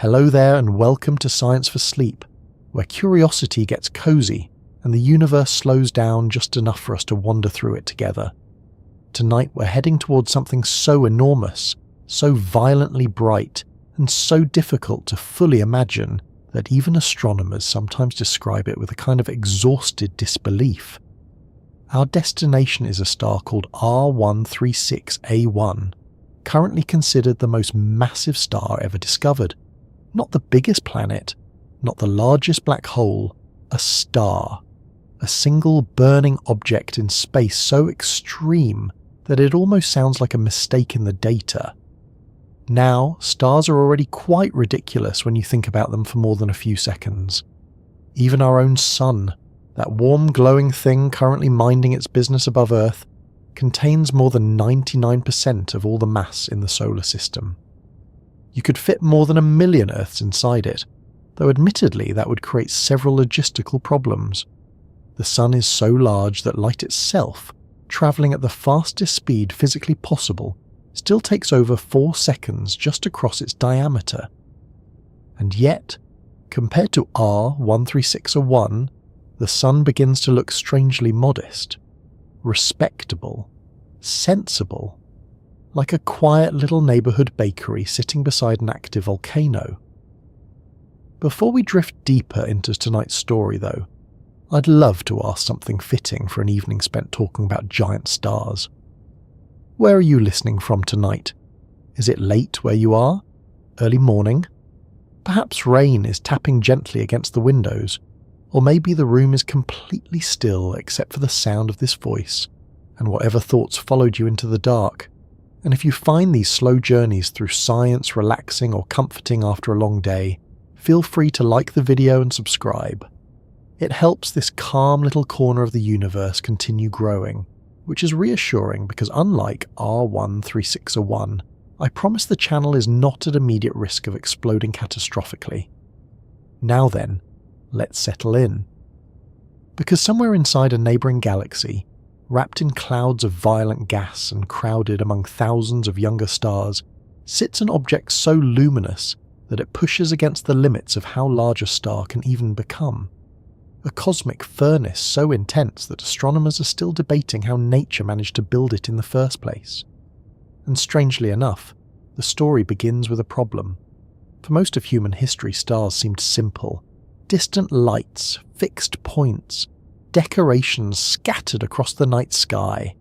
Hello there and welcome to Science for Sleep, where curiosity gets cozy and the universe slows down just enough for us to wander through it together. Tonight we're heading towards something so enormous, so violently bright, and so difficult to fully imagine that even astronomers sometimes describe it with a kind of exhausted disbelief. Our destination is a star called R136a1, currently considered the most massive star ever discovered. Not the biggest planet, not the largest black hole, a star. A single burning object in space so extreme that it almost sounds like a mistake in the data. Now, stars are already quite ridiculous when you think about them for more than a few seconds. Even our own sun, that warm glowing thing currently minding its business above Earth, contains more than 99% of all the mass in the solar system. You could fit more than 1 million Earths inside it, though admittedly that would create several logistical problems. The sun is so large that light itself, travelling at the fastest speed physically possible, still takes over 4 seconds just to cross its diameter. And yet, compared to R136a1, the sun begins to look strangely modest, respectable, sensible, like a quiet little neighbourhood bakery sitting beside an active volcano. Before we drift deeper into tonight's story though, I'd love to ask something fitting for an evening spent talking about giant stars. Where are you listening from tonight? Is it late where you are? Early morning? Perhaps rain is tapping gently against the windows, or maybe the room is completely still except for the sound of this voice and whatever thoughts followed you into the dark. And if you find these slow journeys through science relaxing or comforting after a long day, feel free to like the video and subscribe. It helps this calm little corner of the universe continue growing, which is reassuring because unlike R136a1, I promise the channel is not at immediate risk of exploding catastrophically. Now then, let's settle in. Because somewhere inside a neighbouring galaxy, wrapped in clouds of violent gas and crowded among thousands of younger stars, sits an object so luminous that it pushes against the limits of how large a star can even become. A cosmic furnace so intense that astronomers are still debating how nature managed to build it in the first place. And strangely enough, the story begins with a problem. For most of human history, stars seemed simple. Distant lights, fixed points, decorations scattered across the night sky.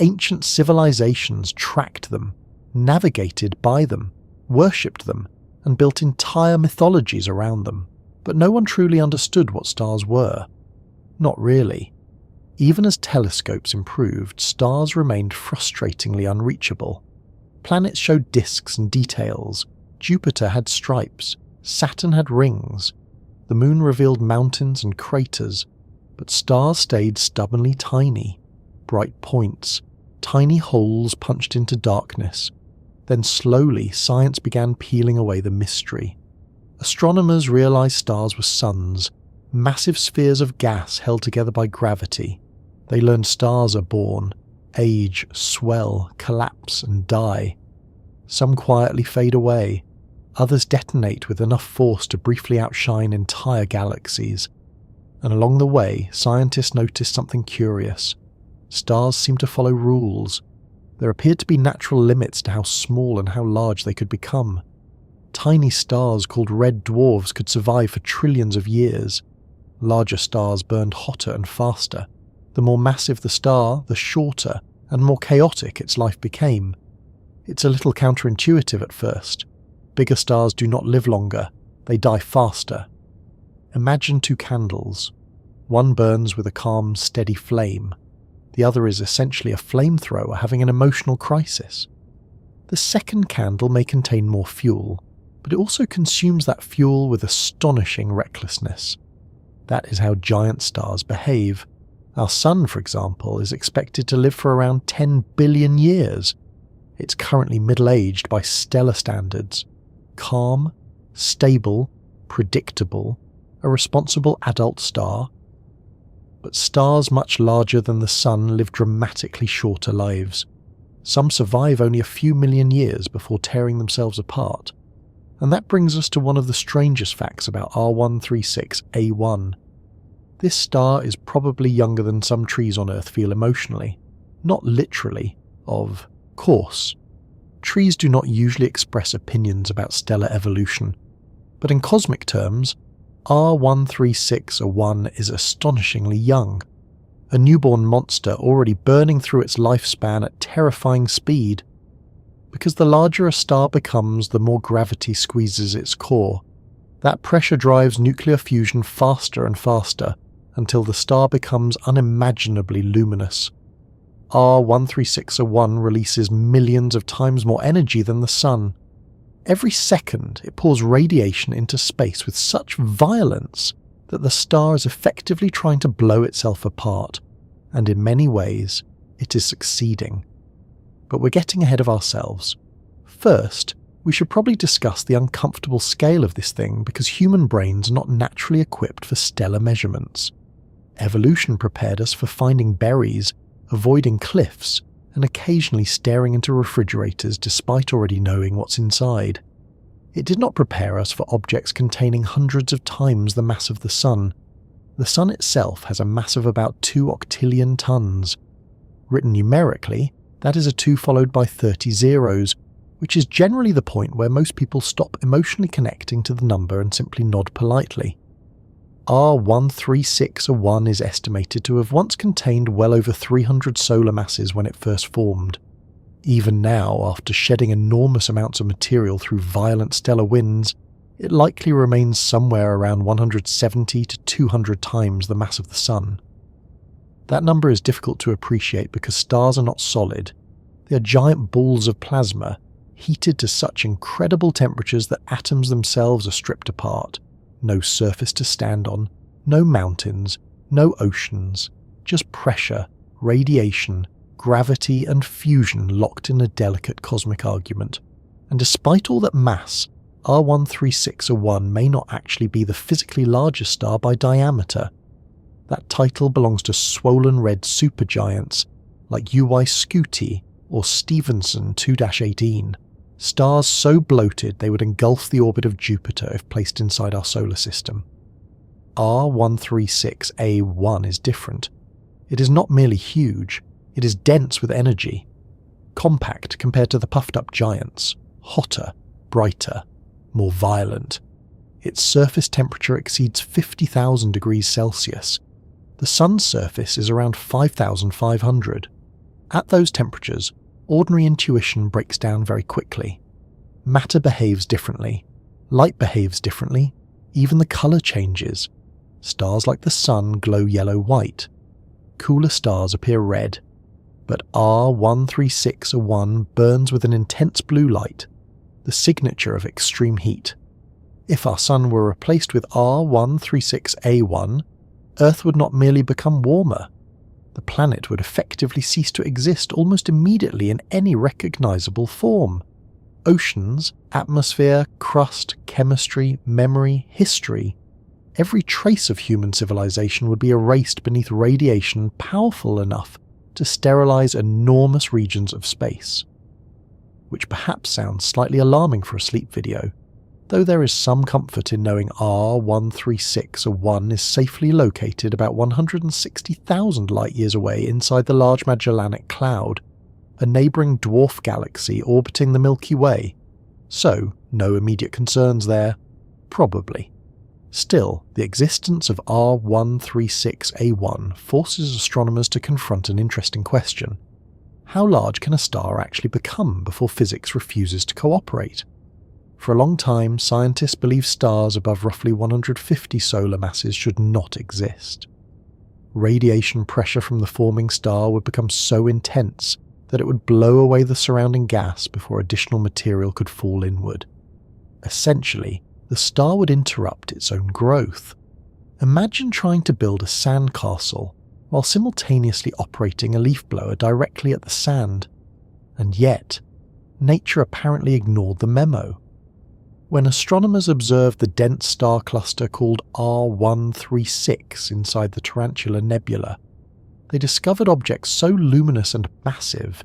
Ancient civilizations tracked them, navigated by them, worshipped them, and built entire mythologies around them. But no one truly understood what stars were. Not really. Even as telescopes improved, stars remained frustratingly unreachable. Planets showed disks and details. Jupiter had stripes. Saturn had rings. The moon revealed mountains and craters. But stars stayed stubbornly tiny. Bright points. Tiny holes punched into darkness. Then slowly, science began peeling away the mystery. Astronomers realized stars were suns, massive spheres of gas held together by gravity. They learned stars are born, age, swell, collapse, and die. Some quietly fade away. Others detonate with enough force to briefly outshine entire galaxies. And along the way, scientists noticed something curious. Stars seemed to follow rules. There appeared to be natural limits to how small and how large they could become. Tiny stars called red dwarfs could survive for trillions of years. Larger stars burned hotter and faster. The more massive the star, the shorter and more chaotic its life became. It's a little counterintuitive at first. Bigger stars do not live longer, they die faster. Imagine 2 candles. One burns with a calm, steady flame. The other is essentially a flamethrower having an emotional crisis. The second candle may contain more fuel, but it also consumes that fuel with astonishing recklessness. That is how giant stars behave. Our sun, for example, is expected to live for around 10 billion years. It's currently middle-aged by stellar standards. Calm, stable, predictable, a responsible adult star. But stars much larger than the sun live dramatically shorter lives. Some survive only a few million years before tearing themselves apart. And that brings us to one of the strangest facts about R136a1. This star is probably younger than some trees on Earth feel emotionally. Not literally, of course. Trees do not usually express opinions about stellar evolution, but in cosmic terms, R136a1 is astonishingly young, a newborn monster already burning through its lifespan at terrifying speed. Because the larger a star becomes, the more gravity squeezes its core. That pressure drives nuclear fusion faster and faster, until the star becomes unimaginably luminous. R136a1 releases millions of times more energy than the Sun. Every second, it pours radiation into space with such violence that the star is effectively trying to blow itself apart, and in many ways, it is succeeding. But we're getting ahead of ourselves. First, we should probably discuss the uncomfortable scale of this thing because human brains are not naturally equipped for stellar measurements. Evolution prepared us for finding berries, avoiding cliffs, and occasionally staring into refrigerators despite already knowing what's inside. It did not prepare us for objects containing hundreds of times the mass of the Sun. The Sun itself has a mass of about 2 octillion tons. Written numerically, that is a 2 followed by 30 zeros, which is generally the point where most people stop emotionally connecting to the number and simply nod politely. R136a1 is estimated to have once contained well over 300 solar masses when it first formed. Even now, after shedding enormous amounts of material through violent stellar winds, it likely remains somewhere around 170 to 200 times the mass of the Sun. That number is difficult to appreciate because stars are not solid. They are giant balls of plasma, heated to such incredible temperatures that atoms themselves are stripped apart. No surface to stand on, no mountains, no oceans, just pressure, radiation, gravity and fusion locked in a delicate cosmic argument. And despite all that mass, R136a1 may not actually be the physically largest star by diameter. That title belongs to swollen red supergiants like UY Scuti or Stephenson 2-18, stars so bloated they would engulf the orbit of Jupiter if placed inside our solar system. R136a1 is different. It is not merely huge, it is dense with energy. Compact compared to the puffed-up giants, hotter, brighter, more violent. Its surface temperature exceeds 50,000 degrees Celsius. The Sun's surface is around 5,500. At those temperatures, ordinary intuition breaks down very quickly. Matter behaves differently. Light behaves differently. Even the colour changes. Stars like the Sun glow yellow-white. Cooler stars appear red. But R136a1 burns with an intense blue light, the signature of extreme heat. If our Sun were replaced with R136a1, Earth would not merely become warmer. The planet would effectively cease to exist almost immediately in any recognizable form. Oceans, atmosphere, crust, chemistry, memory, history. Every trace of human civilization would be erased beneath radiation powerful enough to sterilize enormous regions of space. Which perhaps sounds slightly alarming for a sleep video, though there is some comfort in knowing R136a1 is safely located about 160,000 light-years away inside the Large Magellanic Cloud, a neighbouring dwarf galaxy orbiting the Milky Way. So, no immediate concerns there. Probably. Still, the existence of R136a1 forces astronomers to confront an interesting question. How large can a star actually become before physics refuses to cooperate? For a long time, scientists believed stars above roughly 150 solar masses should not exist. Radiation pressure from the forming star would become so intense that it would blow away the surrounding gas before additional material could fall inward. Essentially, the star would interrupt its own growth. Imagine trying to build a sandcastle while simultaneously operating a leaf blower directly at the sand. And yet, nature apparently ignored the memo. When astronomers observed the dense star cluster called R136 inside the Tarantula Nebula, they discovered objects so luminous and massive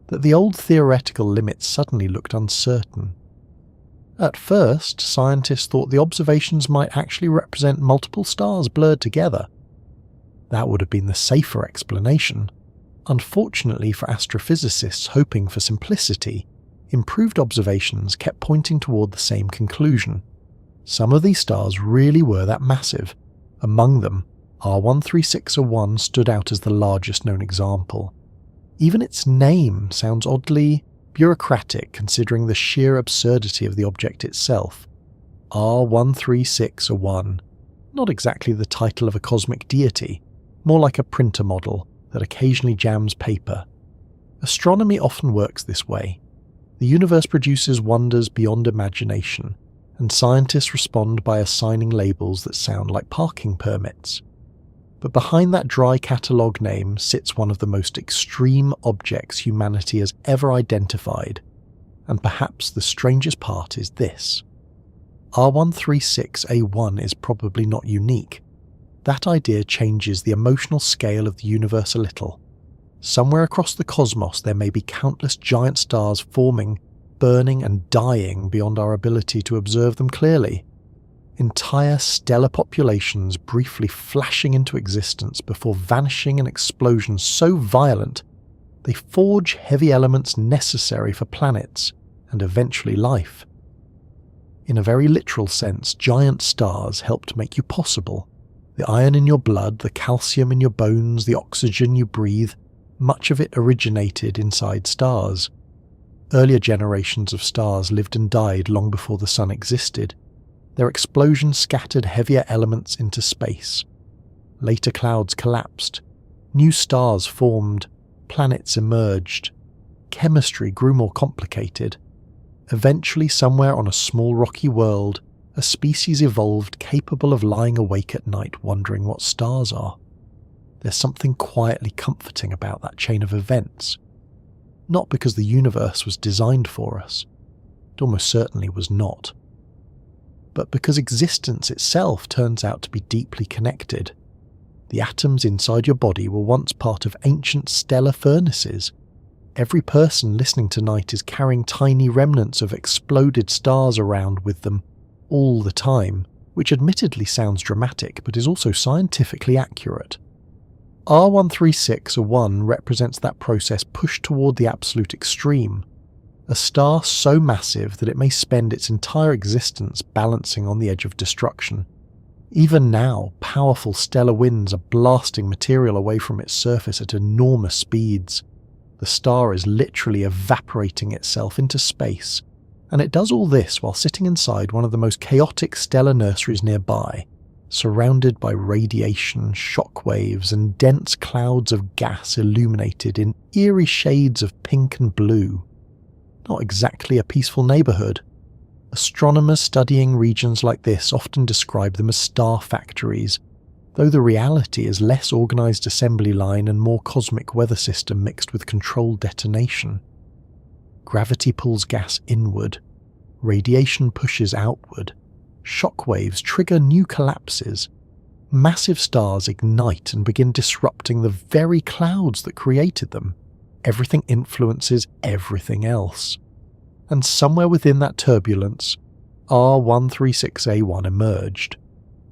that the old theoretical limits suddenly looked uncertain. At first, scientists thought the observations might actually represent multiple stars blurred together. That would have been the safer explanation. Unfortunately for astrophysicists hoping for simplicity, improved observations kept pointing toward the same conclusion. Some of these stars really were that massive. Among them, R136a1 stood out as the largest known example. Even its name sounds oddly bureaucratic considering the sheer absurdity of the object itself. R136a1. Not exactly the title of a cosmic deity, more like a printer model that occasionally jams paper. Astronomy often works this way. The universe produces wonders beyond imagination, and scientists respond by assigning labels that sound like parking permits. But behind that dry catalogue name sits one of the most extreme objects humanity has ever identified, and perhaps the strangest part is this. R136a1 is probably not unique. That idea changes the emotional scale of the universe a little. Somewhere across the cosmos there may be countless giant stars forming, burning and dying beyond our ability to observe them clearly. Entire stellar populations briefly flashing into existence before vanishing in explosions so violent they forge heavy elements necessary for planets and eventually life. In a very literal sense, giant stars helped make you possible. The iron in your blood, the calcium in your bones, the oxygen you breathe, much of it originated inside stars. Earlier generations of stars lived and died long before the sun existed. Their explosions scattered heavier elements into space. Later clouds collapsed. New stars formed. Planets emerged. Chemistry grew more complicated. Eventually, somewhere on a small rocky world, a species evolved capable of lying awake at night wondering what stars are. There's something quietly comforting about that chain of events. Not because the universe was designed for us. It almost certainly was not. But because existence itself turns out to be deeply connected. The atoms inside your body were once part of ancient stellar furnaces. Every person listening tonight is carrying tiny remnants of exploded stars around with them all the time, which admittedly sounds dramatic but is also scientifically accurate. R136a1 represents that process pushed toward the absolute extreme. A star so massive that it may spend its entire existence balancing on the edge of destruction. Even now, powerful stellar winds are blasting material away from its surface at enormous speeds. The star is literally evaporating itself into space, and it does all this while sitting inside one of the most chaotic stellar nurseries nearby, surrounded by radiation, shock waves, and dense clouds of gas illuminated in eerie shades of pink and blue. Not exactly a peaceful neighbourhood. Astronomers studying regions like this often describe them as star factories, though the reality is less organised assembly line and more cosmic weather system mixed with controlled detonation. Gravity pulls gas inward, radiation pushes outward, shockwaves trigger new collapses, massive stars ignite and begin disrupting the very clouds that created them. Everything influences everything else. And somewhere within that turbulence, R136a1 emerged.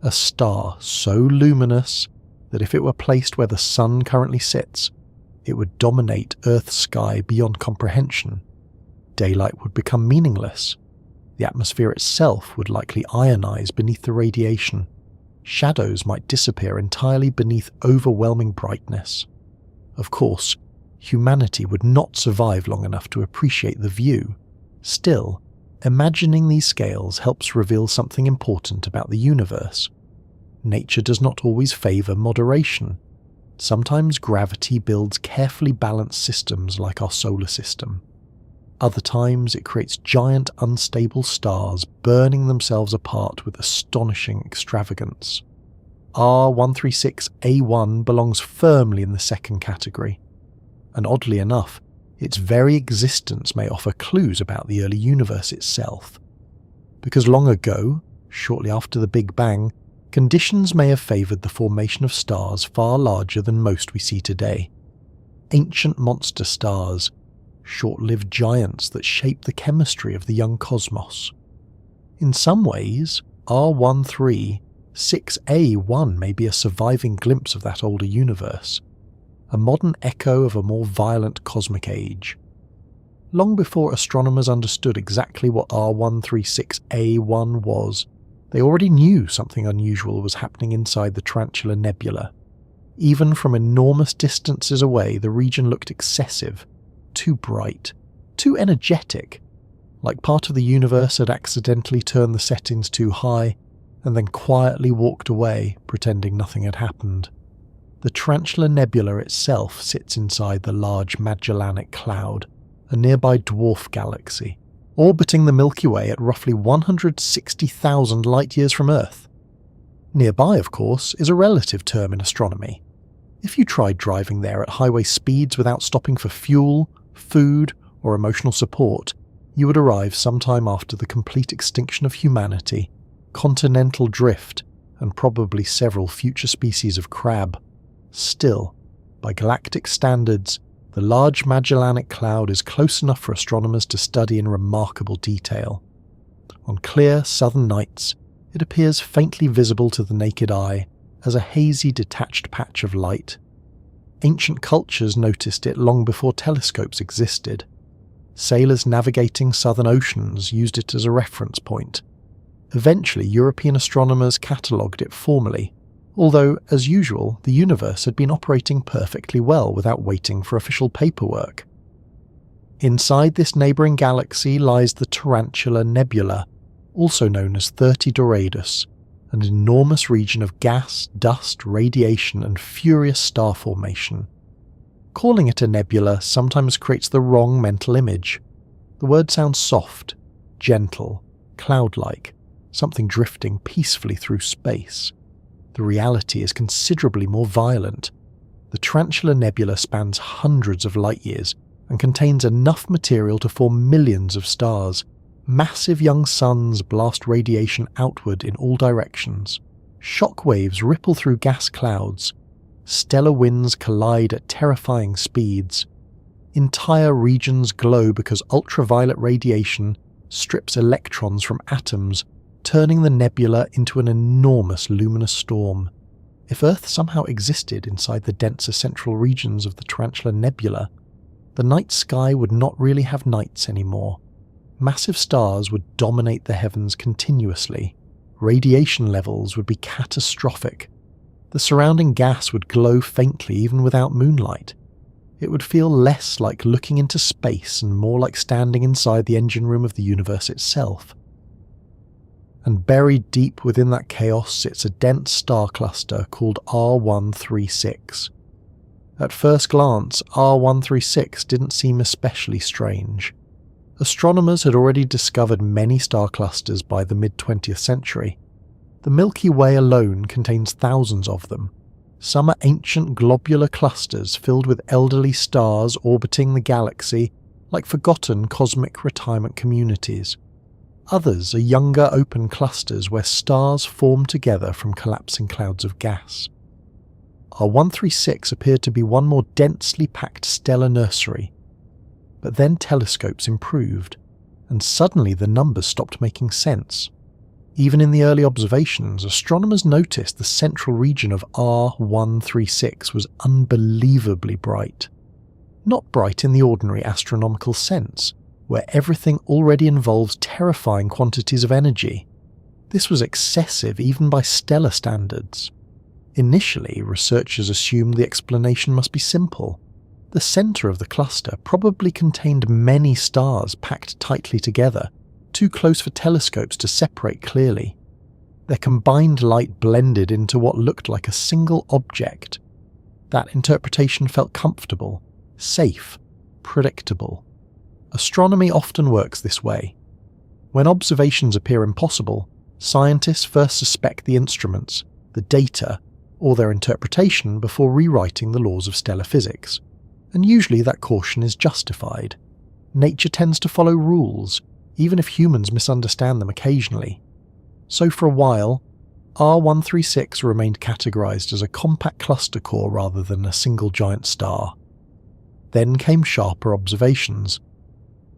A star so luminous that if it were placed where the sun currently sits, it would dominate Earth's sky beyond comprehension. Daylight would become meaningless. The atmosphere itself would likely ionize beneath the radiation. Shadows might disappear entirely beneath overwhelming brightness. Of course, humanity would not survive long enough to appreciate the view. Still, imagining these scales helps reveal something important about the universe. Nature does not always favour moderation. Sometimes gravity builds carefully balanced systems like our solar system. Other times it creates giant unstable stars burning themselves apart with astonishing extravagance. R136a1 belongs firmly in the second category. And oddly enough, its very existence may offer clues about the early universe itself. Because long ago, shortly after the Big Bang, conditions may have favoured the formation of stars far larger than most we see today. Ancient monster stars, short-lived giants that shape the chemistry of the young cosmos. In some ways, R136a1 may be a surviving glimpse of that older universe, a modern echo of a more violent cosmic age. Long before astronomers understood exactly what R136a1 was, they already knew something unusual was happening inside the Tarantula Nebula. Even from enormous distances away, the region looked excessive, too bright, too energetic, like part of the universe had accidentally turned the settings too high and then quietly walked away, pretending nothing had happened. The Tarantula Nebula itself sits inside the Large Magellanic Cloud, a nearby dwarf galaxy, orbiting the Milky Way at roughly 160,000 light-years from Earth. Nearby, of course, is a relative term in astronomy. If you tried driving there at highway speeds without stopping for fuel, food, or emotional support, you would arrive sometime after the complete extinction of humanity, continental drift, and probably several future species of crab. Still, by galactic standards, the Large Magellanic Cloud is close enough for astronomers to study in remarkable detail. On clear southern nights, it appears faintly visible to the naked eye as a hazy detached patch of light. Ancient cultures noticed it long before telescopes existed. Sailors navigating southern oceans used it as a reference point. Eventually, European astronomers catalogued it formally, although, as usual, the universe had been operating perfectly well without waiting for official paperwork. Inside this neighbouring galaxy lies the Tarantula Nebula, also known as 30 Doradus, an enormous region of gas, dust, radiation, and furious star formation. Calling it a nebula sometimes creates the wrong mental image. The word sounds soft, gentle, cloud-like, something drifting peacefully through space. The reality is considerably more violent. The Tarantula Nebula spans hundreds of light-years and contains enough material to form millions of stars. Massive young suns blast radiation outward in all directions. Shock waves ripple through gas clouds. Stellar winds collide at terrifying speeds. Entire regions glow because ultraviolet radiation strips electrons from atoms, turning the nebula into an enormous luminous storm. If Earth somehow existed inside the denser central regions of the Tarantula Nebula, the night sky would not really have nights anymore. Massive stars would dominate the heavens continuously. Radiation levels would be catastrophic. The surrounding gas would glow faintly even without moonlight. It would feel less like looking into space and more like standing inside the engine room of the universe itself. And buried deep within that chaos sits a dense star cluster called R136. At first glance, R136 didn't seem especially strange. Astronomers had already discovered many star clusters by the mid-20th century. The Milky Way alone contains thousands of them. Some are ancient globular clusters filled with elderly stars orbiting the galaxy like forgotten cosmic retirement communities. Others are younger open clusters where stars form together from collapsing clouds of gas. R136 appeared to be one more densely packed stellar nursery. But then telescopes improved, and suddenly the numbers stopped making sense. Even in the early observations, astronomers noticed the central region of R136 was unbelievably bright. Not bright in the ordinary astronomical sense, where everything already involves terrifying quantities of energy. This was excessive even by stellar standards. Initially, researchers assumed the explanation must be simple. The centre of the cluster probably contained many stars packed tightly together, too close for telescopes to separate clearly. Their combined light blended into what looked like a single object. That interpretation felt comfortable, safe, predictable. Astronomy often works this way. When observations appear impossible, scientists first suspect the instruments, the data, or their interpretation before rewriting the laws of stellar physics. And usually that caution is justified. Nature tends to follow rules, even if humans misunderstand them occasionally. So for a while, R136 remained categorized as a compact cluster core rather than a single giant star. Then came sharper observations.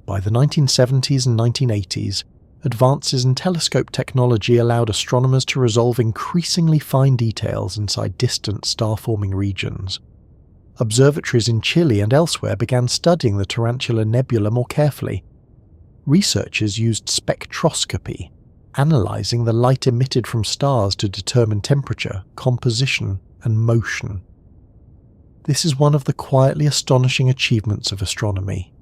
By the 1970s and 1980s, Advances in telescope technology allowed astronomers to resolve increasingly fine details inside distant star-forming regions. Observatories in Chile and elsewhere began studying the Tarantula Nebula more carefully. Researchers used spectroscopy, analysing the light emitted from stars to determine temperature, composition, and motion. This is one of the quietly astonishing achievements of astronomy.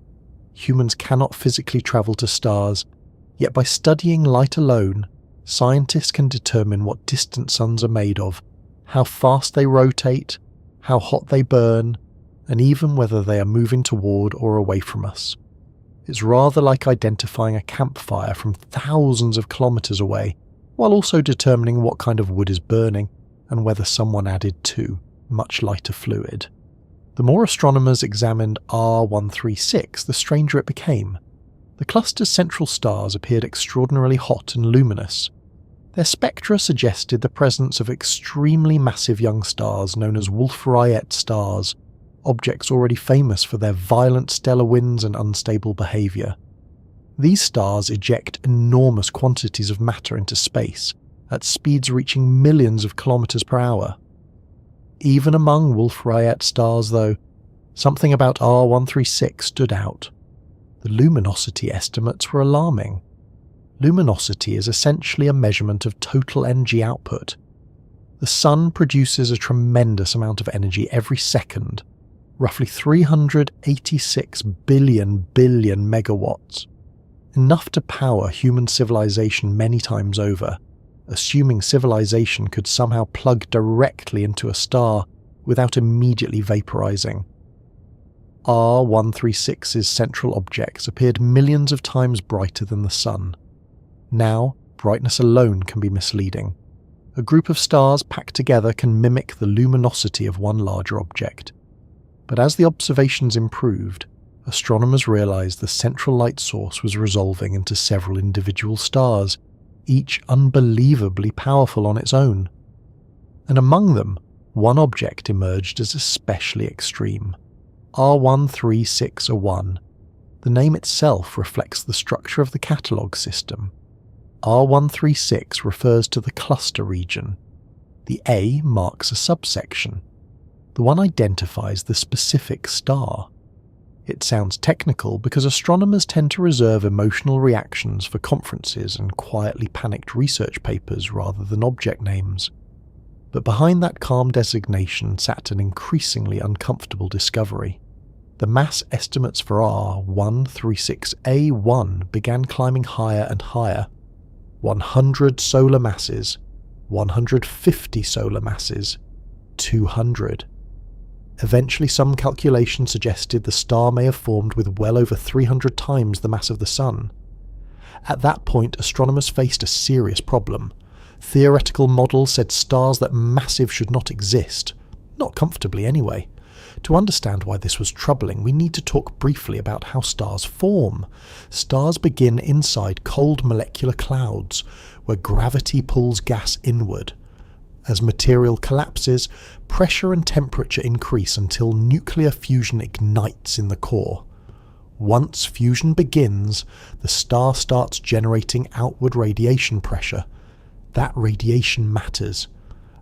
Humans cannot physically travel to stars, yet by studying light alone, scientists can determine what distant suns are made of, how fast they rotate, how hot they burn, and even whether they are moving toward or away from us. It's rather like identifying a campfire from thousands of kilometres away, while also determining what kind of wood is burning and whether someone added too much lighter fluid. The more astronomers examined R136, the stranger it became. The cluster's central stars appeared extraordinarily hot and luminous. Their spectra suggested the presence of extremely massive young stars known as Wolf-Rayet stars, objects already famous for their violent stellar winds and unstable behaviour. These stars eject enormous quantities of matter into space, at speeds reaching millions of kilometres per hour. Even among Wolf-Rayet stars, though, something about R136 stood out. The luminosity estimates were alarming. Luminosity is essentially a measurement of total energy output. The Sun produces a tremendous amount of energy every second, roughly 386 billion megawatts, enough to power human civilization many times over, assuming civilization could somehow plug directly into a star without immediately vaporizing. R136's central objects appeared millions of times brighter than the Sun. Now, brightness alone can be misleading. A group of stars packed together can mimic the luminosity of one larger object. But as the observations improved, astronomers realized the central light source was resolving into several individual stars, each unbelievably powerful on its own. And among them, one object emerged as especially extreme: R136a1. The name itself reflects the structure of the catalogue system. R136 refers to the cluster region. The A marks a subsection. The 1 identifies the specific star. It sounds technical because astronomers tend to reserve emotional reactions for conferences and quietly panicked research papers rather than object names. But behind that calm designation sat an increasingly uncomfortable discovery. The mass estimates for R136a1 began climbing higher and higher. 100 solar masses, 150 solar masses, 200. Eventually, some calculation suggested the star may have formed with well over 300 times the mass of the Sun. At that point, astronomers faced a serious problem. Theoretical models said stars that massive should not exist. Not comfortably, anyway. To understand why this was troubling, we need to talk briefly about how stars form. Stars begin inside cold molecular clouds, where gravity pulls gas inward. As material collapses, pressure and temperature increase until nuclear fusion ignites in the core. Once fusion begins, the star starts generating outward radiation pressure. That radiation matters.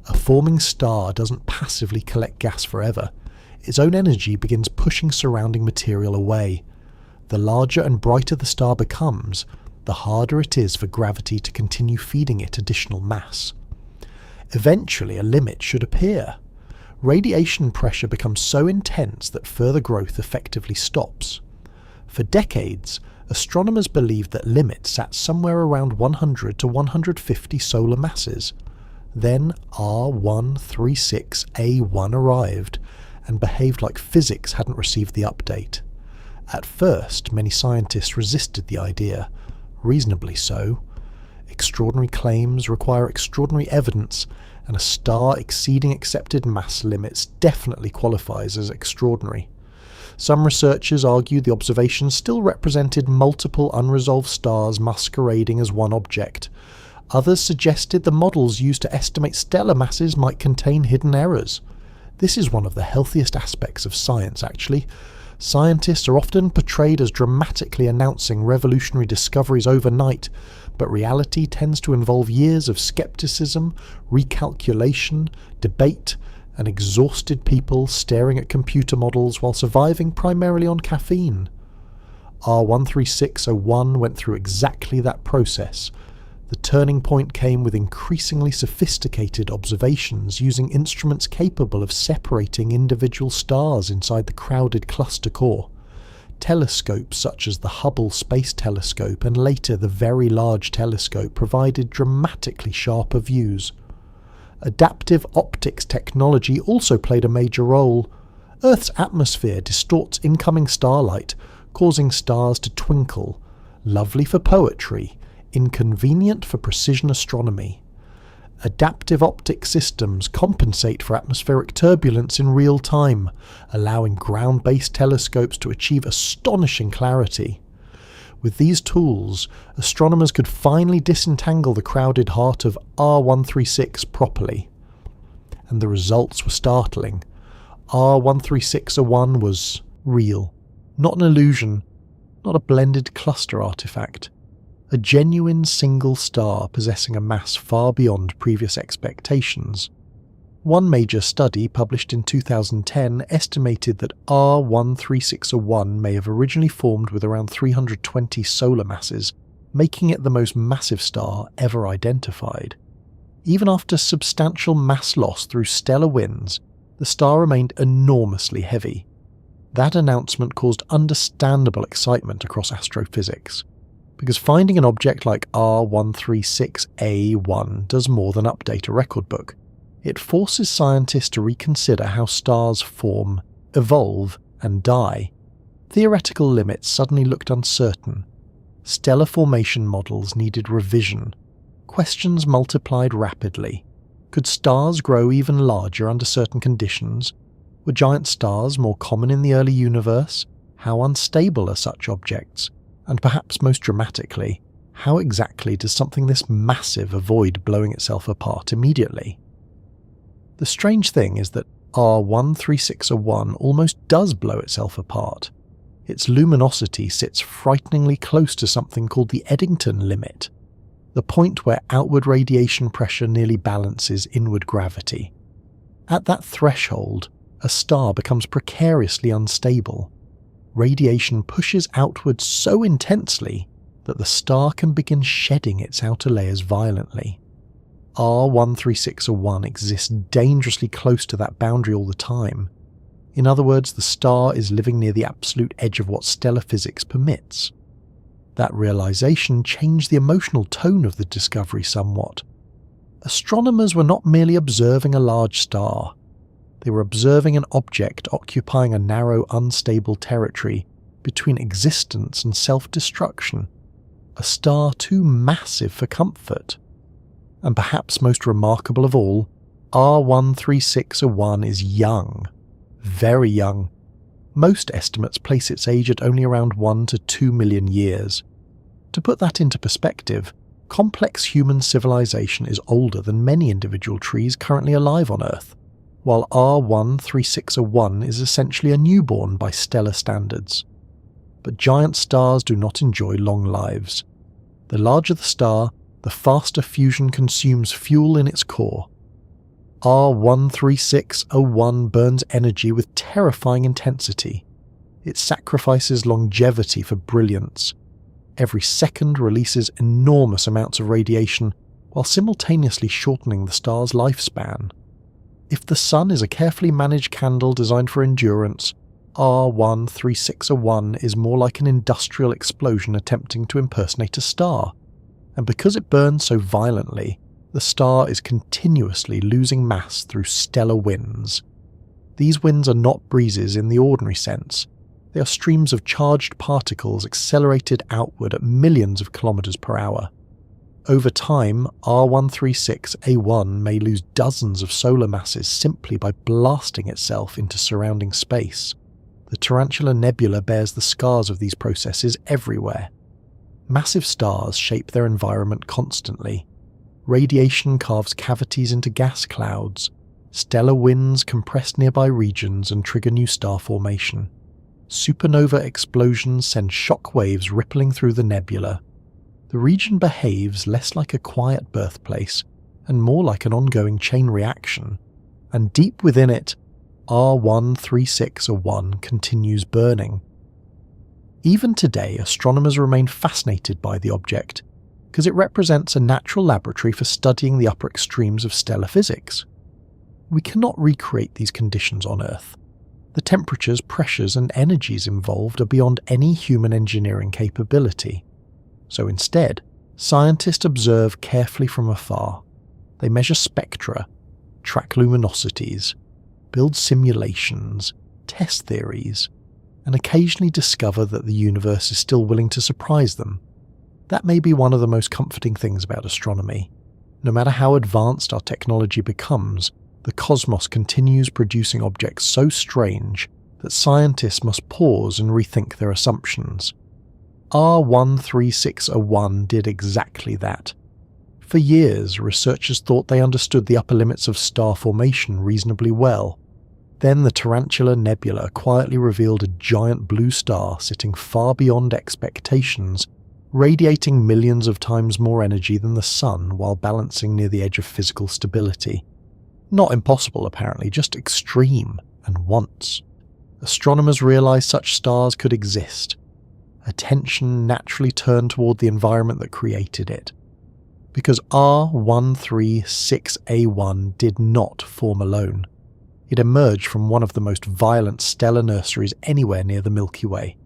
A forming star doesn't passively collect gas forever. Its own energy begins pushing surrounding material away. The larger and brighter the star becomes, the harder it is for gravity to continue feeding it additional mass. Eventually, a limit should appear. Radiation pressure becomes so intense that further growth effectively stops. For decades, astronomers believed that limit sat somewhere around 100 to 150 solar masses. Then R136a1 arrived, and behaved like physics hadn't received the update. At first, many scientists resisted the idea, reasonably so. Extraordinary claims require extraordinary evidence, and a star exceeding accepted mass limits definitely qualifies as extraordinary. Some researchers argued the observations still represented multiple unresolved stars masquerading as one object. Others suggested the models used to estimate stellar masses might contain hidden errors. This is one of the healthiest aspects of science, actually. Scientists are often portrayed as dramatically announcing revolutionary discoveries overnight, but reality tends to involve years of skepticism, recalculation, debate, and exhausted people staring at computer models while surviving primarily on caffeine. R136a1 went through exactly that process. The turning point came with increasingly sophisticated observations using instruments capable of separating individual stars inside the crowded cluster core. Telescopes such as the Hubble Space Telescope and later the Very Large Telescope provided dramatically sharper views. Adaptive optics technology also played a major role. Earth's atmosphere distorts incoming starlight, causing stars to twinkle. Lovely for poetry, inconvenient for precision astronomy. Adaptive optic systems compensate for atmospheric turbulence in real time, allowing ground-based telescopes to achieve astonishing clarity. With these tools, astronomers could finally disentangle the crowded heart of R136 properly. And the results were startling. R136a1 was real, not an illusion, not a blended cluster artifact. A genuine single star possessing a mass far beyond previous expectations. One major study published in 2010 estimated that R136a1 may have originally formed with around 320 solar masses, making it the most massive star ever identified. Even after substantial mass loss through stellar winds, the star remained enormously heavy. That announcement caused understandable excitement across astrophysics, because finding an object like R136a1 does more than update a record book. It forces scientists to reconsider how stars form, evolve, and die. Theoretical limits suddenly looked uncertain. Stellar formation models needed revision. Questions multiplied rapidly. Could stars grow even larger under certain conditions? Were giant stars more common in the early universe? How unstable are such objects? And perhaps most dramatically, how exactly does something this massive avoid blowing itself apart immediately? The strange thing is that R136a1 almost does blow itself apart. Its luminosity sits frighteningly close to something called the Eddington limit, the point where outward radiation pressure nearly balances inward gravity. At that threshold, a star becomes precariously unstable. Radiation pushes outward so intensely that the star can begin shedding its outer layers violently. R136a1 exists dangerously close to that boundary all the time. In other words, the star is living near the absolute edge of what stellar physics permits. That realization changed the emotional tone of the discovery somewhat. Astronomers were not merely observing a large star. They were observing an object occupying a narrow, unstable territory between existence and self-destruction, a star too massive for comfort. And perhaps most remarkable of all, R136a1 is young, very young. Most estimates place its age at only around 1 to 2 million years. To put that into perspective, complex human civilization is older than many individual trees currently alive on Earth, while R136a1 is essentially a newborn by stellar standards. But giant stars do not enjoy long lives. The larger the star, the faster fusion consumes fuel in its core. R136a1 burns energy with terrifying intensity. It sacrifices longevity for brilliance. Every second releases enormous amounts of radiation while simultaneously shortening the star's lifespan. If the sun is a carefully managed candle designed for endurance, R136a1 is more like an industrial explosion attempting to impersonate a star. And because it burns so violently, the star is continuously losing mass through stellar winds. These winds are not breezes in the ordinary sense. They are streams of charged particles accelerated outward at millions of kilometers per hour. Over time, R136a1 may lose dozens of solar masses simply by blasting itself into surrounding space. The Tarantula Nebula bears the scars of these processes everywhere. Massive stars shape their environment constantly. Radiation carves cavities into gas clouds. Stellar winds compress nearby regions and trigger new star formation. Supernova explosions send shock waves rippling through the nebula. the region behaves less like a quiet birthplace and more like an ongoing chain reaction, and deep within it, R136a1 continues burning. Even today, astronomers remain fascinated by the object, because it represents a natural laboratory for studying the upper extremes of stellar physics. We cannot recreate these conditions on Earth. The temperatures, pressures, and energies involved are beyond any human engineering capability. So instead, scientists observe carefully from afar. They measure spectra, track luminosities, build simulations, test theories, and occasionally discover that the universe is still willing to surprise them. That may be one of the most comforting things about astronomy. No matter how advanced our technology becomes, the cosmos continues producing objects so strange that scientists must pause and rethink their assumptions. R136a1 did exactly that. For years, researchers thought they understood the upper limits of star formation reasonably well. Then the Tarantula Nebula quietly revealed a giant blue star sitting far beyond expectations, radiating millions of times more energy than the Sun while balancing near the edge of physical stability. Not impossible apparently, just extreme, and once. Astronomers realized such stars could exist. Attention naturally turned toward the environment that created it. Because R136a1 did not form alone. It emerged from one of the most violent stellar nurseries anywhere near the Milky Way,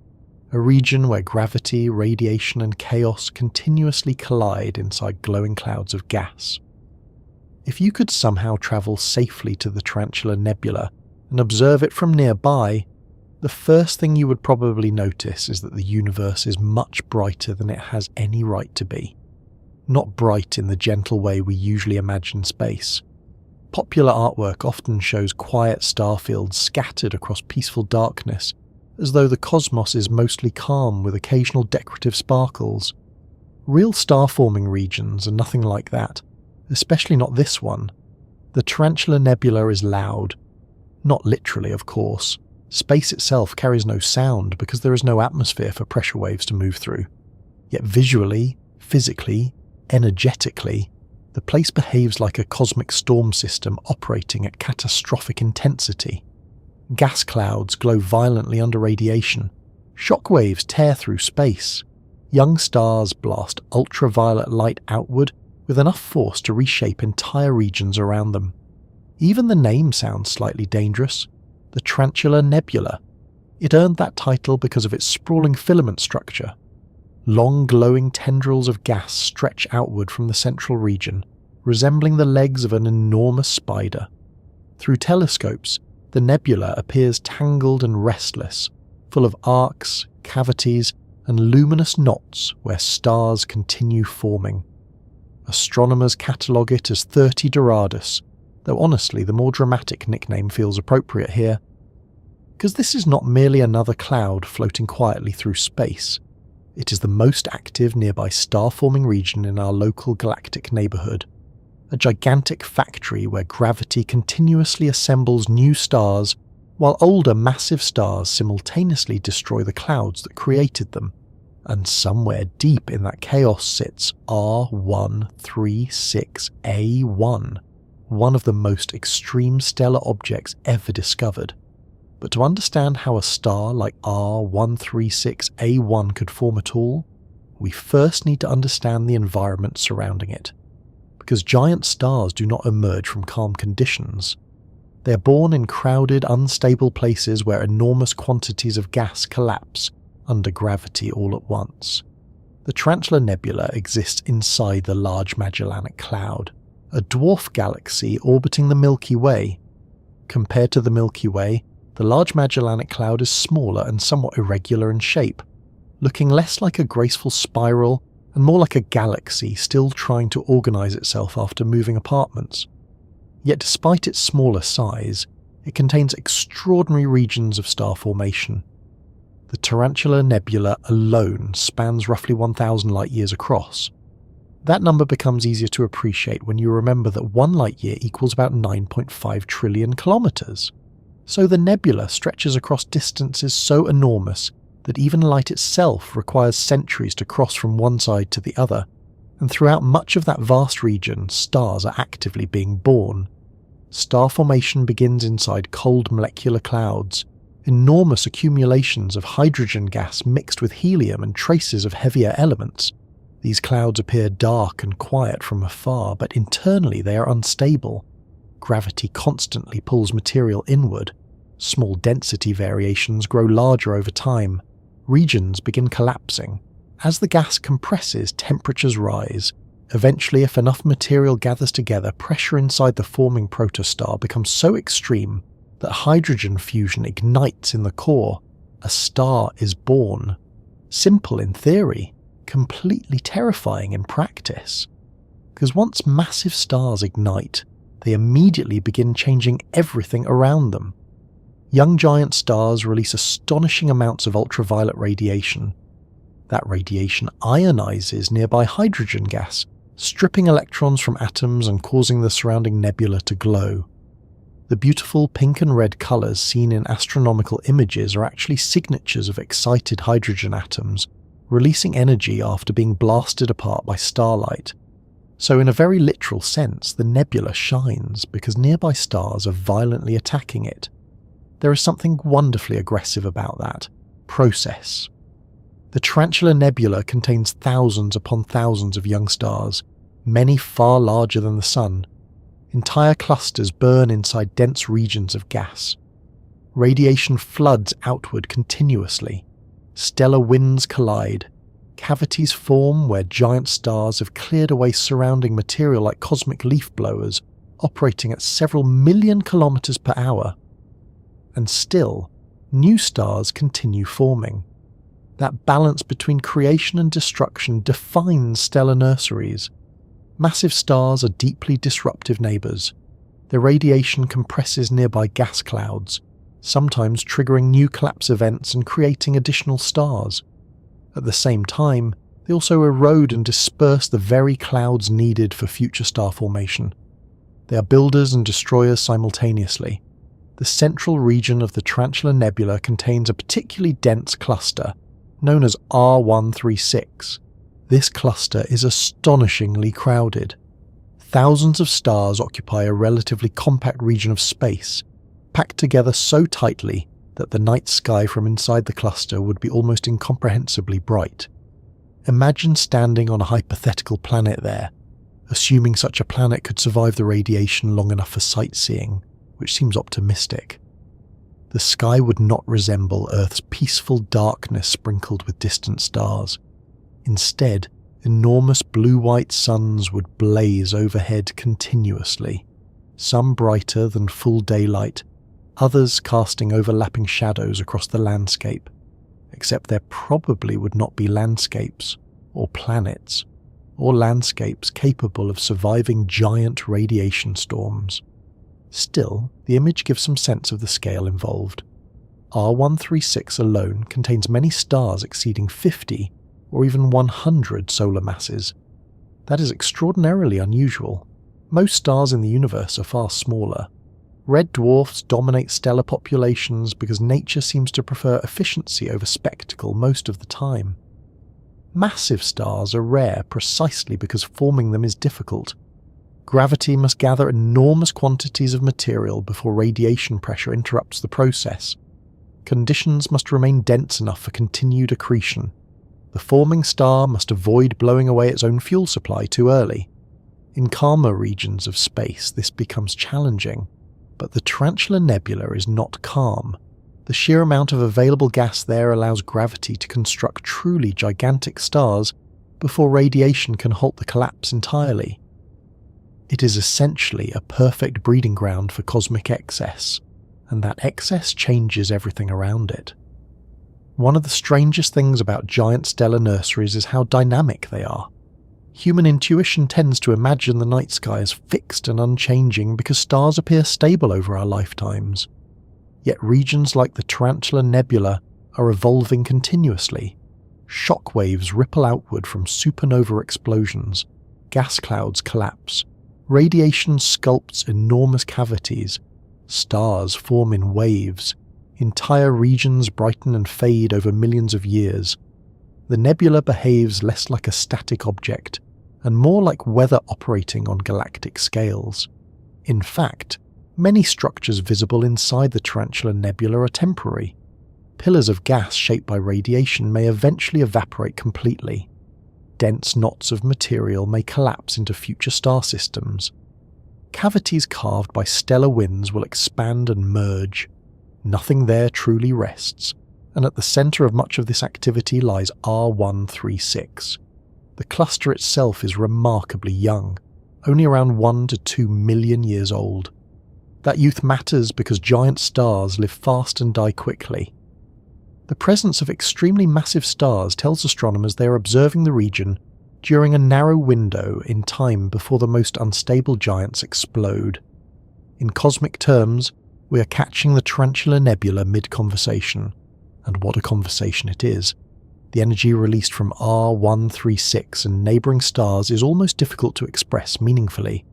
a region where gravity, radiation, and chaos continuously collide inside glowing clouds of gas. If you could somehow travel safely to the Tarantula Nebula and observe it from nearby, the first thing you would probably notice is that the universe is much brighter than it has any right to be. Not bright in the gentle way we usually imagine space. Popular artwork often shows quiet star fields scattered across peaceful darkness, as though the cosmos is mostly calm with occasional decorative sparkles. Real star-forming regions are nothing like that, especially not this one. The Tarantula Nebula is loud. Not literally, of course. Space itself carries no sound because there is no atmosphere for pressure waves to move through. Yet visually, physically, energetically, the place behaves like a cosmic storm system operating at catastrophic intensity. Gas clouds glow violently under radiation. Shock waves tear through space. Young stars blast ultraviolet light outward with enough force to reshape entire regions around them. Even the name sounds slightly dangerous. The Tarantula Nebula. It earned that title because of its sprawling filament structure. Long glowing tendrils of gas stretch outward from the central region, resembling the legs of an enormous spider. Through telescopes, the nebula appears tangled and restless, full of arcs, cavities, and luminous knots where stars continue forming. Astronomers catalogue it as 30 Doradus, though honestly the more dramatic nickname feels appropriate here. Because this is not merely another cloud floating quietly through space. It is the most active nearby star-forming region in our local galactic neighbourhood. A gigantic factory where gravity continuously assembles new stars, while older massive stars simultaneously destroy the clouds that created them. And somewhere deep in that chaos sits R136a1, one of the most extreme stellar objects ever discovered. But to understand how a star like R136a1 could form at all, we first need to understand the environment surrounding it. Because giant stars do not emerge from calm conditions. They are born in crowded, unstable places where enormous quantities of gas collapse under gravity all at once. The Tarantula Nebula exists inside the Large Magellanic Cloud, a dwarf galaxy orbiting the Milky Way. Compared to the Milky Way, the Large Magellanic Cloud is smaller and somewhat irregular in shape, looking less like a graceful spiral and more like a galaxy still trying to organise itself after moving apartments. Yet despite its smaller size, it contains extraordinary regions of star formation. The Tarantula Nebula alone spans roughly 1,000 light-years across. That number becomes easier to appreciate when you remember that 1 light-year equals about 9.5 trillion kilometres. So the nebula stretches across distances so enormous that even light itself requires centuries to cross from one side to the other, and throughout much of that vast region, stars are actively being born. Star formation begins inside cold molecular clouds, enormous accumulations of hydrogen gas mixed with helium and traces of heavier elements. These clouds appear dark and quiet from afar, but internally they are unstable. Gravity constantly pulls material inward. Small density variations grow larger over time. Regions begin collapsing. As the gas compresses, temperatures rise. Eventually, if enough material gathers together, pressure inside the forming protostar becomes so extreme that hydrogen fusion ignites in the core. A star is born. Simple in theory, completely terrifying in practice. Because once massive stars ignite, they immediately begin changing everything around them. Young giant stars release astonishing amounts of ultraviolet radiation. That radiation ionizes nearby hydrogen gas, stripping electrons from atoms and causing the surrounding nebula to glow. The beautiful pink and red colours seen in astronomical images are actually signatures of excited hydrogen atoms, releasing energy after being blasted apart by starlight. So in a very literal sense, the nebula shines because nearby stars are violently attacking it. There is something wonderfully aggressive about that process. The Tarantula Nebula contains thousands upon thousands of young stars, many far larger than the Sun. Entire clusters burn inside dense regions of gas. Radiation floods outward continuously. Stellar winds collide. Cavities form where giant stars have cleared away surrounding material like cosmic leaf blowers, operating at several million kilometers per hour. And still, new stars continue forming. That balance between creation and destruction defines stellar nurseries. Massive stars are deeply disruptive neighbours. Their radiation compresses nearby gas clouds, sometimes triggering new collapse events and creating additional stars. At the same time, they also erode and disperse the very clouds needed for future star formation. They are builders and destroyers simultaneously. The central region of the Tarantula Nebula contains a particularly dense cluster, known as R136. This cluster is astonishingly crowded. Thousands of stars occupy a relatively compact region of space, packed together so tightly that the night sky from inside the cluster would be almost incomprehensibly bright. Imagine standing on a hypothetical planet there, assuming such a planet could survive the radiation long enough for sightseeing, which seems optimistic. The sky would not resemble Earth's peaceful darkness sprinkled with distant stars. Instead, enormous blue-white suns would blaze overhead continuously, some brighter than full daylight, others casting overlapping shadows across the landscape, except there probably would not be landscapes, or planets, or landscapes capable of surviving giant radiation storms. Still, the image gives some sense of the scale involved. R136 alone contains many stars exceeding 50 or even 100 solar masses. That is extraordinarily unusual. Most stars in the universe are far smaller. Red dwarfs dominate stellar populations because nature seems to prefer efficiency over spectacle most of the time. Massive stars are rare precisely because forming them is difficult. Gravity must gather enormous quantities of material before radiation pressure interrupts the process. Conditions must remain dense enough for continued accretion. The forming star must avoid blowing away its own fuel supply too early. In calmer regions of space, this becomes challenging, but the Tarantula Nebula is not calm. The sheer amount of available gas there allows gravity to construct truly gigantic stars before radiation can halt the collapse entirely. It is essentially a perfect breeding ground for cosmic excess, and that excess changes everything around it. One of the strangest things about giant stellar nurseries is how dynamic they are. Human intuition tends to imagine the night sky as fixed and unchanging because stars appear stable over our lifetimes. Yet regions like the Tarantula Nebula are evolving continuously. Shock waves ripple outward from supernova explosions, gas clouds collapse, radiation sculpts enormous cavities, stars form in waves, Entire regions brighten and fade over millions of years. The nebula behaves less like a static object and more like weather operating on galactic scales. In fact, many structures visible inside the Tarantula Nebula are temporary. Pillars of gas shaped by radiation may eventually evaporate completely. Dense knots of material may collapse into future star systems. Cavities carved by stellar winds will expand and merge. Nothing there truly rests, and at the centre of much of this activity lies R136. The cluster itself is remarkably young, only around 1 to 2 million years old. That youth matters because giant stars live fast and die quickly. The presence of extremely massive stars tells astronomers they are observing the region during a narrow window in time before the most unstable giants explode. In cosmic terms, we are catching the Tarantula Nebula mid-conversation, and what a conversation it is. The energy released from R136 and neighbouring stars is almost difficult to express meaningfully.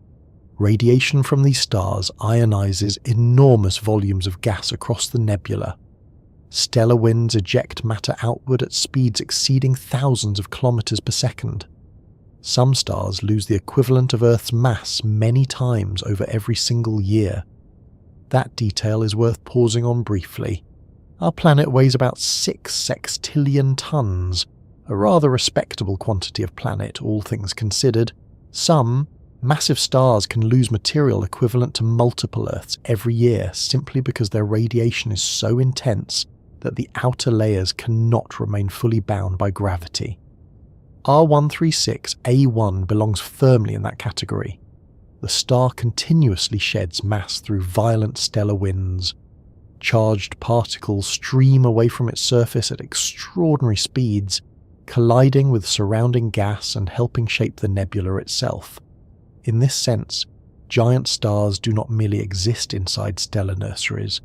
Radiation from these stars ionizes enormous volumes of gas across the nebula. Stellar winds eject matter outward at speeds exceeding thousands of kilometers per second. Some stars lose the equivalent of Earth's mass many times over every single year. That detail is worth pausing on briefly. Our planet weighs about 6 sextillion tons, a rather respectable quantity of planet, all things considered. Some massive stars can lose material equivalent to multiple Earths every year simply because their radiation is so intense that the outer layers cannot remain fully bound by gravity. R136a1 belongs firmly in that category. The star continuously sheds mass through violent stellar winds. Charged particles stream away from its surface at extraordinary speeds, colliding with surrounding gas and helping shape the nebula itself. In this sense, giant stars do not merely exist inside stellar nurseries,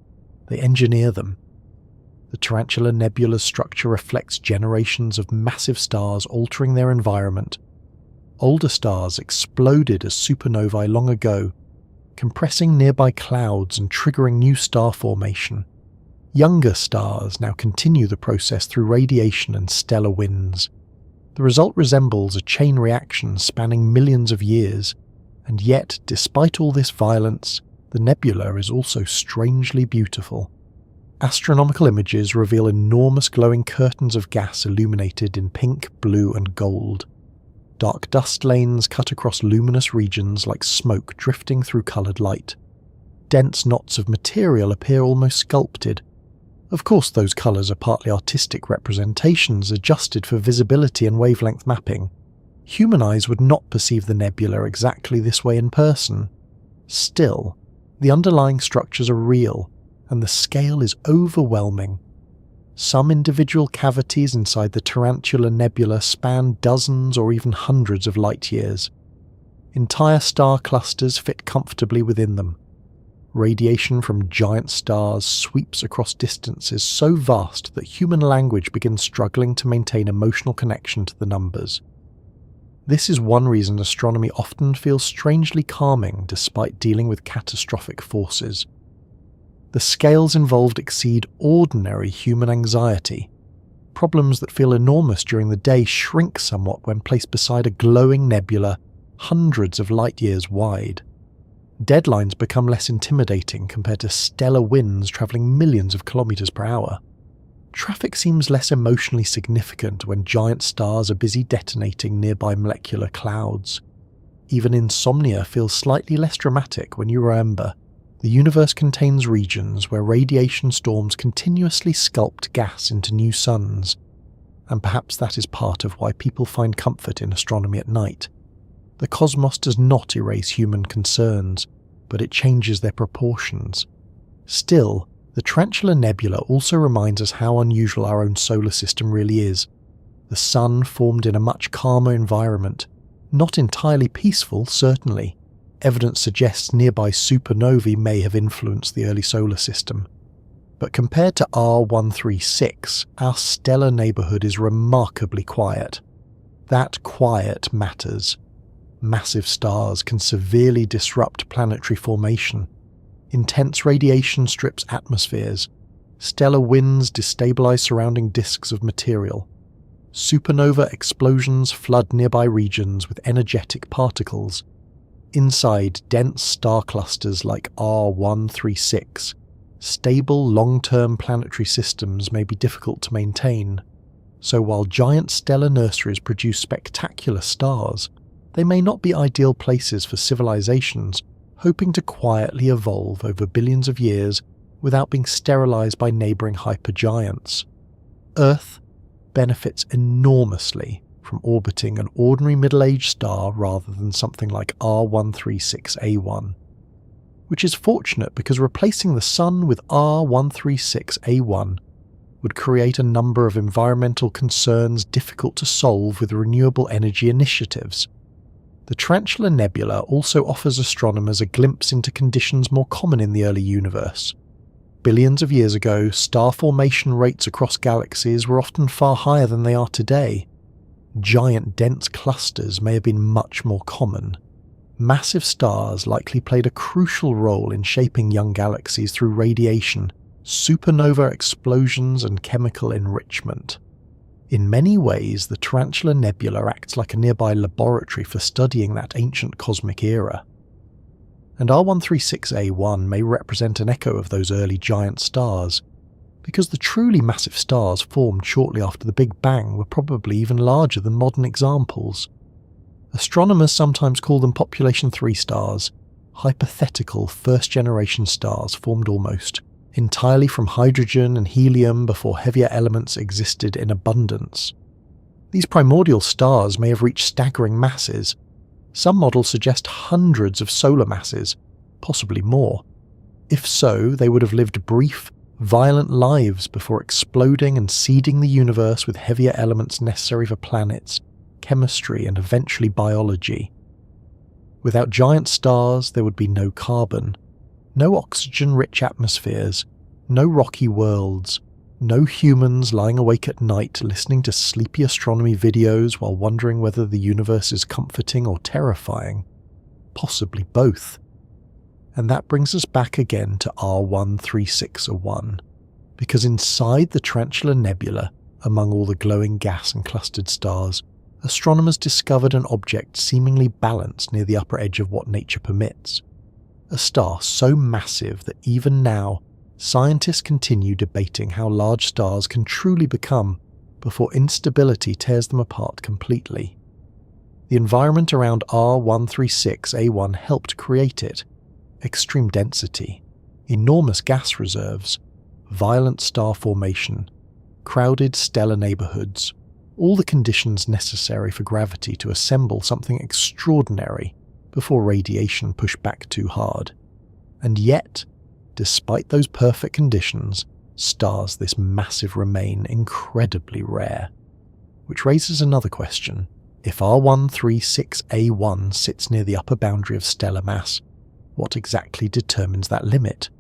they engineer them. The Tarantula Nebula's structure reflects generations of massive stars altering their environment. Older stars exploded as supernovae long ago, compressing nearby clouds and triggering new star formation. Younger stars now continue the process through radiation and stellar winds. The result resembles a chain reaction spanning millions of years, and yet, despite all this violence, the nebula is also strangely beautiful. Astronomical images reveal enormous glowing curtains of gas illuminated in pink, blue, and gold. Dark dust lanes cut across luminous regions like smoke drifting through coloured light. Dense knots of material appear almost sculpted. Of course, those colours are partly artistic representations adjusted for visibility and wavelength mapping. Human eyes would not perceive the nebula exactly this way in person. Still, the underlying structures are real, and the scale is overwhelming. Some individual cavities inside the Tarantula Nebula span dozens or even hundreds of light years. Entire star clusters fit comfortably within them. Radiation from giant stars sweeps across distances so vast that human language begins struggling to maintain emotional connection to the numbers. This is one reason astronomy often feels strangely calming despite dealing with catastrophic forces. The scales involved exceed ordinary human anxiety. Problems that feel enormous during the day shrink somewhat when placed beside a glowing nebula hundreds of light years wide. Deadlines become less intimidating compared to stellar winds travelling millions of kilometres per hour. Traffic seems less emotionally significant when giant stars are busy detonating nearby molecular clouds. Even insomnia feels slightly less dramatic when you remember the universe contains regions where radiation storms continuously sculpt gas into new suns, and perhaps that is part of why people find comfort in astronomy at night. The cosmos does not erase human concerns, but it changes their proportions. Still, the Tarantula Nebula also reminds us how unusual our own solar system really is. The Sun formed in a much calmer environment, not entirely peaceful, certainly. Evidence suggests nearby supernovae may have influenced the early solar system. But compared to R136, our stellar neighbourhood is remarkably quiet. That quiet matters. Massive stars can severely disrupt planetary formation. Intense radiation strips atmospheres. Stellar winds destabilize surrounding disks of material. Supernova explosions flood nearby regions with energetic particles. Inside dense star clusters like R136, stable long-term planetary systems may be difficult to maintain. So while giant stellar nurseries produce spectacular stars, they may not be ideal places for civilizations hoping to quietly evolve over billions of years without being sterilized by neighboring hypergiants. Earth benefits enormously from orbiting an ordinary middle-aged star rather than something like R136a1, which is fortunate because replacing the Sun with R136a1 would create a number of environmental concerns difficult to solve with renewable energy initiatives. The Tarantula Nebula also offers astronomers a glimpse into conditions more common in the early universe. Billions of years ago, star formation rates across galaxies were often far higher than they are today. Giant dense clusters may have been much more common. Massive stars likely played a crucial role in shaping young galaxies through radiation, supernova explosions, and chemical enrichment. In many ways, the Tarantula Nebula acts like a nearby laboratory for studying that ancient cosmic era. And R136a1 may represent an echo of those early giant stars, because the truly massive stars formed shortly after the Big Bang were probably even larger than modern examples. Astronomers sometimes call them population 3 stars, hypothetical first-generation stars formed almost entirely from hydrogen and helium before heavier elements existed in abundance. These primordial stars may have reached staggering masses. Some models suggest hundreds of solar masses, possibly more. If so, they would have lived brief, violent lives before exploding and seeding the universe with heavier elements necessary for planets, chemistry, and eventually biology. Without giant stars, there would be no carbon, no oxygen-rich atmospheres, no rocky worlds, no humans lying awake at night listening to sleepy astronomy videos while wondering whether the universe is comforting or terrifying. Possibly both. And that brings us back again to R136a1, because inside the Tarantula Nebula, among all the glowing gas and clustered stars, astronomers discovered an object seemingly balanced near the upper edge of what nature permits. A star so massive that even now, scientists continue debating how large stars can truly become before instability tears them apart completely. The environment around R136a1 helped create it. Extreme density, enormous gas reserves, violent star formation, crowded stellar neighborhoods, all the conditions necessary for gravity to assemble something extraordinary before radiation pushed back too hard. And yet, despite those perfect conditions, stars this massive remain incredibly rare. Which raises another question. If R136a1 sits near the upper boundary of stellar mass, what exactly determines that limit?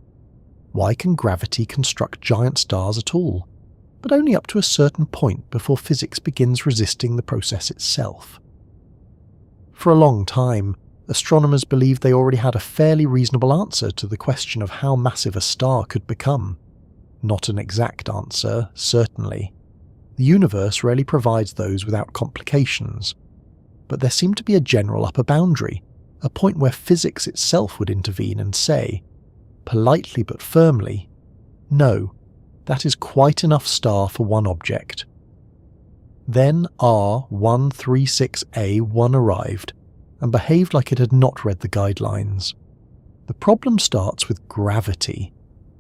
Why can gravity construct giant stars at all, but only up to a certain point before physics begins resisting the process itself? For a long time, astronomers believed they already had a fairly reasonable answer to the question of how massive a star could become. Not an exact answer, certainly. The universe rarely provides those without complications. But there seemed to be a general upper boundary, a point where physics itself would intervene and say, politely but firmly, no, that is quite enough star for one object. Then R136a1 arrived, and behaved like it had not read the guidelines. The problem starts with gravity.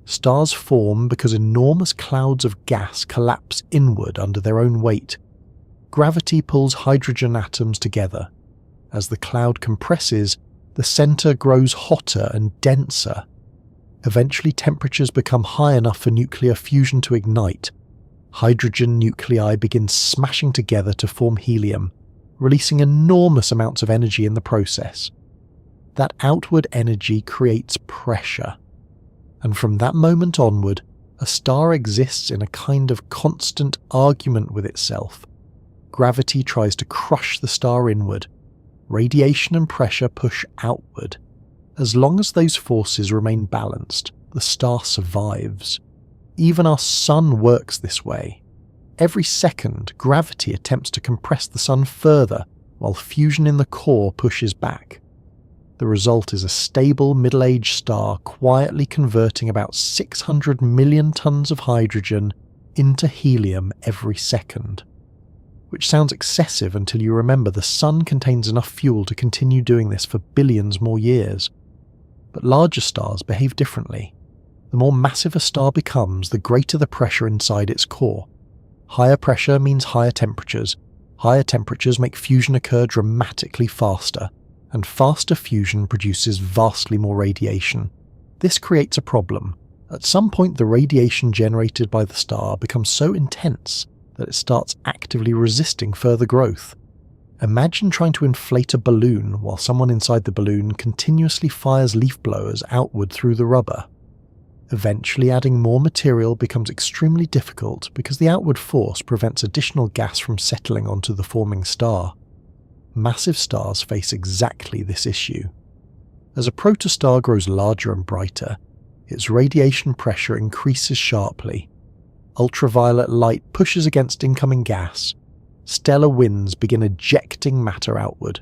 Stars form because enormous clouds of gas collapse inward under their own weight. Gravity pulls hydrogen atoms together. As the cloud compresses, the center grows hotter and denser. Eventually temperatures become high enough for nuclear fusion to ignite. Hydrogen nuclei begin smashing together to form helium, releasing enormous amounts of energy in the process. That outward energy creates pressure, and from that moment onward, a star exists in a kind of constant argument with itself. Gravity tries to crush the star inward. Radiation and pressure push outward. As long as those forces remain balanced, the star survives. Even our sun works this way. Every second, gravity attempts to compress the sun further, while fusion in the core pushes back. The result is a stable middle-aged star quietly converting about 600 million tons of hydrogen into helium every second. Which sounds excessive until you remember the sun contains enough fuel to continue doing this for billions more years. But larger stars behave differently. The more massive a star becomes, the greater the pressure inside its core. Higher pressure means higher temperatures. Higher temperatures make fusion occur dramatically faster, and faster fusion produces vastly more radiation. This creates a problem. At some point, the radiation generated by the star becomes so intense that it starts actively resisting further growth. Imagine trying to inflate a balloon while someone inside the balloon continuously fires leaf blowers outward through the rubber. Eventually, adding more material becomes extremely difficult because the outward force prevents additional gas from settling onto the forming star. Massive stars face exactly this issue. As a protostar grows larger and brighter, its radiation pressure increases sharply. Ultraviolet light pushes against incoming gas. Stellar winds begin ejecting matter outward.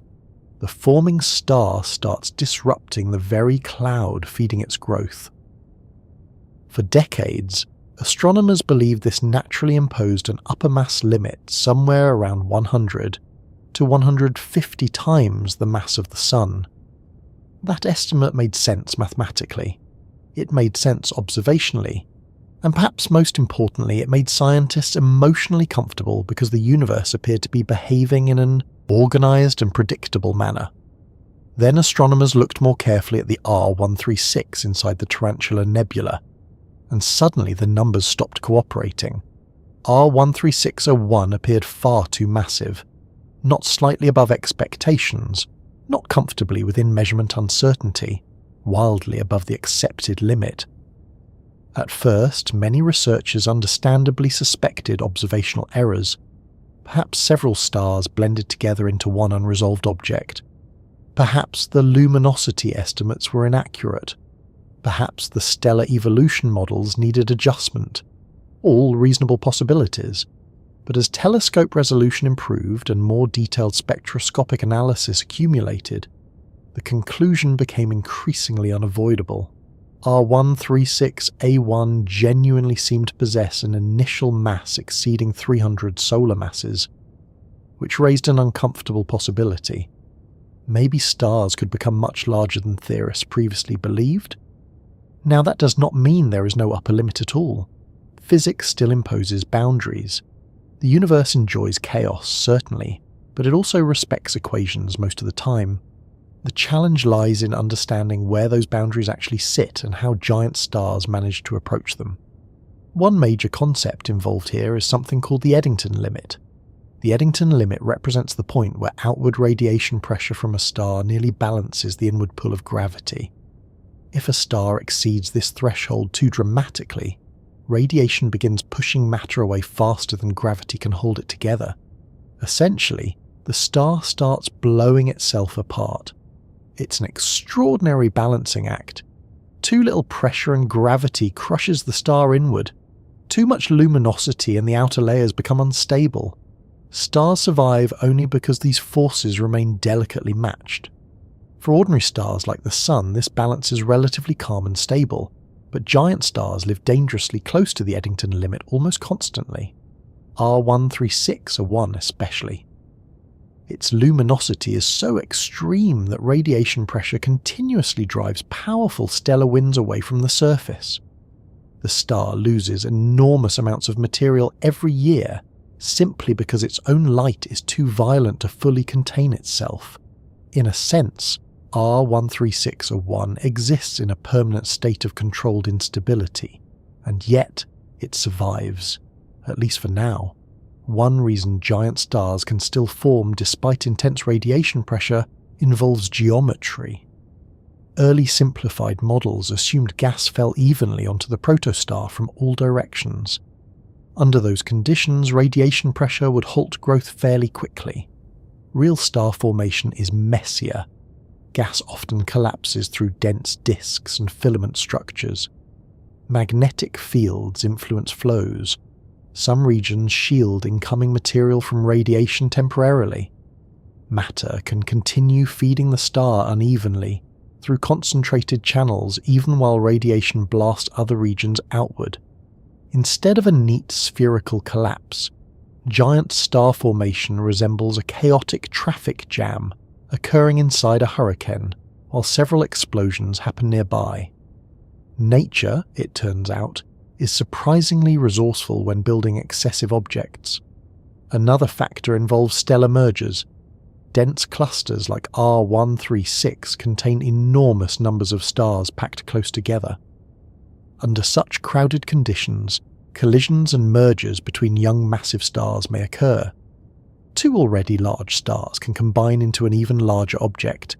The forming star starts disrupting the very cloud feeding its growth. For decades, astronomers believed this naturally imposed an upper mass limit somewhere around 100 to 150 times the mass of the Sun. That estimate made sense mathematically. It made sense observationally. And perhaps most importantly, it made scientists emotionally comfortable because the universe appeared to be behaving in an organized and predictable manner. Then astronomers looked more carefully at the R136 inside the Tarantula Nebula, and suddenly the numbers stopped cooperating. R136a1 appeared far too massive, not slightly above expectations, not comfortably within measurement uncertainty, wildly above the accepted limit. At first, many researchers understandably suspected observational errors. Perhaps several stars blended together into one unresolved object. Perhaps the luminosity estimates were inaccurate. Perhaps the stellar evolution models needed adjustment. All reasonable possibilities. But as telescope resolution improved and more detailed spectroscopic analysis accumulated, the conclusion became increasingly unavoidable. R136a1 genuinely seemed to possess an initial mass exceeding 300 solar masses, which raised an uncomfortable possibility. Maybe stars could become much larger than theorists previously believed? Now that does not mean there is no upper limit at all. Physics still imposes boundaries. The universe enjoys chaos, certainly, but it also respects equations most of the time. The challenge lies in understanding where those boundaries actually sit and how giant stars manage to approach them. One major concept involved here is something called the Eddington limit. The Eddington limit represents the point where outward radiation pressure from a star nearly balances the inward pull of gravity. If a star exceeds this threshold too dramatically, radiation begins pushing matter away faster than gravity can hold it together. Essentially, the star starts blowing itself apart. It's an extraordinary balancing act. Too little pressure and gravity crushes the star inward. Too much luminosity and the outer layers become unstable. Stars survive only because these forces remain delicately matched. For ordinary stars like the Sun, this balance is relatively calm and stable, but giant stars live dangerously close to the Eddington limit almost constantly. R136a1 especially. Its luminosity is so extreme that radiation pressure continuously drives powerful stellar winds away from the surface. The star loses enormous amounts of material every year simply because its own light is too violent to fully contain itself. In a sense, R136a1 exists in a permanent state of controlled instability, and yet it survives, at least for now. One reason giant stars can still form despite intense radiation pressure involves geometry. Early simplified models assumed gas fell evenly onto the protostar from all directions. Under those conditions, radiation pressure would halt growth fairly quickly. Real star formation is messier. Gas often collapses through dense disks and filament structures. Magnetic fields influence flows. Some regions shield incoming material from radiation temporarily. Matter can continue feeding the star unevenly through concentrated channels even while radiation blasts other regions outward. Instead of a neat spherical collapse, giant star formation resembles a chaotic traffic jam occurring inside a hurricane while several explosions happen nearby. Nature, it turns out, is surprisingly resourceful when building excessive objects. Another factor involves stellar mergers. Dense clusters like R136 contain enormous numbers of stars packed close together. Under such crowded conditions, collisions and mergers between young massive stars may occur. Two already large stars can combine into an even larger object,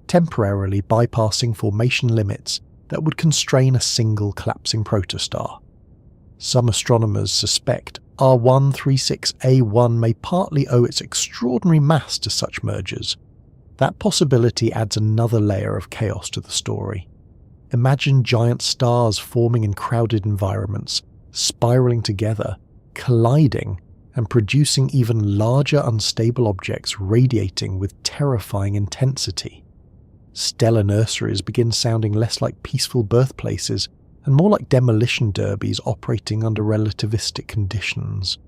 temporarily bypassing formation limits that would constrain a single collapsing protostar. Some astronomers suspect R136a1 may partly owe its extraordinary mass to such mergers. That possibility adds another layer of chaos to the story. Imagine giant stars forming in crowded environments, spiraling together, colliding, and producing even larger unstable objects radiating with terrifying intensity. Stellar nurseries begin sounding less like peaceful birthplaces and more like demolition derbies operating under relativistic conditions.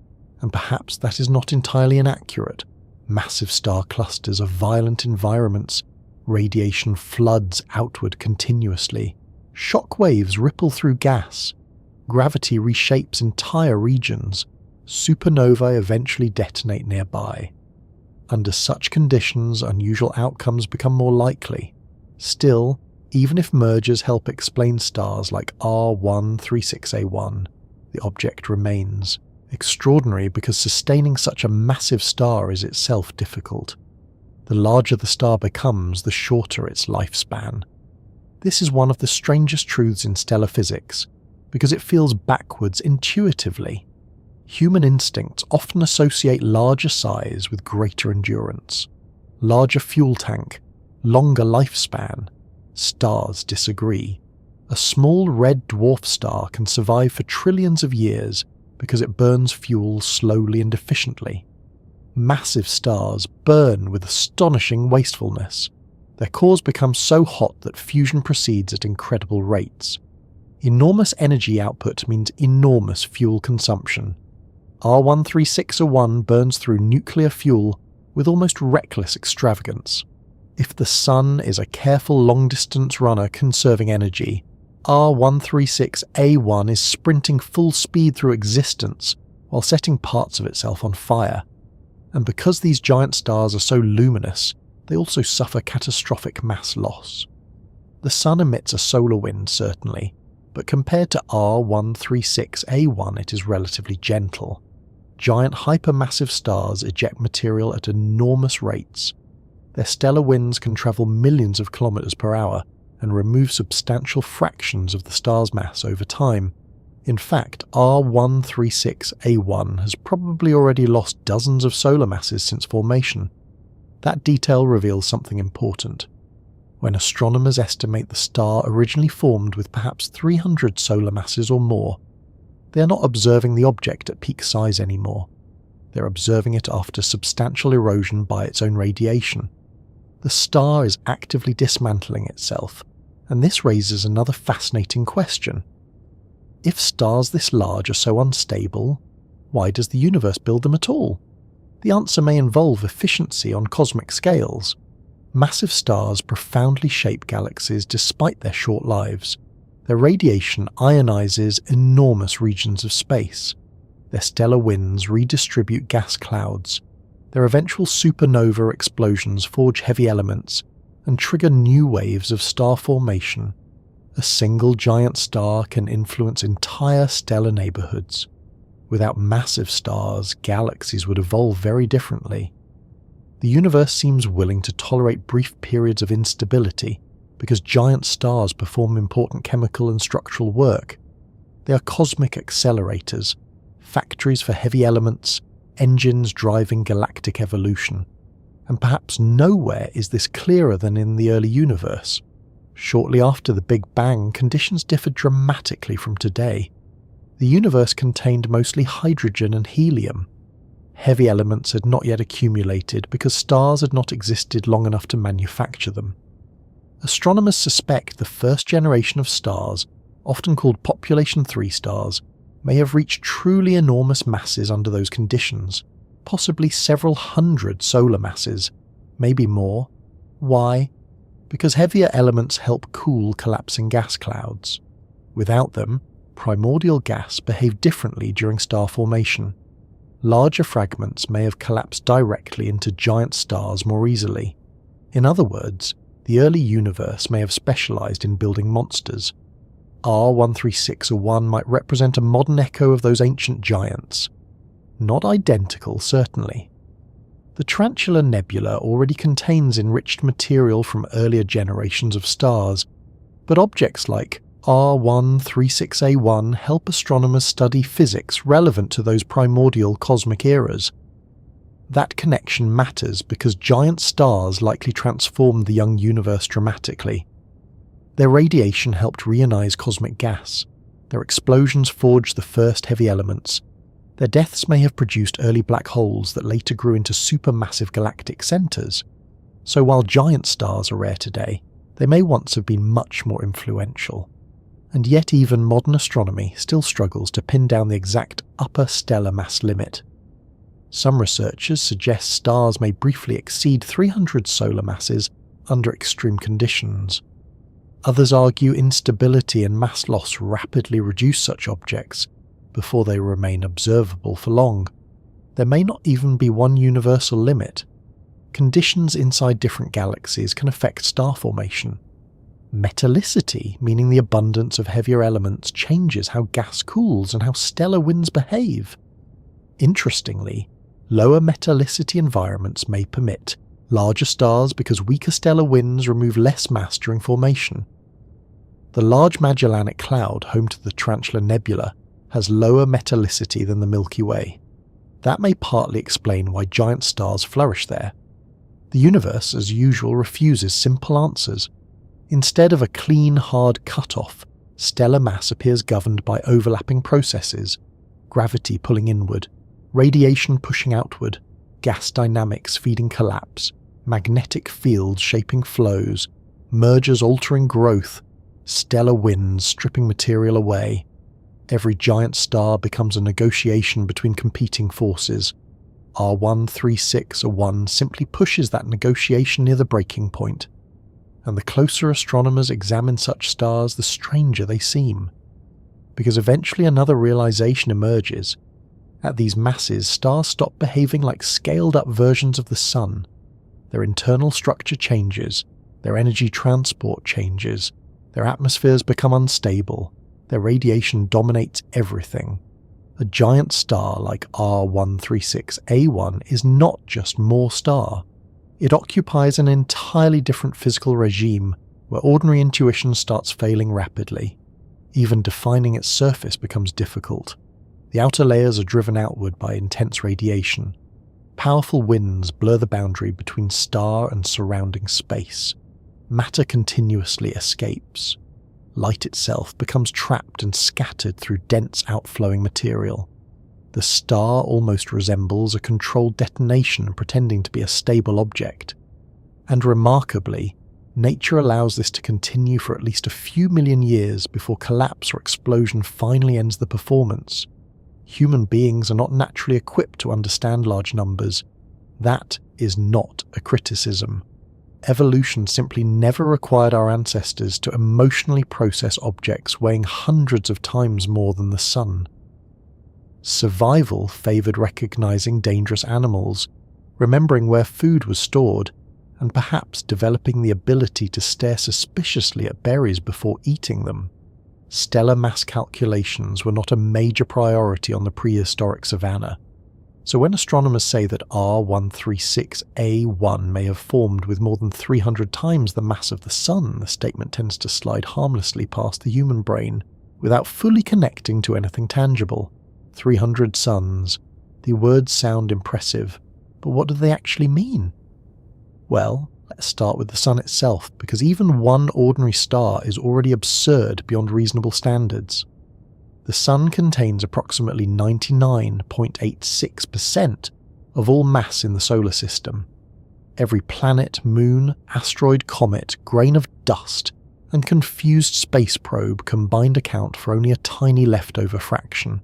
And perhaps that is not entirely inaccurate. Massive star clusters are violent environments. Radiation floods outward continuously. Shock waves ripple through gas. Gravity reshapes entire regions. Supernovae eventually detonate nearby. Under such conditions, unusual outcomes become more likely. Still, even if mergers help explain stars like R136a1, the object remains extraordinary because sustaining such a massive star is itself difficult. The larger the star becomes, the shorter its lifespan. This is one of the strangest truths in stellar physics, because it feels backwards intuitively. Human instincts often associate larger size with greater endurance, larger fuel tank, longer lifespan. Stars disagree. A small red dwarf star can survive for trillions of years because it burns fuel slowly and efficiently. Massive stars burn with astonishing wastefulness. Their cores become so hot that fusion proceeds at incredible rates. Enormous energy output means enormous fuel consumption. R136a1 burns through nuclear fuel with almost reckless extravagance. If the Sun is a careful long-distance runner conserving energy, R136a1 is sprinting full speed through existence while setting parts of itself on fire. And because these giant stars are so luminous, they also suffer catastrophic mass loss. The Sun emits a solar wind, certainly, but compared to R136a1 it is relatively gentle. Giant hypermassive stars eject material at enormous rates. Their stellar winds can travel millions of kilometers per hour and remove substantial fractions of the star's mass over time. In fact, R136a1 has probably already lost dozens of solar masses since formation. That detail reveals something important. When astronomers estimate the star originally formed with perhaps 300 solar masses or more, they are not observing the object at peak size anymore. They're observing it after substantial erosion by its own radiation. The star is actively dismantling itself, and this raises another fascinating question. If stars this large are so unstable, why does the universe build them at all? The answer may involve efficiency on cosmic scales. Massive stars profoundly shape galaxies despite their short lives. Their radiation ionizes enormous regions of space. Their stellar winds redistribute gas clouds. Their eventual supernova explosions forge heavy elements and trigger new waves of star formation. A single giant star can influence entire stellar neighborhoods. Without massive stars, galaxies would evolve very differently. The universe seems willing to tolerate brief periods of instability because giant stars perform important chemical and structural work. They are cosmic accelerators, factories for heavy elements, engines driving galactic evolution. And perhaps nowhere is this clearer than in the early universe. Shortly after the Big Bang, conditions differed dramatically from today. The universe contained mostly hydrogen and helium. Heavy elements had not yet accumulated because stars had not existed long enough to manufacture them. Astronomers suspect the first generation of stars, often called population 3 stars, may have reached truly enormous masses under those conditions, possibly several hundred solar masses, maybe more. Why? Because heavier elements help cool collapsing gas clouds. Without them, primordial gas behaved differently during star formation. Larger fragments may have collapsed directly into giant stars more easily. In other words, the early universe may have specialized in building monsters. R136a1 might represent a modern echo of those ancient giants. Not identical, certainly. The Tarantula Nebula already contains enriched material from earlier generations of stars, but objects like R136a1 help astronomers study physics relevant to those primordial cosmic eras. That connection matters because giant stars likely transformed the young universe dramatically. Their radiation helped reionize cosmic gas. Their explosions forged the first heavy elements. Their deaths may have produced early black holes that later grew into supermassive galactic centers. So while giant stars are rare today, they may once have been much more influential. And yet even modern astronomy still struggles to pin down the exact upper stellar mass limit. Some researchers suggest stars may briefly exceed 300 solar masses under extreme conditions. Others argue instability and mass loss rapidly reduce such objects before they remain observable for long. There may not even be one universal limit. Conditions inside different galaxies can affect star formation. Metallicity, meaning the abundance of heavier elements, changes how gas cools and how stellar winds behave. Interestingly, lower metallicity environments may permit larger stars because weaker stellar winds remove less mass during formation. The Large Magellanic Cloud, home to the Tarantula Nebula, has lower metallicity than the Milky Way. That may partly explain why giant stars flourish there. The universe, as usual, refuses simple answers. Instead of a clean, hard cutoff, stellar mass appears governed by overlapping processes: gravity pulling inward, radiation pushing outward, gas dynamics feeding collapse, magnetic fields shaping flows, mergers altering growth, stellar winds stripping material away. Every giant star becomes a negotiation between competing forces. R136a1 simply pushes that negotiation near the breaking point. And the closer astronomers examine such stars, the stranger they seem. Because eventually another realization emerges. At these masses, stars stop behaving like scaled-up versions of the Sun. Their internal structure changes, their energy transport changes, their atmospheres become unstable, their radiation dominates everything. A giant star like R136a1 is not just more star. It occupies an entirely different physical regime where ordinary intuition starts failing rapidly. Even defining its surface becomes difficult. The outer layers are driven outward by intense radiation. Powerful winds blur the boundary between star and surrounding space. Matter continuously escapes. Light itself becomes trapped and scattered through dense outflowing material. The star almost resembles a controlled detonation pretending to be a stable object. And remarkably, nature allows this to continue for at least a few million years before collapse or explosion finally ends the performance. Human beings are not naturally equipped to understand large numbers. That is not a criticism. Evolution simply never required our ancestors to emotionally process objects weighing hundreds of times more than the Sun. Survival favoured recognizing dangerous animals, remembering where food was stored, and perhaps developing the ability to stare suspiciously at berries before eating them. Stellar mass calculations were not a major priority on the prehistoric savanna. So when astronomers say that R136a1 may have formed with more than 300 times the mass of the Sun, the statement tends to slide harmlessly past the human brain without fully connecting to anything tangible. 300 suns. The words sound impressive, but what do they actually mean? Well, Let's start with the Sun itself, because even one ordinary star is already absurd beyond reasonable standards. The Sun contains approximately 99.86% of all mass in the solar system. Every planet, moon, asteroid, comet, grain of dust, and confused space probe combined account for only a tiny leftover fraction.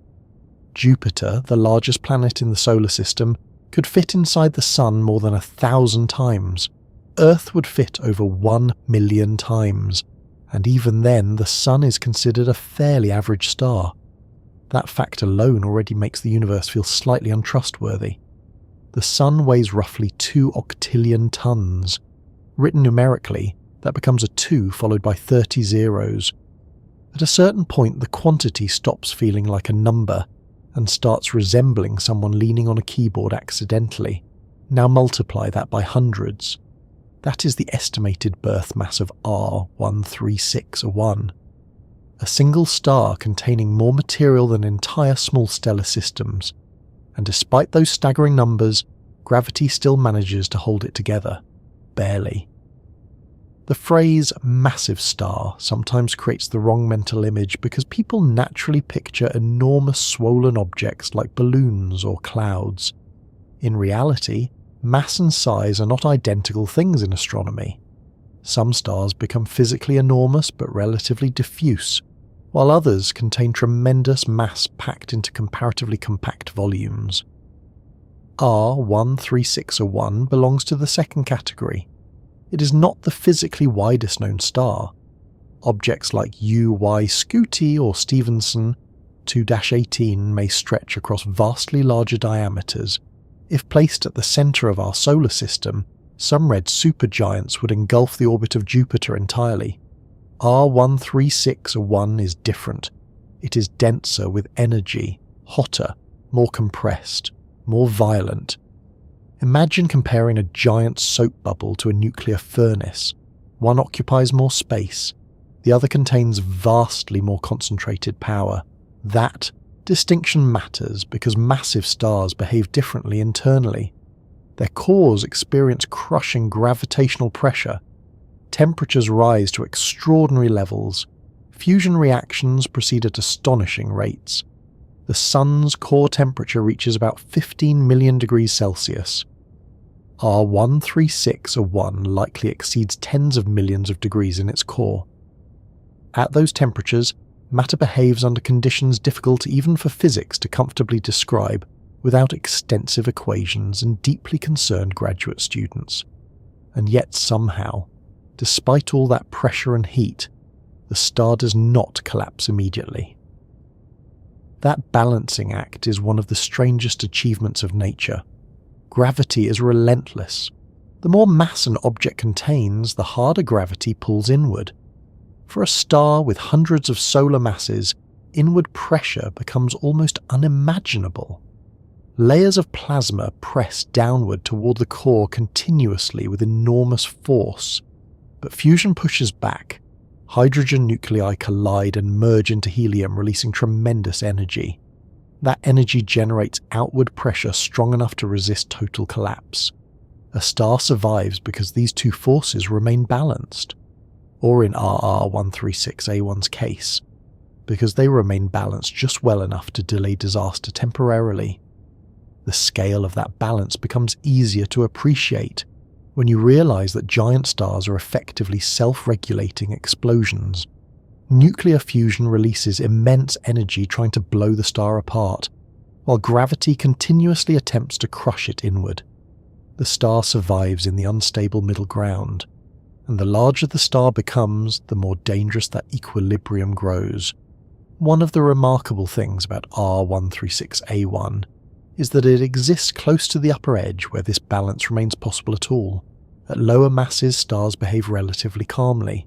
Jupiter, the largest planet in the solar system, could fit inside the Sun more than 1,000 times. Earth would fit over 1 million times, and even then the Sun is considered a fairly average star. That fact alone already makes the universe feel slightly untrustworthy. The Sun weighs roughly 2 octillion tons. Written numerically, that becomes a 2 followed by 30 zeros. At a certain point, the quantity stops feeling like a number and starts resembling someone leaning on a keyboard accidentally. Now multiply that by hundreds. That is the estimated birth mass of R136a1. A single star containing more material than entire small stellar systems. And despite those staggering numbers, gravity still manages to hold it together. Barely. The phrase massive star sometimes creates the wrong mental image because people naturally picture enormous swollen objects like balloons or clouds. In reality, mass and size are not identical things in astronomy. Some stars become physically enormous but relatively diffuse, while others contain tremendous mass packed into comparatively compact volumes. R136a1 belongs to the second category. It is not the physically widest known star. Objects like UY Scuti or Stephenson 2-18 may stretch across vastly larger diameters. If placed at the centre of our solar system, some red supergiants would engulf the orbit of Jupiter entirely. R136a1 is different. It is denser with energy, hotter, more compressed, more violent. Imagine comparing a giant soap bubble to a nuclear furnace. One occupies more space, the other contains vastly more concentrated power. That distinction matters because massive stars behave differently internally. Their cores experience crushing gravitational pressure. Temperatures rise to extraordinary levels. Fusion reactions proceed at astonishing rates. The Sun's core temperature reaches about 15 million degrees Celsius. R136a1 likely exceeds tens of millions of degrees in its core. At those temperatures, matter behaves under conditions difficult even for physics to comfortably describe without extensive equations and deeply concerned graduate students. And yet somehow, despite all that pressure and heat, the star does not collapse immediately. That balancing act is one of the strangest achievements of nature. Gravity is relentless. The more mass an object contains, the harder gravity pulls inward. For a star with hundreds of solar masses, inward pressure becomes almost unimaginable. Layers of plasma press downward toward the core continuously with enormous force. But fusion pushes back. Hydrogen nuclei collide and merge into helium, releasing tremendous energy. That energy generates outward pressure strong enough to resist total collapse. A star survives because these two forces remain balanced. Or in RR136a1's case, because they remain balanced just well enough to delay disaster temporarily. The scale of that balance becomes easier to appreciate when you realize that giant stars are effectively self-regulating explosions. Nuclear fusion releases immense energy trying to blow the star apart, while gravity continuously attempts to crush it inward. The star survives in the unstable middle ground, and the larger the star becomes, the more dangerous that equilibrium grows. One of the remarkable things about R136a1 is that it exists close to the upper edge where this balance remains possible at all. At lower masses, stars behave relatively calmly.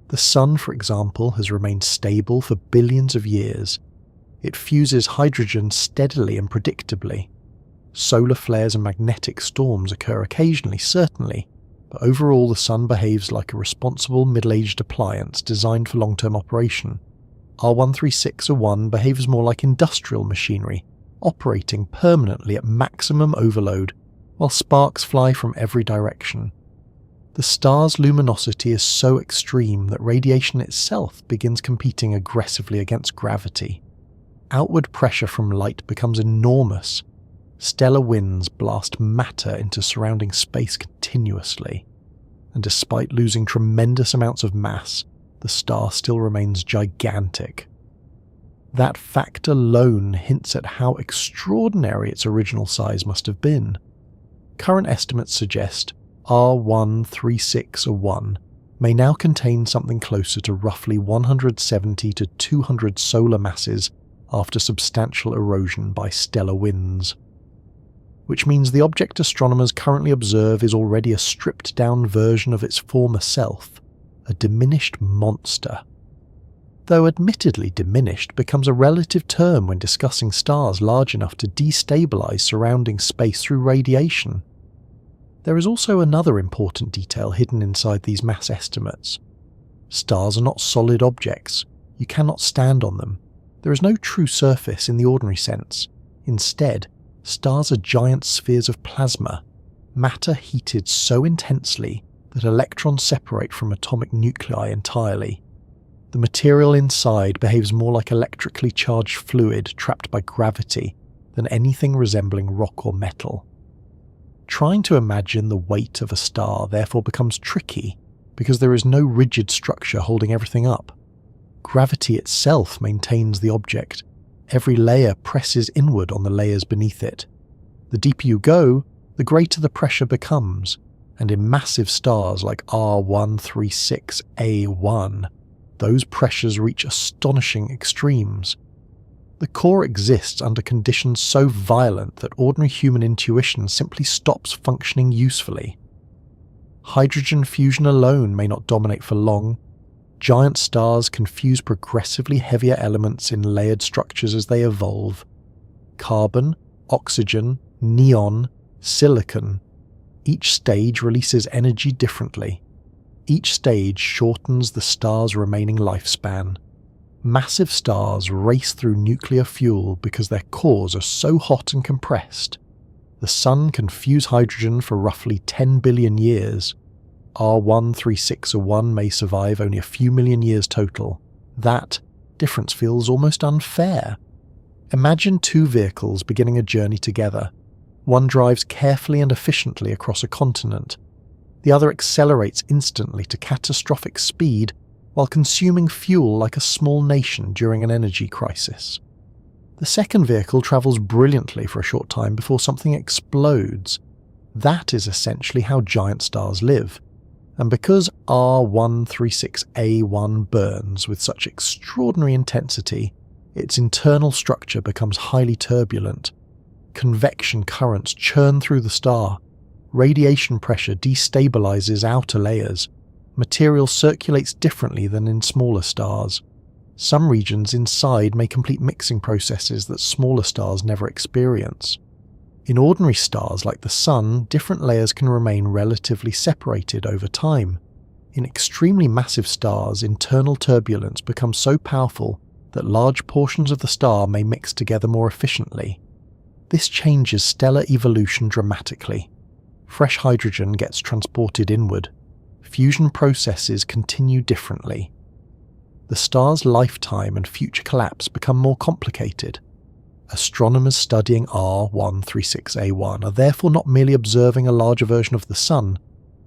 The Sun, for example, has remained stable for billions of years. It fuses hydrogen steadily and predictably. Solar flares and magnetic storms occur occasionally, certainly, but overall the Sun behaves like a responsible middle-aged appliance designed for long-term operation. R136a1 behaves more like industrial machinery, operating permanently at maximum overload while sparks fly from every direction. The star's luminosity is so extreme that radiation itself begins competing aggressively against gravity. Outward pressure from light becomes enormous. Stellar winds blast matter into surrounding space continuously, and despite losing tremendous amounts of mass, the star still remains gigantic. That fact alone hints at how extraordinary its original size must have been. Current estimates suggest R136a1 may now contain something closer to roughly 170 to 200 solar masses after substantial erosion by stellar winds. Which means the object astronomers currently observe is already a stripped-down version of its former self, a diminished monster. Though admittedly diminished becomes a relative term when discussing stars large enough to destabilize surrounding space through radiation. There is also another important detail hidden inside these mass estimates. Stars are not solid objects. You cannot stand on them. There is no true surface in the ordinary sense. Instead, stars are giant spheres of plasma, matter heated so intensely that electrons separate from atomic nuclei entirely. The material inside behaves more like electrically charged fluid trapped by gravity than anything resembling rock or metal. Trying to imagine the weight of a star therefore becomes tricky because there is no rigid structure holding everything up. Gravity itself maintains the object. Every layer presses inward on the layers beneath it. The deeper you go, the greater the pressure becomes, and in massive stars like R136a1, those pressures reach astonishing extremes. The core exists under conditions so violent that ordinary human intuition simply stops functioning usefully. Hydrogen fusion alone may not dominate for long. Giant stars can fuse progressively heavier elements in layered structures as they evolve. Carbon, oxygen, neon, silicon. Each stage releases energy differently. Each stage shortens the star's remaining lifespan. Massive stars race through nuclear fuel because their cores are so hot and compressed. The Sun can fuse hydrogen for roughly 10 billion years. R136a1 may survive only a few million years total. That difference feels almost unfair. Imagine two vehicles beginning a journey together. One drives carefully and efficiently across a continent. The other accelerates instantly to catastrophic speed while consuming fuel like a small nation during an energy crisis. The second vehicle travels brilliantly for a short time before something explodes. That is essentially how giant stars live. And because R136a1 burns with such extraordinary intensity, its internal structure becomes highly turbulent. Convection currents churn through the star. Radiation pressure destabilizes outer layers. Material circulates differently than in smaller stars. Some regions inside may complete mixing processes that smaller stars never experience. In ordinary stars like the Sun, different layers can remain relatively separated over time. In extremely massive stars, internal turbulence becomes so powerful that large portions of the star may mix together more efficiently. This changes stellar evolution dramatically. Fresh hydrogen gets transported inward. Fusion processes continue differently. The star's lifetime and future collapse become more complicated. Astronomers studying R136a1 are therefore not merely observing a larger version of the Sun,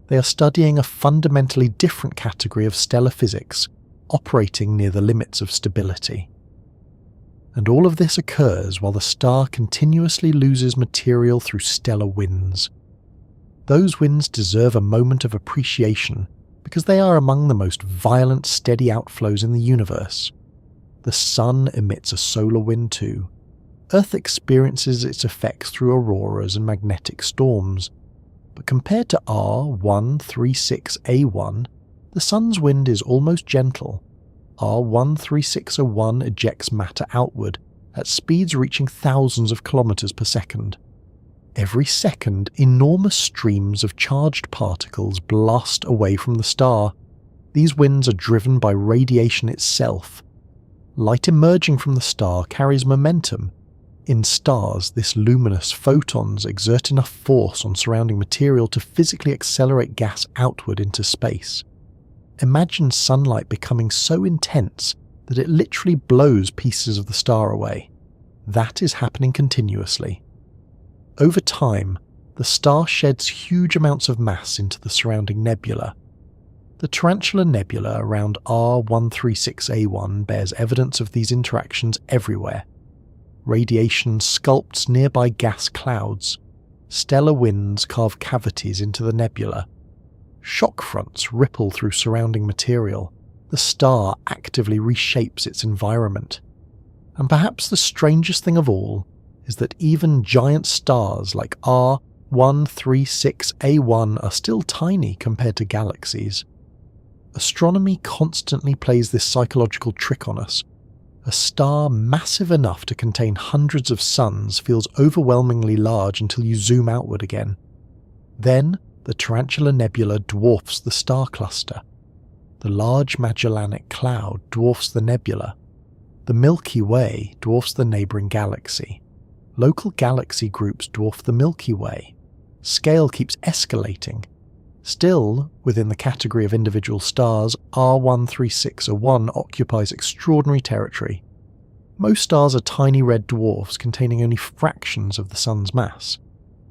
they are studying a fundamentally different category of stellar physics, operating near the limits of stability. And all of this occurs while the star continuously loses material through stellar winds. Those winds deserve a moment of appreciation because they are among the most violent steady outflows in the universe. The Sun emits a solar wind too. Earth experiences its effects through auroras and magnetic storms, but compared to R136a1, the Sun's wind is almost gentle. R136a1 ejects matter outward at speeds reaching thousands of kilometers per second. Every second, enormous streams of charged particles blast away from the star. These winds are driven by radiation itself. Light emerging from the star carries momentum. In stars, this luminous photons exert enough force on surrounding material to physically accelerate gas outward into space. Imagine sunlight becoming so intense that it literally blows pieces of the star away. That is happening continuously. Over time, the star sheds huge amounts of mass into the surrounding nebula. The Tarantula Nebula around R136a1 bears evidence of these interactions everywhere. Radiation sculpts nearby gas clouds. Stellar winds carve cavities into the nebula. Shock fronts ripple through surrounding material. The star actively reshapes its environment. And perhaps the strangest thing of all is that even giant stars like R136a1 are still tiny compared to galaxies. Astronomy constantly plays this psychological trick on us. A star massive enough to contain hundreds of suns feels overwhelmingly large until you zoom outward again. Then, the Tarantula Nebula dwarfs the star cluster. The Large Magellanic Cloud dwarfs the nebula. The Milky Way dwarfs the neighbouring galaxy. Local galaxy groups dwarf the Milky Way. Scale keeps escalating. Still, within the category of individual stars, R136a1 occupies extraordinary territory. Most stars are tiny red dwarfs containing only fractions of the Sun's mass.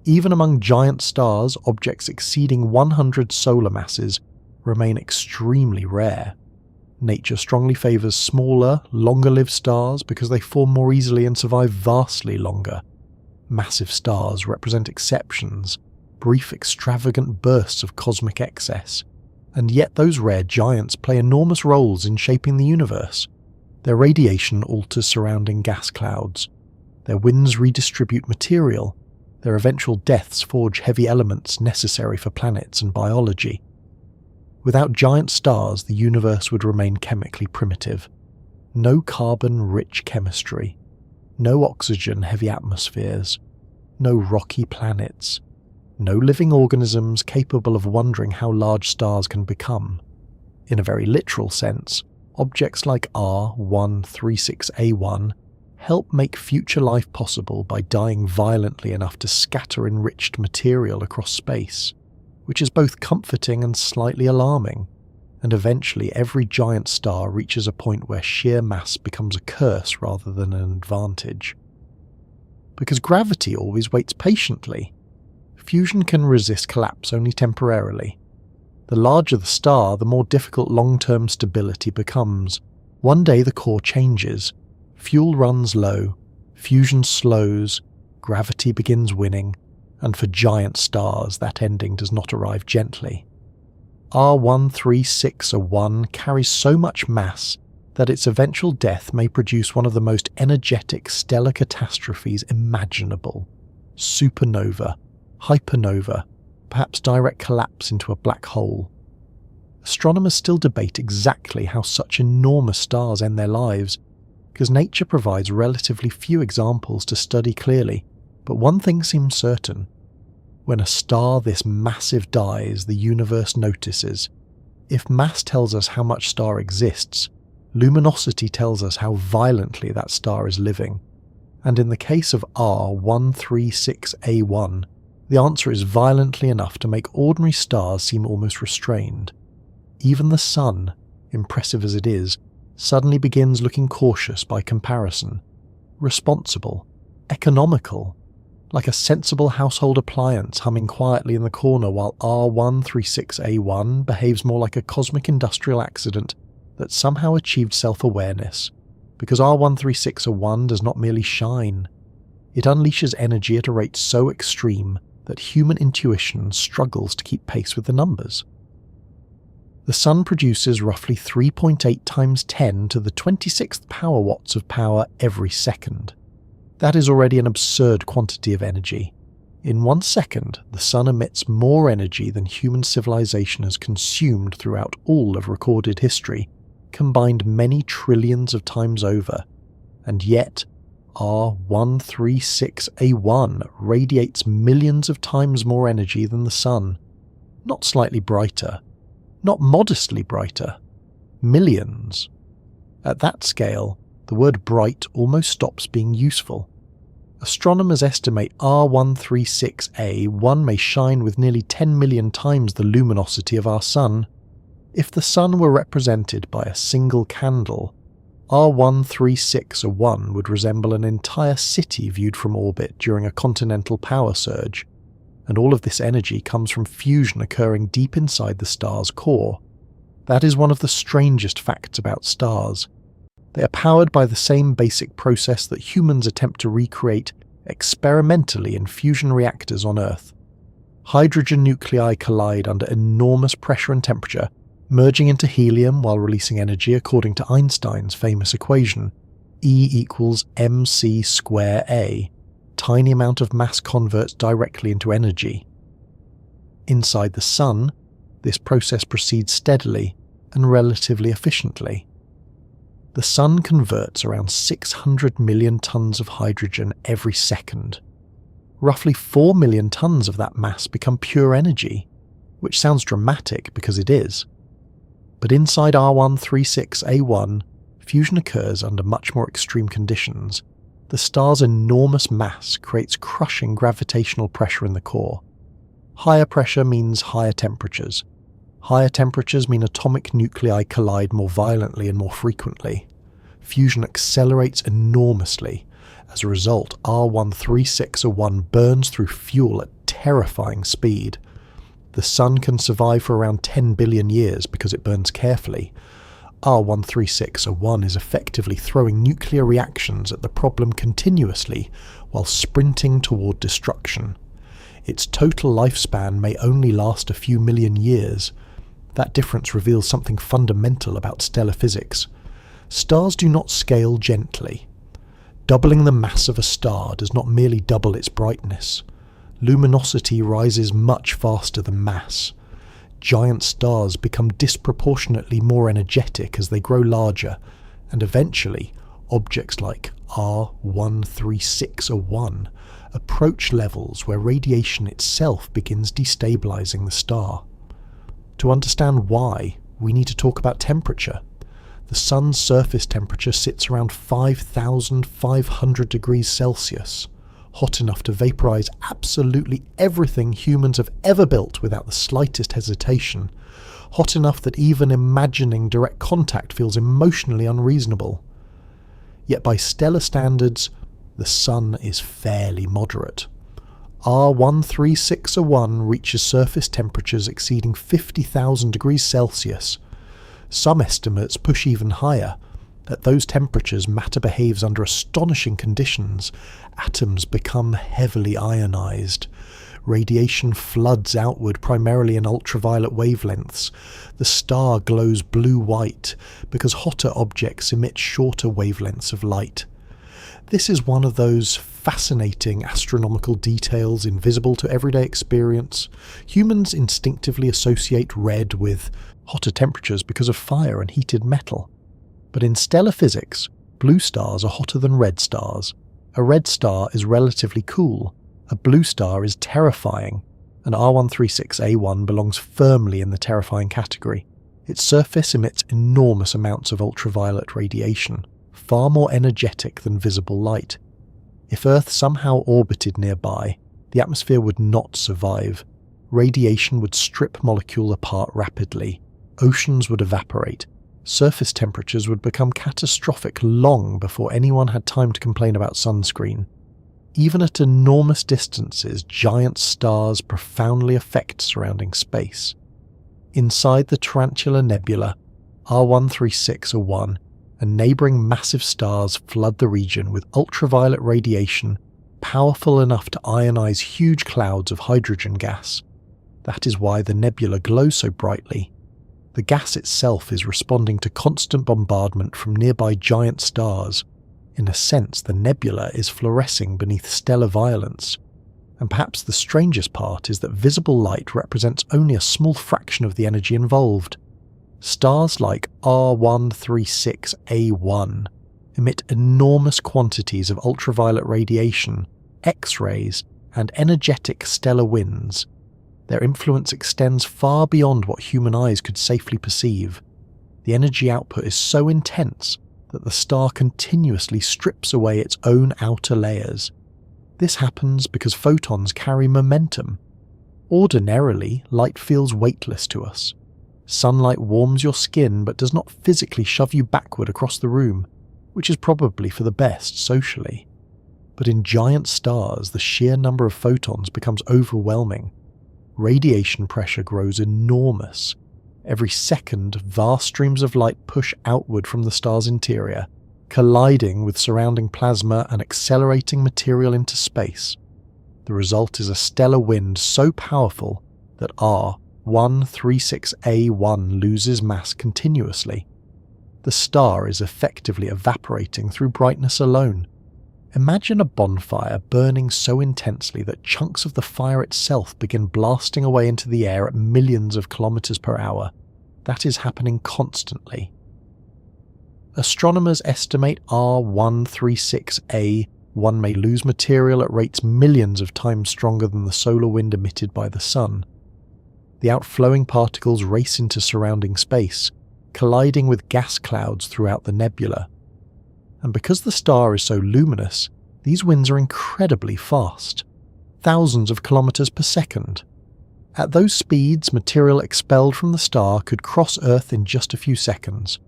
Even among giant stars, objects exceeding 100 solar masses remain extremely rare. Nature strongly favours smaller, longer-lived stars because they form more easily and survive vastly longer. Massive stars represent exceptions, brief extravagant bursts of cosmic excess, and yet those rare giants play enormous roles in shaping the universe. Their radiation alters surrounding gas clouds. Their winds redistribute material. Their eventual deaths forge heavy elements necessary for planets and biology. Without giant stars, the universe would remain chemically primitive. No carbon-rich chemistry. No oxygen-heavy atmospheres. No rocky planets. No living organisms capable of wondering how large stars can become. In a very literal sense, objects like R136a1 help make future life possible by dying violently enough to scatter enriched material across space, which is both comforting and slightly alarming, and eventually every giant star reaches a point where sheer mass becomes a curse rather than an advantage. Because gravity always waits patiently. Fusion can resist collapse only temporarily. The larger the star, the more difficult long-term stability becomes. One day the core changes, fuel runs low, fusion slows, gravity begins winning, and for giant stars that ending does not arrive gently. R136a1 carries so much mass that its eventual death may produce one of the most energetic stellar catastrophes imaginable. Supernova, hypernova, perhaps direct collapse into a black hole. Astronomers still debate exactly how such enormous stars end their lives, because nature provides relatively few examples to study clearly, but one thing seems certain. When a star this massive dies, the universe notices. If mass tells us how much star exists, luminosity tells us how violently that star is living. And in the case of R136a1, the answer is violently enough to make ordinary stars seem almost restrained. Even the Sun, impressive as it is, suddenly begins looking cautious by comparison, responsible, economical, like a sensible household appliance humming quietly in the corner, while R136a1 behaves more like a cosmic industrial accident that somehow achieved self-awareness, because R136a1 does not merely shine. It unleashes energy at a rate so extreme that human intuition struggles to keep pace with the numbers. The Sun produces roughly 3.8 times 10 to the 26th power watts of power every second. That is already an absurd quantity of energy. In 1 second, the Sun emits more energy than human civilization has consumed throughout all of recorded history, combined many trillions of times over, and yet R136a1 radiates millions of times more energy than the Sun. Not slightly brighter, not modestly brighter, millions. At that scale, the word bright almost stops being useful. Astronomers estimate R136a1 may shine with nearly 10 million times the luminosity of our Sun. If the Sun were represented by a single candle, R136a1 would resemble an entire city viewed from orbit during a continental power surge, and all of this energy comes from fusion occurring deep inside the star's core. That is one of the strangest facts about stars. They are powered by the same basic process that humans attempt to recreate experimentally in fusion reactors on Earth. Hydrogen nuclei collide under enormous pressure and temperature, merging into helium while releasing energy according to Einstein's famous equation, E equals mc square A. Tiny amount of mass converts directly into energy. Inside the Sun, this process proceeds steadily and relatively efficiently. The Sun converts around 600 million tons of hydrogen every second. Roughly 4 million tons of that mass become pure energy, which sounds dramatic because it is. But inside R136a1, fusion occurs under much more extreme conditions. The star's enormous mass creates crushing gravitational pressure in the core. Higher pressure means higher temperatures. Higher temperatures mean atomic nuclei collide more violently and more frequently. Fusion accelerates enormously. As a result, R136a1 burns through fuel at terrifying speed. The Sun can survive for around 10 billion years because it burns carefully. R136a1 is effectively throwing nuclear reactions at the problem continuously while sprinting toward destruction. Its total lifespan may only last a few million years. That difference reveals something fundamental about stellar physics. Stars do not scale gently. Doubling the mass of a star does not merely double its brightness. Luminosity rises much faster than mass. Giant stars become disproportionately more energetic as they grow larger, and eventually, objects like R136a1 approach levels where radiation itself begins destabilizing the star. To understand why, we need to talk about temperature. The Sun's surface temperature sits around 5,500 degrees Celsius, hot enough to vaporize absolutely everything humans have ever built without the slightest hesitation, hot enough that even imagining direct contact feels emotionally unreasonable. Yet by stellar standards, the Sun is fairly moderate. R136a1 reaches surface temperatures exceeding 50,000 degrees Celsius. Some estimates push even higher. At those temperatures, matter behaves under astonishing conditions. Atoms become heavily ionized. Radiation floods outward primarily in ultraviolet wavelengths. The star glows blue-white because hotter objects emit shorter wavelengths of light. This is one of those fascinating astronomical details invisible to everyday experience. Humans instinctively associate red with hotter temperatures because of fire and heated metal. But in stellar physics, blue stars are hotter than red stars. A red star is relatively cool. A blue star is terrifying, and R136a1 belongs firmly in the terrifying category. Its surface emits enormous amounts of ultraviolet radiation, far more energetic than visible light. If Earth somehow orbited nearby, the atmosphere would not survive. Radiation would strip molecules apart rapidly. Oceans would evaporate. Surface temperatures would become catastrophic long before anyone had time to complain about sunscreen. Even at enormous distances, giant stars profoundly affect surrounding space. Inside the Tarantula Nebula, R136a1, and neighbouring massive stars flood the region with ultraviolet radiation powerful enough to ionize huge clouds of hydrogen gas. That is why the nebula glows so brightly. The gas itself is responding to constant bombardment from nearby giant stars. In a sense, the nebula is fluorescing beneath stellar violence. And perhaps the strangest part is that visible light represents only a small fraction of the energy involved. Stars like R136a1 emit enormous quantities of ultraviolet radiation, X-rays, and energetic stellar winds. Their influence extends far beyond what human eyes could safely perceive. The energy output is so intense that the star continuously strips away its own outer layers. This happens because photons carry momentum. Ordinarily, light feels weightless to us. Sunlight warms your skin but does not physically shove you backward across the room, which is probably for the best socially. But in giant stars, the sheer number of photons becomes overwhelming. Radiation pressure grows enormous. Every second, vast streams of light push outward from the star's interior, colliding with surrounding plasma and accelerating material into space. The result is a stellar wind so powerful that R136a1 loses mass continuously. The star is effectively evaporating through brightness alone. Imagine a bonfire burning so intensely that chunks of the fire itself begin blasting away into the air at millions of kilometers per hour. That is happening constantly. Astronomers estimate R136a1 may lose material at rates millions of times stronger than the solar wind emitted by the Sun. The outflowing particles race into surrounding space, colliding with gas clouds throughout the nebula. And because the star is so luminous, these winds are incredibly fast, thousands of kilometers per second. At those speeds, material expelled from the star could cross Earth in just a few seconds.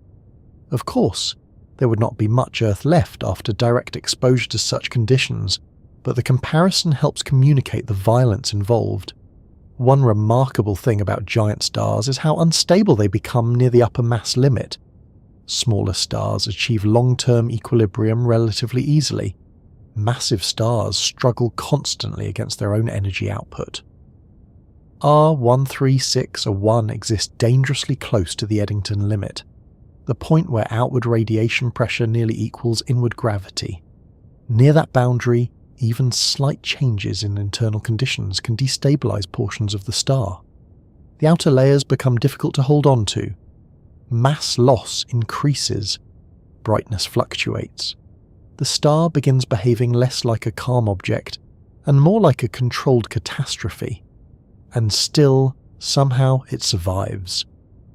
Of course, there would not be much Earth left after direct exposure to such conditions, but the comparison helps communicate the violence involved. One remarkable thing about giant stars is how unstable they become near the upper mass limit. Smaller stars achieve long-term equilibrium relatively easily. Massive stars struggle constantly against their own energy output. R136a1 exists dangerously close to the Eddington limit, the point where outward radiation pressure nearly equals inward gravity. Near that boundary, even slight changes in internal conditions can destabilize portions of the star. The outer layers become difficult to hold on to. Mass loss increases. Brightness fluctuates. The star begins behaving less like a calm object and more like a controlled catastrophe. And still, somehow it survives,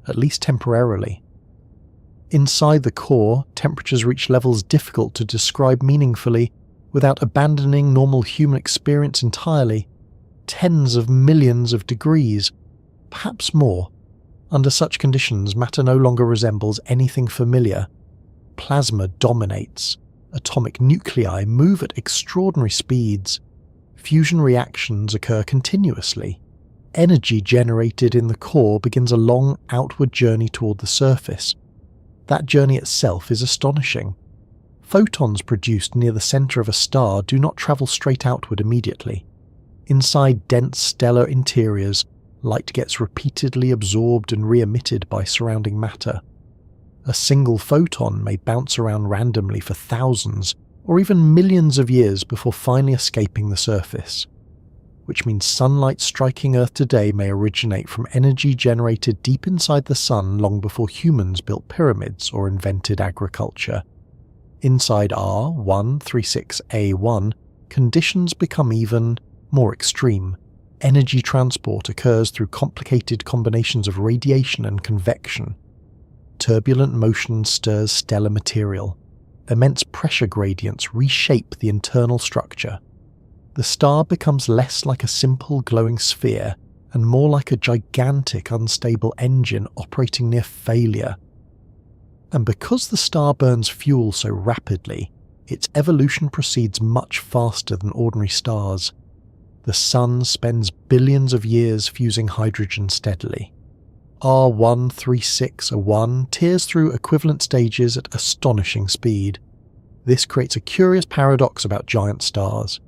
at least temporarily. Inside the core, temperatures reach levels difficult to describe meaningfully without abandoning normal human experience entirely. Tens of millions of degrees, perhaps more. Under such conditions, matter no longer resembles anything familiar. Plasma dominates. Atomic nuclei move at extraordinary speeds. Fusion reactions occur continuously. Energy generated in the core begins a long outward journey toward the surface. That journey itself is astonishing. Photons produced near the center of a star do not travel straight outward immediately. Inside dense stellar interiors, light gets repeatedly absorbed and re-emitted by surrounding matter. A single photon may bounce around randomly for thousands or even millions of years before finally escaping the surface. Which means sunlight striking Earth today may originate from energy generated deep inside the sun long before humans built pyramids or invented agriculture. Inside R136a1, conditions become even more extreme. Energy transport occurs through complicated combinations of radiation and convection. Turbulent motion stirs stellar material. Immense pressure gradients reshape the internal structure. The star becomes less like a simple glowing sphere and more like a gigantic unstable engine operating near failure. And because the star burns fuel so rapidly, its evolution proceeds much faster than ordinary stars. The Sun spends billions of years fusing hydrogen steadily. R136a1 tears through equivalent stages at astonishing speed. This creates a curious paradox about giant stars.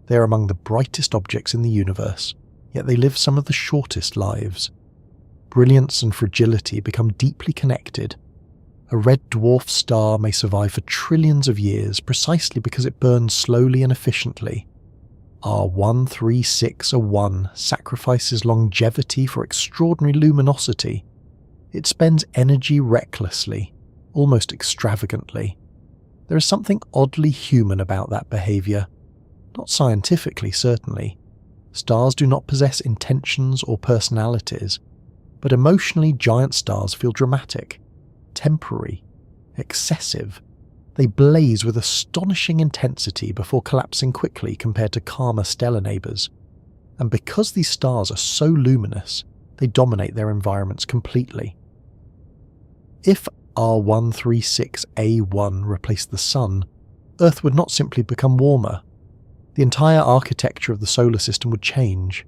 They are among the brightest objects in the universe, yet they live some of the shortest lives. Brilliance and fragility become deeply connected. A red dwarf star may survive for trillions of years precisely because it burns slowly and efficiently. R136a1 sacrifices longevity for extraordinary luminosity. It spends energy recklessly, almost extravagantly. There is something oddly human about that behavior. Not scientifically, certainly. Stars do not possess intentions or personalities, but emotionally giant stars feel dramatic, temporary, excessive. They blaze with astonishing intensity before collapsing quickly compared to calmer stellar neighbours. And because these stars are so luminous, they dominate their environments completely. If R136a1 replaced the Sun, Earth would not simply become warmer. The entire architecture of the solar system would change.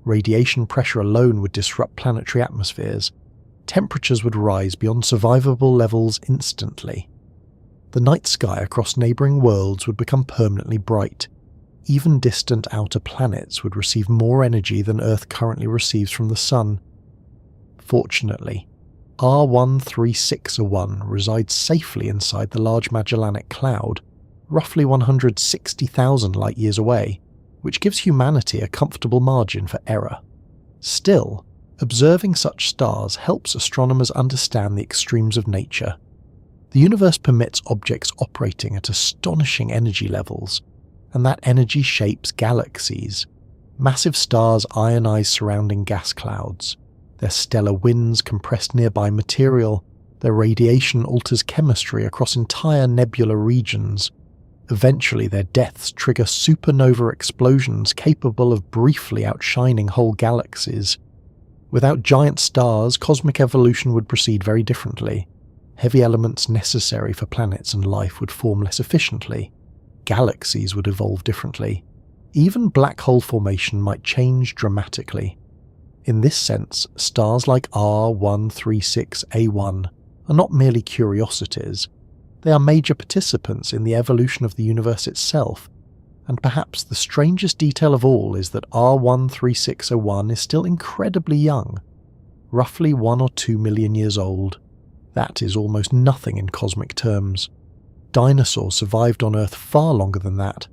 Radiation pressure alone would disrupt planetary atmospheres. Temperatures would rise beyond survivable levels instantly. The night sky across neighbouring worlds would become permanently bright. Even distant outer planets would receive more energy than Earth currently receives from the Sun. Fortunately, R136a1 resides safely inside the Large Magellanic Cloud, roughly 160,000 light-years away, which gives humanity a comfortable margin for error. Still, observing such stars helps astronomers understand the extremes of nature. The universe permits objects operating at astonishing energy levels, and that energy shapes galaxies. Massive stars ionize surrounding gas clouds. Their stellar winds compress nearby material. Their radiation alters chemistry across entire nebula regions. Eventually, their deaths trigger supernova explosions capable of briefly outshining whole galaxies. Without giant stars, cosmic evolution would proceed very differently. Heavy elements necessary for planets and life would form less efficiently. Galaxies would evolve differently. Even black hole formation might change dramatically. In this sense, stars like R136a1 are not merely curiosities. They are major participants in the evolution of the universe itself, and perhaps the strangest detail of all is that R136a1 is still incredibly young, roughly 1 or 2 million years old. That is almost nothing in cosmic terms. Dinosaurs survived on Earth far longer than that.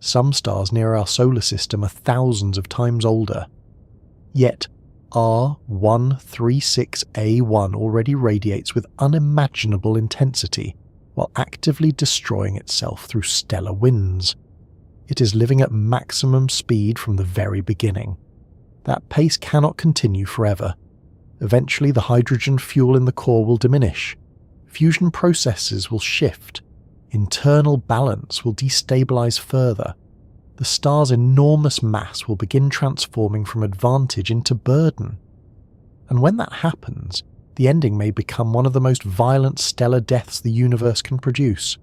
Some stars near our solar system are thousands of times older. Yet, R136a1 already radiates with unimaginable intensity while actively destroying itself through stellar winds. It is living at maximum speed from the very beginning. That pace cannot continue forever. Eventually, the hydrogen fuel in the core will diminish. Fusion processes will shift. Internal balance will destabilize further. The star's enormous mass will begin transforming from advantage into burden. And when that happens, the ending may become one of the most violent stellar deaths the universe can produce.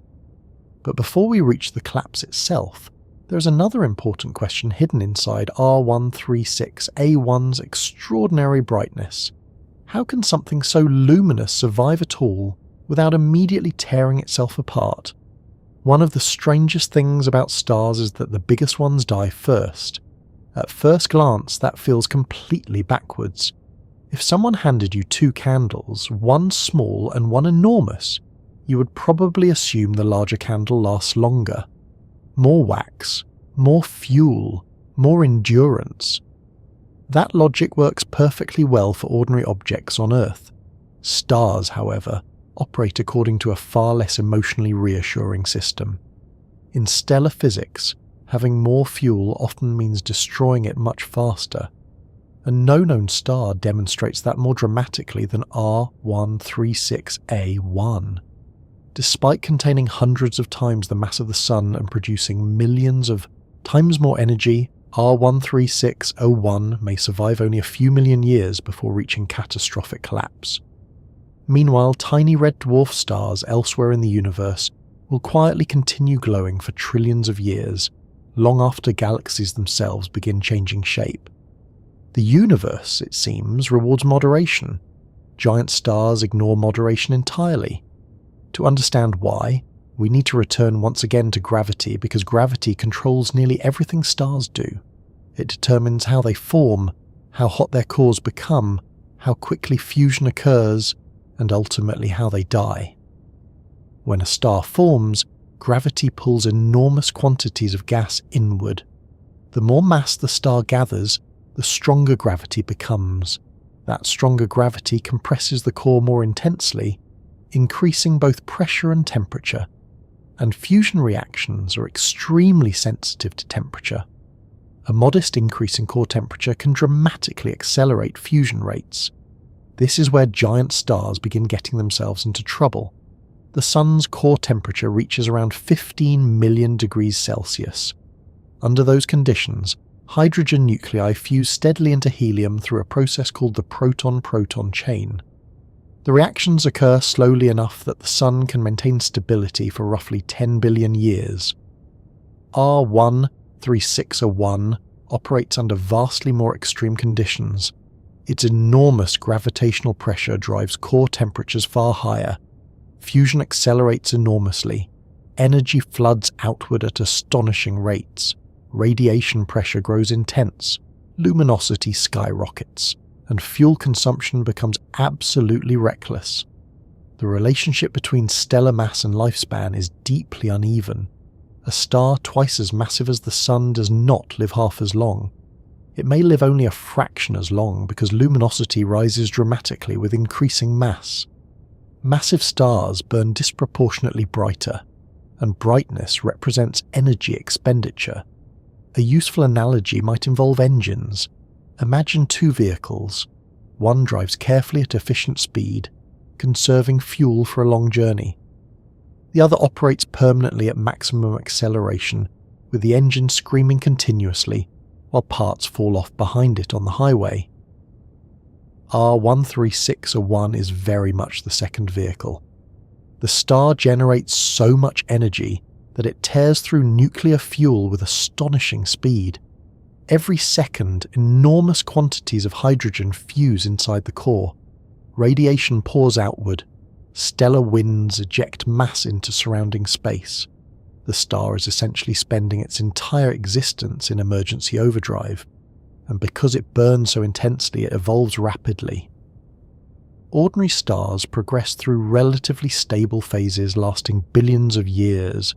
But before we reach the collapse itself, there is another important question hidden inside R136a1's extraordinary brightness. How can something so luminous survive at all without immediately tearing itself apart? One of the strangest things about stars is that the biggest ones die first. At first glance, that feels completely backwards. If someone handed you 2 candles, one small and one enormous, you would probably assume the larger candle lasts longer. More wax, more fuel, more endurance. That logic works perfectly well for ordinary objects on Earth. Stars, however, operate according to a far less emotionally reassuring system. In stellar physics, having more fuel often means destroying it much faster. And no known star demonstrates that more dramatically than R136a1. Despite containing hundreds of times the mass of the Sun and producing millions of times more energy, R136a1 may survive only a few million years before reaching catastrophic collapse. Meanwhile, tiny red dwarf stars elsewhere in the universe will quietly continue glowing for trillions of years, long after galaxies themselves begin changing shape. The universe, it seems, rewards moderation. Giant stars ignore moderation entirely. To understand why, we need to return once again to gravity, because gravity controls nearly everything stars do. It determines how they form, how hot their cores become, how quickly fusion occurs, and ultimately how they die. When a star forms, gravity pulls enormous quantities of gas inward. The more mass the star gathers, the stronger gravity becomes. That stronger gravity compresses the core more intensely, increasing both pressure and temperature. And fusion reactions are extremely sensitive to temperature. A modest increase in core temperature can dramatically accelerate fusion rates. This is where giant stars begin getting themselves into trouble. the Sun's core temperature reaches around 15 million degrees Celsius. Under those conditions, hydrogen nuclei fuse steadily into helium through a process called the proton-proton chain. The reactions occur slowly enough that the Sun can maintain stability for roughly 10 billion years. R136a1 operates under vastly more extreme conditions. Its enormous gravitational pressure drives core temperatures far higher. Fusion accelerates enormously. Energy floods outward at astonishing rates. Radiation pressure grows intense. Luminosity skyrockets. And fuel consumption becomes absolutely reckless. The relationship between stellar mass and lifespan is deeply uneven. A star twice as massive as the Sun does not live half as long. It may live only a fraction as long because luminosity rises dramatically with increasing mass. Massive stars burn disproportionately brighter, and brightness represents energy expenditure. A useful analogy might involve engines. Imagine two vehicles. One drives carefully at efficient speed, conserving fuel for a long journey. The other operates permanently at maximum acceleration, with the engine screaming continuously while parts fall off behind it on the highway. R136a1 is very much the second vehicle. The star generates so much energy that it tears through nuclear fuel with astonishing speed. Every second, enormous quantities of hydrogen fuse inside the core. Radiation pours outward. Stellar winds eject mass into surrounding space. The star is essentially spending its entire existence in emergency overdrive, and because it burns so intensely, it evolves rapidly. Ordinary stars progress through relatively stable phases lasting billions of years.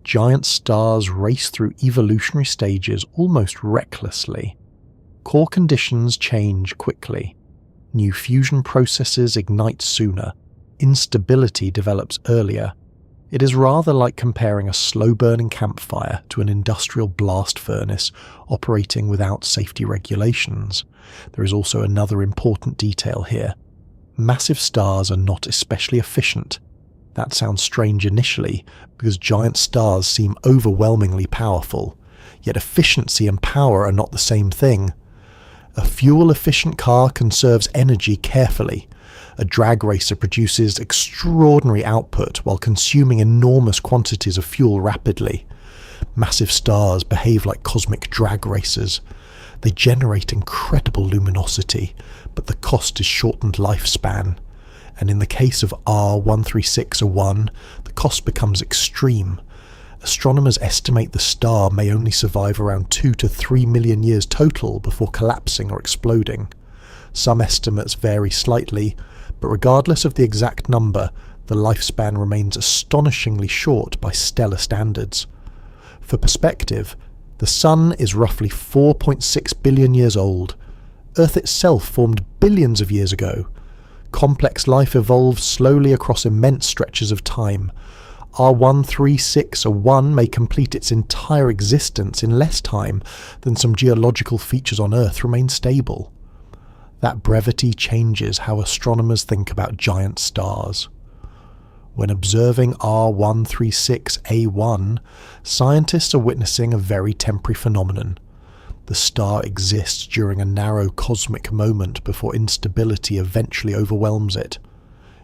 Giant stars race through evolutionary stages almost recklessly. Core conditions change quickly. New fusion processes ignite sooner. Instability develops earlier. It is rather like comparing a slow-burning campfire to an industrial blast furnace operating without safety regulations. There is also another important detail here. Massive stars are not especially efficient. That sounds strange initially, because giant stars seem overwhelmingly powerful, yet efficiency and power are not the same thing. A fuel-efficient car conserves energy carefully. A drag racer produces extraordinary output while consuming enormous quantities of fuel rapidly. Massive stars behave like cosmic drag racers. They generate incredible luminosity, but the cost is shortened lifespan. And in the case of R136a1, the cost becomes extreme. Astronomers estimate the star may only survive around 2 to 3 million years total before collapsing or exploding. Some estimates vary slightly, but regardless of the exact number, the lifespan remains astonishingly short by stellar standards. For perspective, the Sun is roughly 4.6 billion years old. Earth itself formed billions of years ago. Complex life evolves slowly across immense stretches of time. R136a1 may complete its entire existence in less time than some geological features on Earth remain stable. That brevity changes how astronomers think about giant stars. When observing R136a1, scientists are witnessing a very temporary phenomenon. The star exists during a narrow cosmic moment before instability eventually overwhelms it.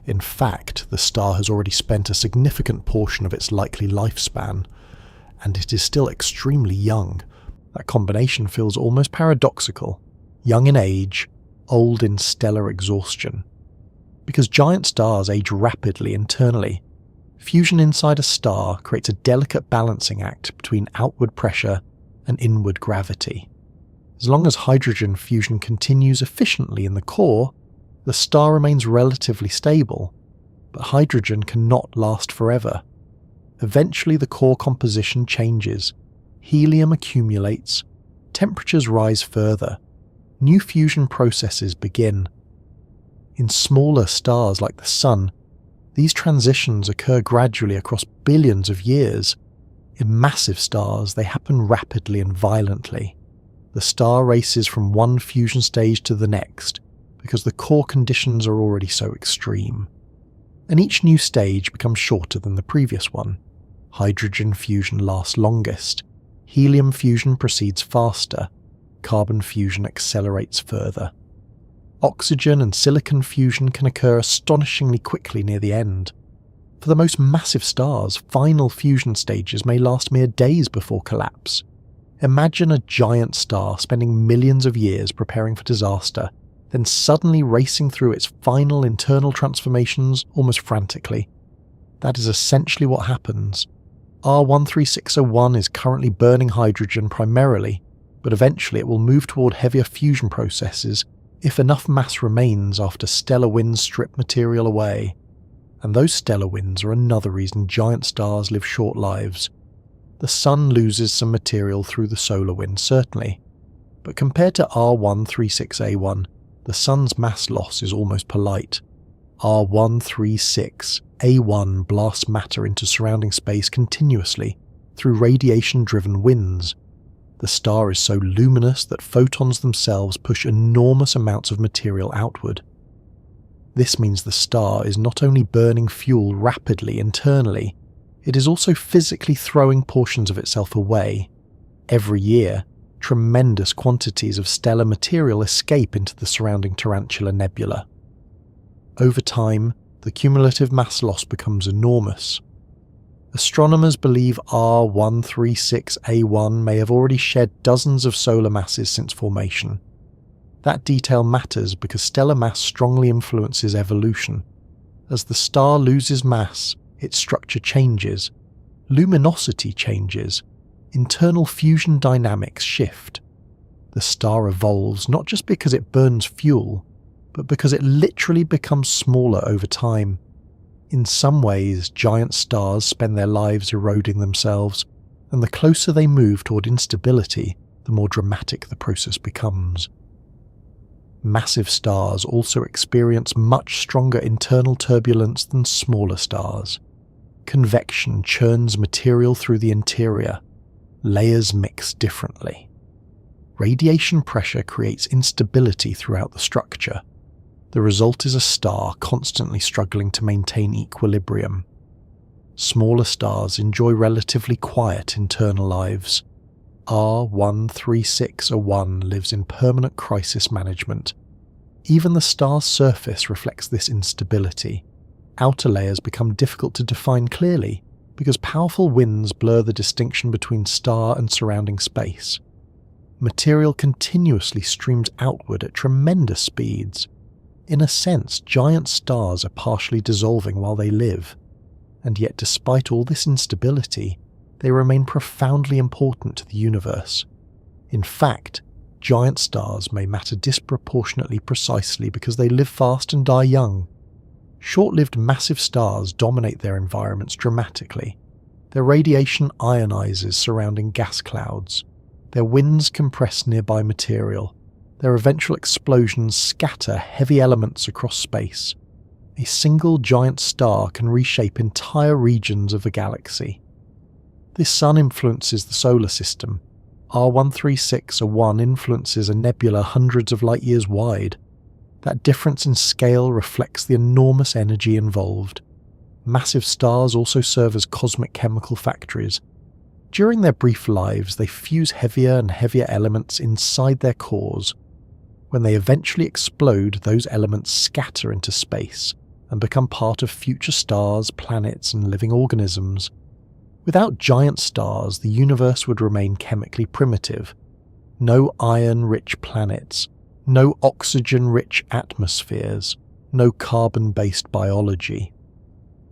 In fact, the star has already spent a significant portion of its likely lifespan, and it is still extremely young. That combination feels almost paradoxical. Young in age, old in stellar exhaustion. Because giant stars age rapidly internally, fusion inside a star creates a delicate balancing act between outward pressure and inward gravity. As long as hydrogen fusion continues efficiently in the core, the star remains relatively stable, but hydrogen cannot last forever. Eventually the core composition changes, helium accumulates, temperatures rise further, new fusion processes begin. In smaller stars like the Sun, these transitions occur gradually across billions of years. In massive stars, they happen rapidly and violently. The star races from one fusion stage to the next because the core conditions are already so extreme. and each new stage becomes shorter than the previous one. Hydrogen fusion lasts longest, helium fusion proceeds faster, carbon fusion accelerates further. Oxygen and silicon fusion can occur astonishingly quickly near the end. For the most massive stars, final fusion stages may last mere days before collapse. Imagine a giant star spending millions of years preparing for disaster, then suddenly racing through its final internal transformations almost frantically. That is essentially what happens. R136a1 is currently burning hydrogen primarily, but eventually it will move toward heavier fusion processes if enough mass remains after stellar winds strip material away. And those stellar winds are another reason giant stars live short lives. The Sun loses some material through the solar wind, certainly, but compared to R136a1, the Sun's mass loss is almost polite. R136a1 blasts matter into surrounding space continuously through radiation-driven winds. The star is so luminous that photons themselves push enormous amounts of material outward. This means the star is not only burning fuel rapidly internally, it is also physically throwing portions of itself away. Every year, tremendous quantities of stellar material escape into the surrounding Tarantula Nebula. Over time, the cumulative mass loss becomes enormous. Astronomers believe R136a1 may have already shed dozens of solar masses since formation. That detail matters because stellar mass strongly influences evolution. As the star loses mass, its structure changes, luminosity changes, internal fusion dynamics shift. The star evolves not just because it burns fuel, but because it literally becomes smaller over time. In some ways, giant stars spend their lives eroding themselves, and the closer they move toward instability, the more dramatic the process becomes. Massive stars also experience much stronger internal turbulence than smaller stars. Convection churns material through the interior. Layers mix differently. Radiation pressure creates instability throughout the structure. The result is a star constantly struggling to maintain equilibrium. Smaller stars enjoy relatively quiet internal lives. R136a1 lives in permanent crisis management. Even the star's surface reflects this instability. Outer layers become difficult to define clearly because powerful winds blur the distinction between star and surrounding space. Material continuously streams outward at tremendous speeds. In a sense, giant stars are partially dissolving while they live, and yet despite all this instability, they remain profoundly important to the universe. In fact, giant stars may matter disproportionately precisely because they live fast and die young. Short-lived massive stars dominate their environments dramatically. Their radiation ionizes surrounding gas clouds. Their winds compress nearby material. Their eventual explosions scatter heavy elements across space. A single giant star can reshape entire regions of the galaxy. This sun influences the solar system. R136a1 influences a nebula hundreds of light years wide. That difference in scale reflects the enormous energy involved. Massive stars also serve as cosmic chemical factories. During their brief lives, they fuse heavier and heavier elements inside their cores. When they eventually explode, those elements scatter into space and become part of future stars, planets, and living organisms. Without giant stars, the universe would remain chemically primitive. No iron-rich planets, no oxygen-rich atmospheres, no carbon-based biology.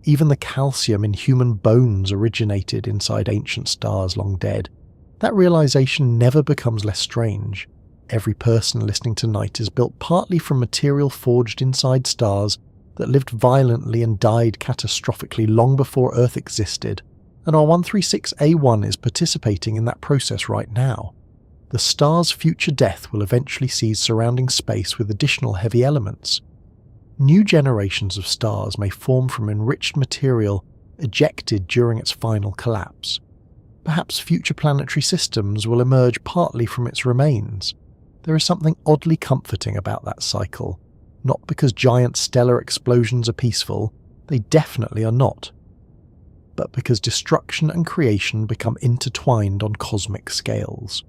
Even the calcium in human bones originated inside ancient stars long dead. That realization never becomes less strange. Every person listening tonight is built partly from material forged inside stars that lived violently and died catastrophically long before Earth existed, and R136a1 is participating in that process right now. The star's future death will eventually seize surrounding space with additional heavy elements. New generations of stars may form from enriched material ejected during its final collapse. Perhaps future planetary systems will emerge partly from its remains. There is something oddly comforting about that cycle, not because giant stellar explosions are peaceful, They definitely are not. But because destruction and creation become intertwined on cosmic scales.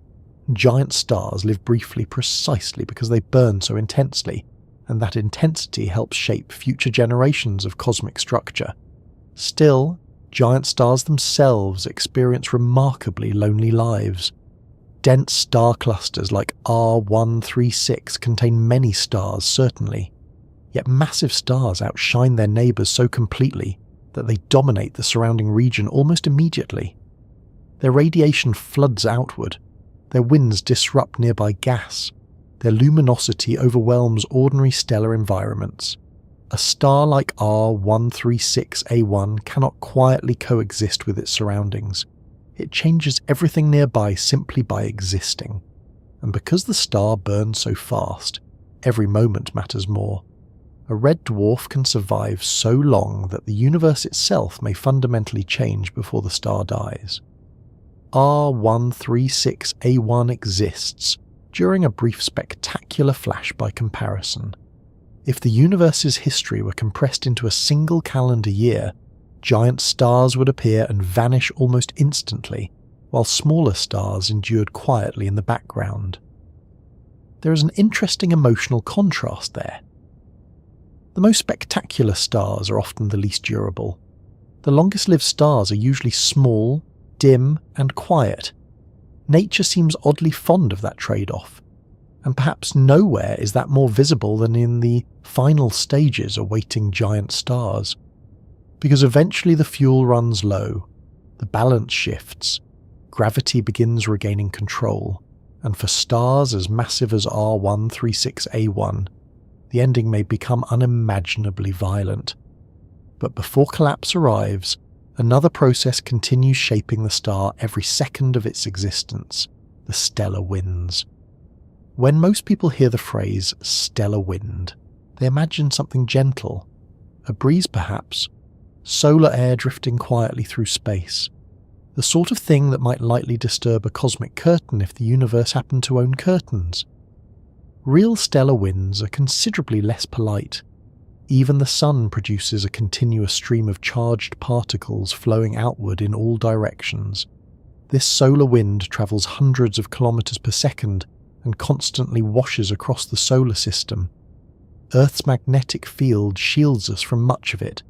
Giant stars live briefly precisely because they burn so intensely, and that intensity helps shape future generations of cosmic structure. Still, giant stars themselves experience remarkably lonely lives. Dense star clusters like R136 contain many stars, certainly, yet massive stars outshine their neighbours so completely that they dominate the surrounding region almost immediately. Their radiation floods outward, their winds disrupt nearby gas, their luminosity overwhelms ordinary stellar environments. A star like R136a1 cannot quietly coexist with its surroundings. It changes everything nearby simply by existing. And because the star burns so fast, every moment matters more. A red dwarf can survive so long that the universe itself may fundamentally change before the star dies. R136a1 exists during a brief spectacular flash by comparison. If the universe's history were compressed into a single calendar year, giant stars would appear and vanish almost instantly, while smaller stars endured quietly in the background. There is an interesting emotional contrast there. The most spectacular stars are often the least durable. The longest-lived stars are usually small, dim, and quiet. Nature seems oddly fond of that trade-off, and perhaps nowhere is that more visible than in the final stages awaiting giant stars. Because eventually the fuel runs low, the balance shifts, gravity begins regaining control, and for stars as massive as R136a1, the ending may become unimaginably violent. But before collapse arrives, another process continues shaping the star every second of its existence: the stellar winds. When most people hear the phrase stellar wind, they imagine something gentle, a breeze perhaps, solar air drifting quietly through space, the sort of thing that might lightly disturb a cosmic curtain if the universe happened to own curtains. Real stellar winds are considerably less polite. Even the sun produces a continuous stream of charged particles flowing outward in all directions. This solar wind travels hundreds of kilometers per second and constantly washes across the solar system. Earth's magnetic field shields us from much of it,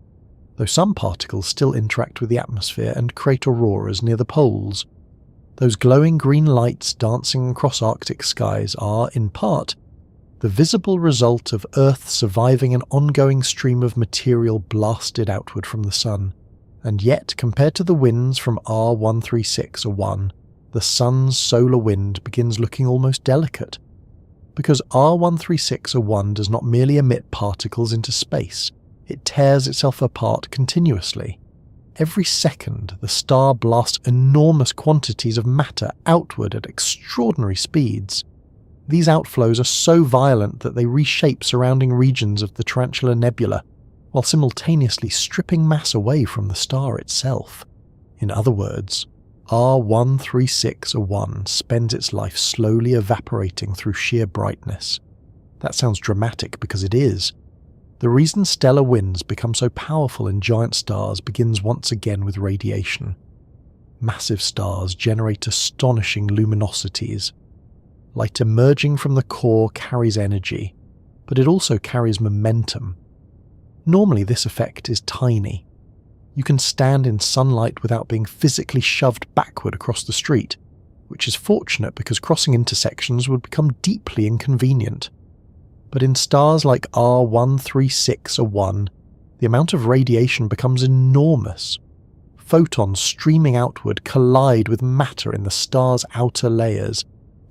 though some particles still interact with the atmosphere and create auroras near the poles. Those glowing green lights dancing across Arctic skies are, in part, the visible result of Earth surviving an ongoing stream of material blasted outward from the sun, and yet, compared to the winds from R136a1, the sun's solar wind begins looking almost delicate. Because R136a1 does not merely emit particles into space, it tears itself apart continuously. Every second, the star blasts enormous quantities of matter outward at extraordinary speeds. These outflows are so violent that they reshape surrounding regions of the Tarantula Nebula, while simultaneously stripping mass away from the star itself. In other words, R136a1 spends its life slowly evaporating through sheer brightness. That sounds dramatic because it is. The reason stellar winds become so powerful in giant stars begins once again with radiation. Massive stars generate astonishing luminosities. Light emerging from the core carries energy, but it also carries momentum. Normally this effect is tiny. You can stand in sunlight without being physically shoved backward across the street, which is fortunate because crossing intersections would become deeply inconvenient. But in stars like R136a1, the amount of radiation becomes enormous. Photons streaming outward collide with matter in the star's outer layers.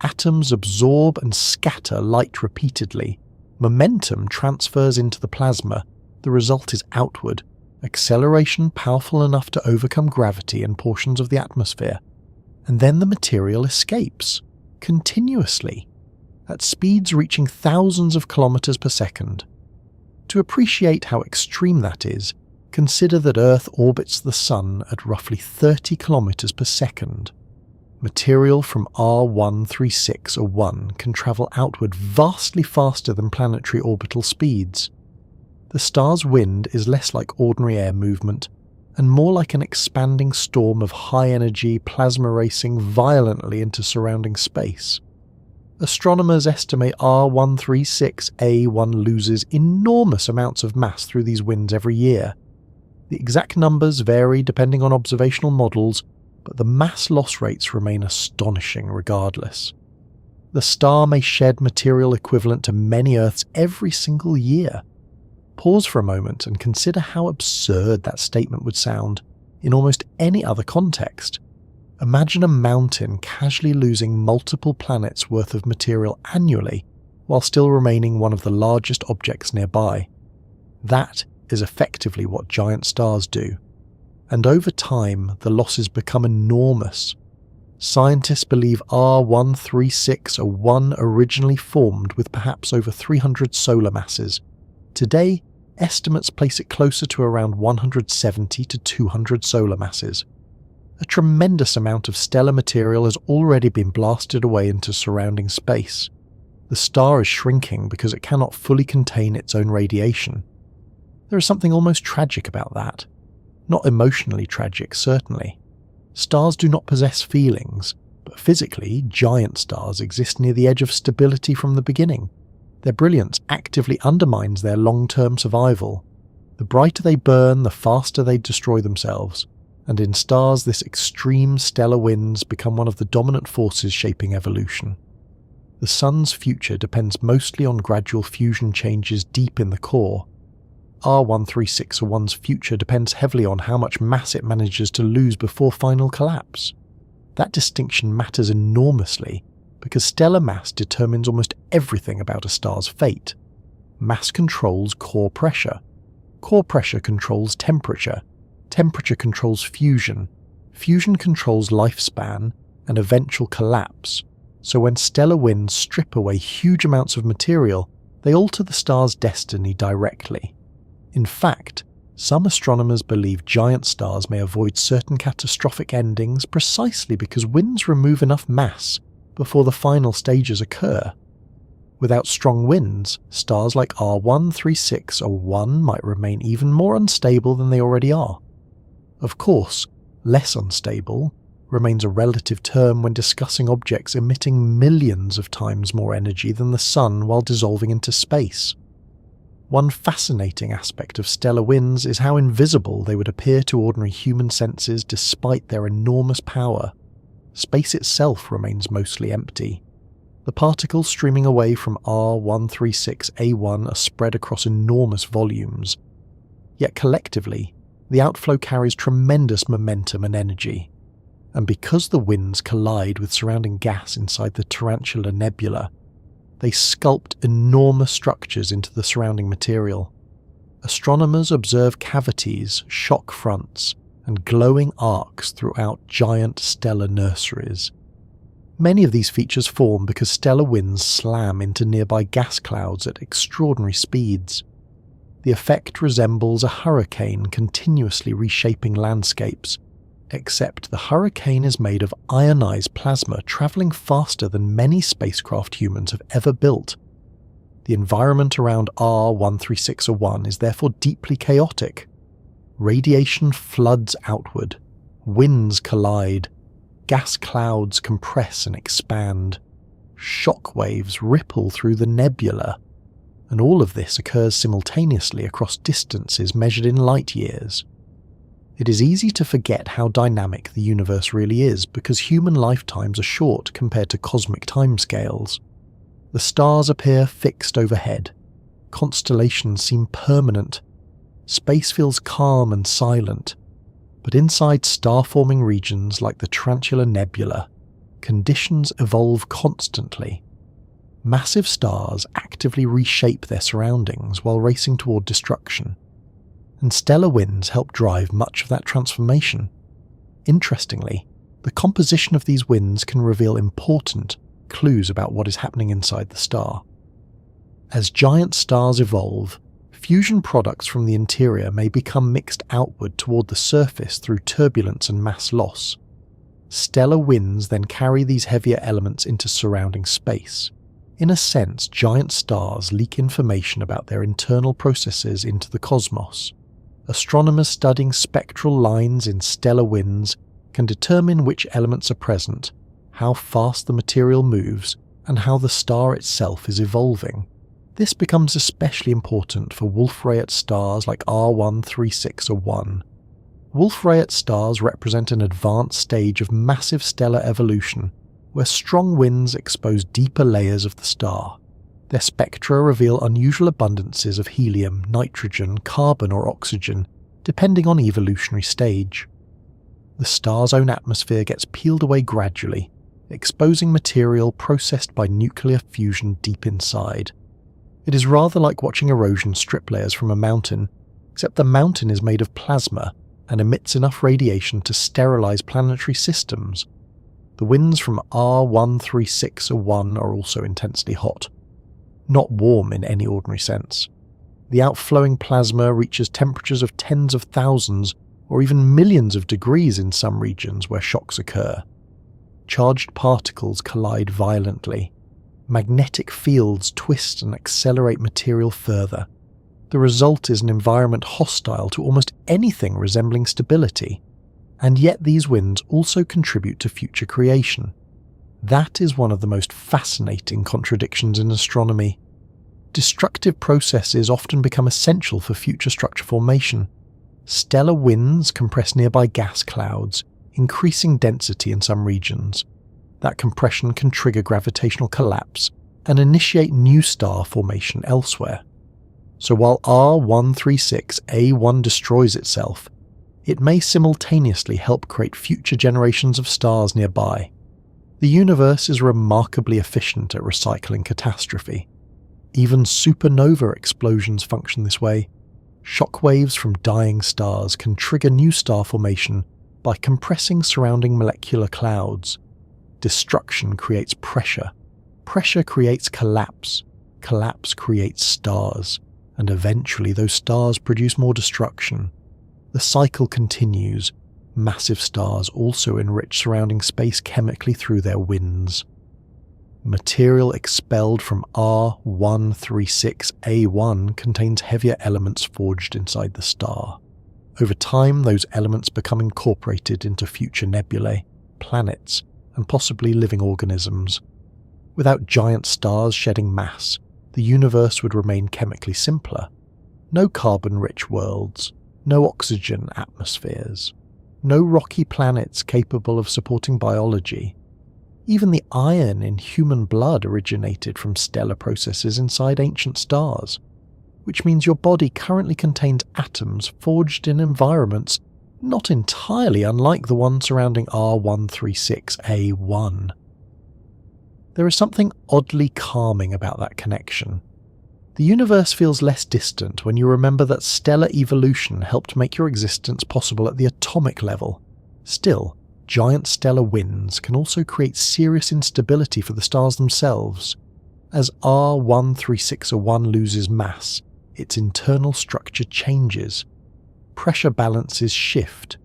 Atoms absorb and scatter light repeatedly. Momentum transfers into the plasma. The result is outward. Acceleration powerful enough to overcome gravity and portions of the atmosphere. And then the material escapes, continuously, at speeds reaching thousands of kilometers per second. To appreciate how extreme that is, consider that Earth orbits the Sun at roughly 30 kilometers per second. Material from R136a1 can travel outward vastly faster than planetary orbital speeds. The star's wind is less like ordinary air movement and more like an expanding storm of high-energy plasma racing violently into surrounding space. Astronomers estimate R136a1 loses enormous amounts of mass through these winds every year. The exact numbers vary depending on observational models, but the mass loss rates remain astonishing regardless. The star may shed material equivalent to many Earths every single year. Pause for a moment and consider how absurd that statement would sound in almost any other context. Imagine a mountain casually losing multiple planets' worth of material annually while still remaining one of the largest objects nearby. That is effectively what giant stars do. And over time, the losses become enormous. Scientists believe R136a1 originally formed with perhaps over 300 solar masses. Today, estimates place it closer to around 170 to 200 solar masses. A tremendous amount of stellar material has already been blasted away into surrounding space. The star is shrinking because it cannot fully contain its own radiation. There is something almost tragic about that. Not emotionally tragic, certainly. Stars do not possess feelings, but physically, giant stars exist near the edge of stability from the beginning. Their brilliance actively undermines their long-term survival. The brighter they burn, the faster they destroy themselves. And in stars, this extreme stellar winds become one of the dominant forces shaping evolution. The Sun's future depends mostly on gradual fusion changes deep in the core. R136a1's future depends heavily on how much mass it manages to lose before final collapse. That distinction matters enormously because stellar mass determines almost everything about a star's fate. Mass controls core pressure. Core pressure controls temperature. Temperature controls fusion. Fusion controls lifespan and eventual collapse. So when stellar winds strip away huge amounts of material, they alter the star's destiny directly. In fact, some astronomers believe giant stars may avoid certain catastrophic endings precisely because winds remove enough mass before the final stages occur. Without strong winds, stars like R136a1 might remain even more unstable than they already are. Of course, less unstable remains a relative term when discussing objects emitting millions of times more energy than the Sun while dissolving into space. One fascinating aspect of stellar winds is how invisible they would appear to ordinary human senses despite their enormous power. Space itself remains mostly empty. The particles streaming away from R136a1 are spread across enormous volumes. Yet collectively, the outflow carries tremendous momentum and energy. And because the winds collide with surrounding gas inside the Tarantula Nebula, they sculpt enormous structures into the surrounding material. Astronomers observe cavities, shock fronts, and glowing arcs throughout giant stellar nurseries. Many of these features form because stellar winds slam into nearby gas clouds at extraordinary speeds. The effect resembles a hurricane continuously reshaping landscapes, except the hurricane is made of ionized plasma traveling faster than many spacecraft humans have ever built. The environment around R136a1 is therefore deeply chaotic. Radiation floods outward, winds collide, gas clouds compress and expand, shock waves ripple through the nebula, and all of this occurs simultaneously across distances measured in light years. It is easy to forget how dynamic the universe really is because human lifetimes are short compared to cosmic timescales. The stars appear fixed overhead. Constellations seem permanent. Space feels calm and silent. But inside star-forming regions like the Tarantula Nebula, conditions evolve constantly. Massive stars actively reshape their surroundings while racing toward destruction. And stellar winds help drive much of that transformation. Interestingly, the composition of these winds can reveal important clues about what is happening inside the star. As giant stars evolve, fusion products from the interior may become mixed outward toward the surface through turbulence and mass loss. Stellar winds then carry these heavier elements into surrounding space. In a sense, giant stars leak information about their internal processes into the cosmos. Astronomers studying spectral lines in stellar winds can determine which elements are present, how fast the material moves, and how the star itself is evolving. This becomes especially important for Wolf-Rayet stars like R136a1. Wolf-Rayet stars represent an advanced stage of massive stellar evolution, where strong winds expose deeper layers of the star. Their spectra reveal unusual abundances of helium, nitrogen, carbon, or oxygen, depending on evolutionary stage. The star's own atmosphere gets peeled away gradually, exposing material processed by nuclear fusion deep inside. It is rather like watching erosion strip layers from a mountain, except the mountain is made of plasma and emits enough radiation to sterilize planetary systems. The winds from R136a1 are also intensely hot. Not warm in any ordinary sense. The outflowing plasma reaches temperatures of tens of thousands or even millions of degrees in some regions where shocks occur. Charged particles collide violently. Magnetic fields twist and accelerate material further. The result is an environment hostile to almost anything resembling stability. And yet these winds also contribute to future creation. That is one of the most fascinating contradictions in astronomy. Destructive processes often become essential for future structure formation. Stellar winds compress nearby gas clouds, increasing density in some regions. That compression can trigger gravitational collapse and initiate new star formation elsewhere. So while R136a1 destroys itself, it may simultaneously help create future generations of stars nearby. The universe is remarkably efficient at recycling catastrophe. Even supernova explosions function this way. Shockwaves from dying stars can trigger new star formation by compressing surrounding molecular clouds. Destruction creates pressure. Pressure creates collapse. Collapse creates stars. And eventually those stars produce more destruction. The cycle continues. Massive stars also enrich surrounding space chemically through their winds. Material expelled from R136a1 contains heavier elements forged inside the star. Over time, those elements become incorporated into future nebulae, planets, and possibly living organisms. Without giant stars shedding mass, the universe would remain chemically simpler. No carbon-rich worlds. No oxygen atmospheres, no rocky planets capable of supporting biology. Even the iron in human blood originated from stellar processes inside ancient stars, which means your body currently contains atoms forged in environments not entirely unlike the one surrounding R136a1. There is something oddly calming about that connection. The universe feels less distant when you remember that stellar evolution helped make your existence possible at the atomic level. Still, giant stellar winds can also create serious instability for the stars themselves. As R136a1 loses mass, its internal structure changes. Pressure balances shift.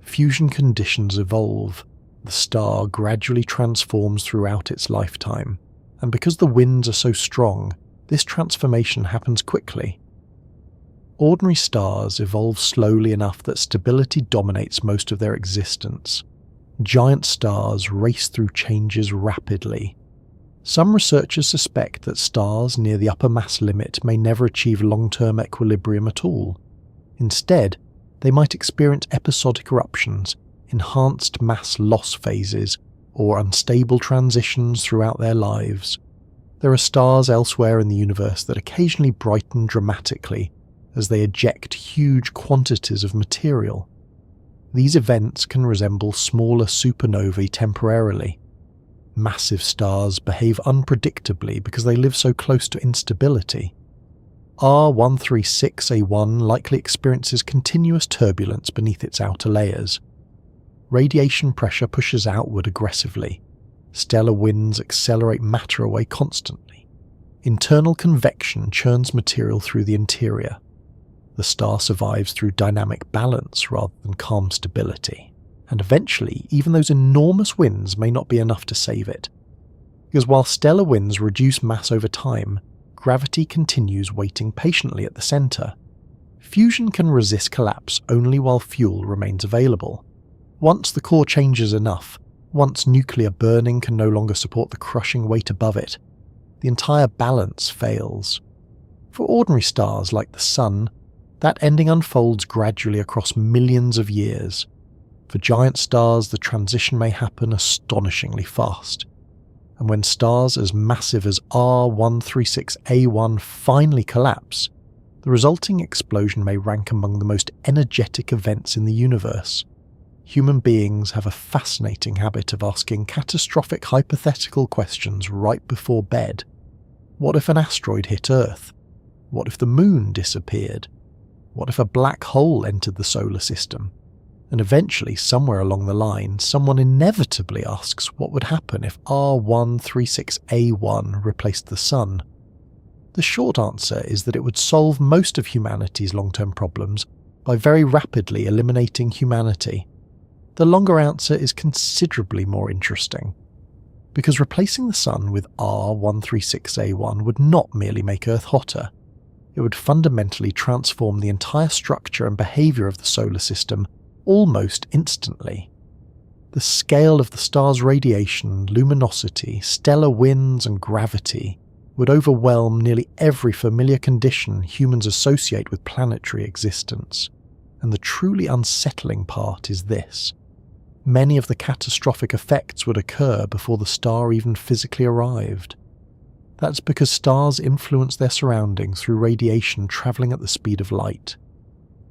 Fusion conditions evolve. The star gradually transforms throughout its lifetime, and because the winds are so strong, this transformation happens quickly. Ordinary stars evolve slowly enough that stability dominates most of their existence. Giant stars race through changes rapidly. Some researchers suspect that stars near the upper mass limit may never achieve long-term equilibrium at all. Instead, they might experience episodic eruptions, enhanced mass loss phases, or unstable transitions throughout their lives. There are stars elsewhere in the universe that occasionally brighten dramatically as they eject huge quantities of material. These events can resemble smaller supernovae temporarily. Massive stars behave unpredictably because they live so close to instability. R136a1 likely experiences continuous turbulence beneath its outer layers. Radiation pressure pushes outward aggressively. Stellar winds accelerate matter away constantly. Internal convection churns material through the interior. The star survives through dynamic balance rather than calm stability, and eventually even those enormous winds may not be enough to save it. because while stellar winds reduce mass over time, gravity continues waiting patiently at the centre. Fusion can resist collapse only while fuel remains available. Once the core changes enough, once nuclear burning can no longer support the crushing weight above it, the entire balance fails. For ordinary stars like the Sun, that ending unfolds gradually across millions of years. For giant stars, the transition may happen astonishingly fast. And when stars as massive as R136a1 finally collapse, the resulting explosion may rank among the most energetic events in the universe. Human beings have a fascinating habit of asking catastrophic hypothetical questions right before bed. What if an asteroid hit Earth? What if the moon disappeared? What if a black hole entered the solar system? And eventually, somewhere along the line, someone inevitably asks what would happen if R136a1 replaced the Sun. The short answer is that it would solve most of humanity's long-term problems by very rapidly eliminating humanity. The longer answer is considerably more interesting, because replacing the Sun with R136a1 would not merely make Earth hotter. It would fundamentally transform the entire structure and behaviour of the solar system almost instantly. The scale of the star's radiation, luminosity, stellar winds and gravity would overwhelm nearly every familiar condition humans associate with planetary existence. And the truly unsettling part is this: many of the catastrophic effects would occur before the star even physically arrived. That's because stars influence their surroundings through radiation travelling at the speed of light.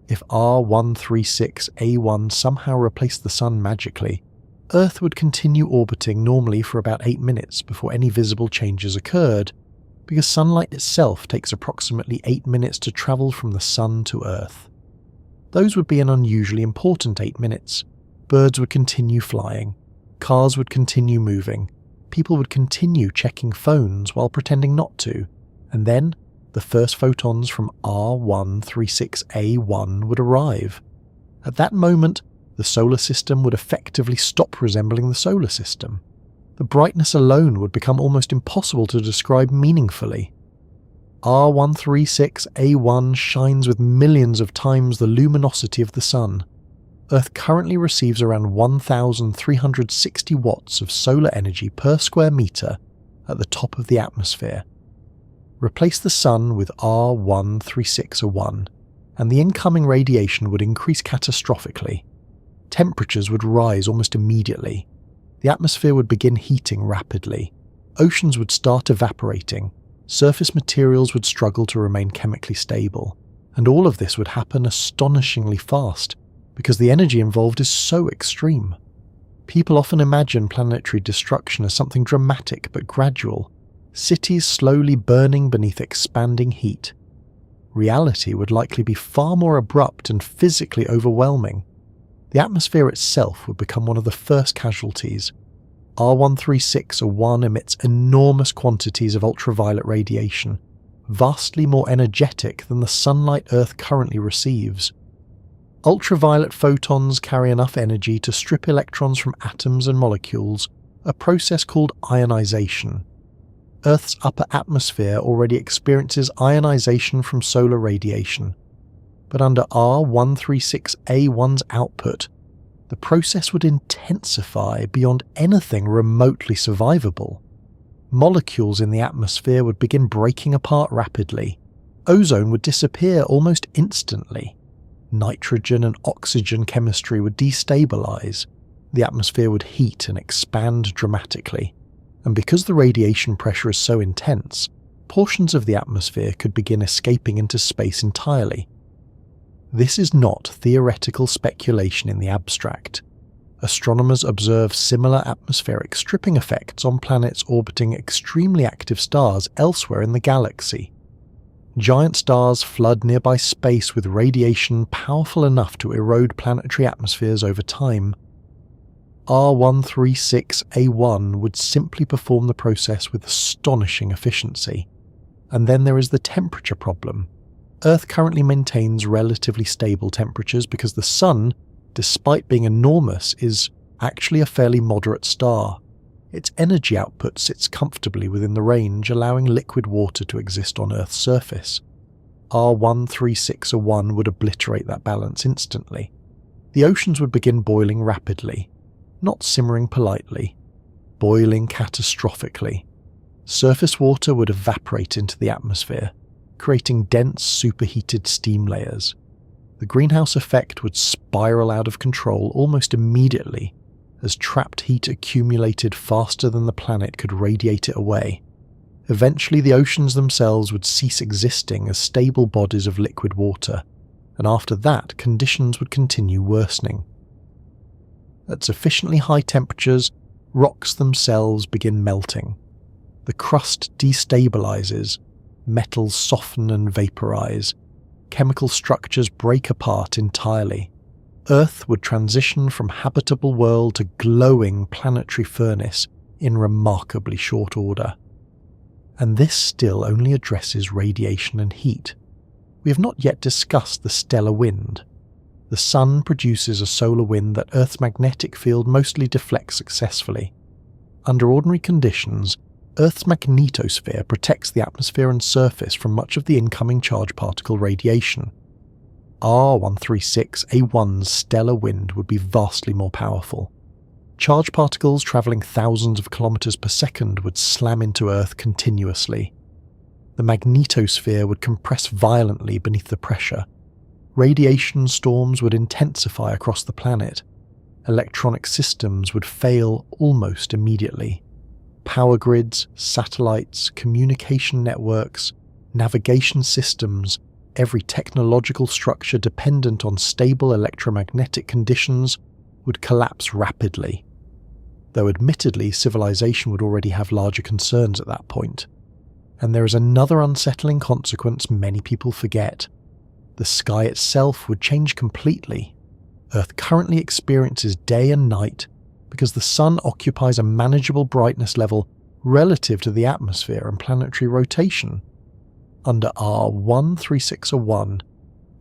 If R136a1 somehow replaced the Sun magically, Earth would continue orbiting normally for about 8 minutes before any visible changes occurred, because sunlight itself takes approximately 8 minutes to travel from the Sun to Earth. Those would be an unusually important 8 minutes. Birds would continue flying, cars would continue moving, people would continue checking phones while pretending not to, and then the first photons from R136a1 would arrive. At that moment, the solar system would effectively stop resembling the solar system. The brightness alone would become almost impossible to describe meaningfully. R136a1 shines with millions of times the luminosity of the Sun. Earth currently receives around 1,360 watts of solar energy per square metre at the top of the atmosphere. Replace the Sun with R136a1, and the incoming radiation would increase catastrophically. Temperatures would rise almost immediately. The atmosphere would begin heating rapidly. Oceans would start evaporating. Surface materials would struggle to remain chemically stable. And all of this would happen astonishingly fast, because the energy involved is so extreme. People often imagine planetary destruction as something dramatic but gradual, cities slowly burning beneath expanding heat. Reality would likely be far more abrupt and physically overwhelming. The atmosphere itself would become one of the first casualties. R136a1 emits enormous quantities of ultraviolet radiation, vastly more energetic than the sunlight Earth currently receives. Ultraviolet photons carry enough energy to strip electrons from atoms and molecules, a process called ionization. Earth's upper atmosphere already experiences ionization from solar radiation, but under R136a1's output, the process would intensify beyond anything remotely survivable. Molecules in the atmosphere would begin breaking apart rapidly. Ozone would disappear almost instantly. Nitrogen and oxygen chemistry would destabilize. The atmosphere would heat and expand dramatically. And because the radiation pressure is so intense, portions of the atmosphere could begin escaping into space entirely. This is not theoretical speculation in the abstract. Astronomers observe similar atmospheric stripping effects on planets orbiting extremely active stars elsewhere in the galaxy. Giant stars flood nearby space with radiation powerful enough to erode planetary atmospheres over time. R136a1 would simply perform the process with astonishing efficiency. And then there is the temperature problem. Earth currently maintains relatively stable temperatures because the Sun, despite being enormous, is actually a fairly moderate star. its energy output sits comfortably within the range, allowing liquid water to exist on Earth's surface. R136a1 would obliterate that balance instantly. The oceans would begin boiling rapidly, not simmering politely, boiling catastrophically. Surface water would evaporate into the atmosphere, creating dense superheated steam layers. The greenhouse effect would spiral out of control almost immediately as trapped heat accumulated faster than the planet could radiate it away. Eventually, the oceans themselves would cease existing as stable bodies of liquid water, and after that, conditions would continue worsening. At sufficiently high temperatures, rocks themselves begin melting. The crust destabilizes, metals soften and vaporize, chemical structures break apart entirely. Earth would transition from habitable world to glowing planetary furnace in remarkably short order. And this still only addresses radiation and heat. We have not yet discussed the stellar wind. The Sun produces a solar wind that Earth's magnetic field mostly deflects successfully. Under ordinary conditions, Earth's magnetosphere protects the atmosphere and surface from much of the incoming charged particle radiation. R136a1's stellar wind would be vastly more powerful. Charged particles travelling thousands of kilometers per second would slam into Earth continuously. The magnetosphere would compress violently beneath the pressure. Radiation storms would intensify across the planet. Electronic systems would fail almost immediately. Power grids, satellites, communication networks, navigation systems, every technological structure dependent on stable electromagnetic conditions would collapse rapidly. Though admittedly civilization would already have larger concerns at that point. And there is another unsettling consequence many people forget. The sky itself would change completely. Earth currently experiences day and night because the Sun occupies a manageable brightness level relative to the atmosphere and planetary rotation. Under R136a1,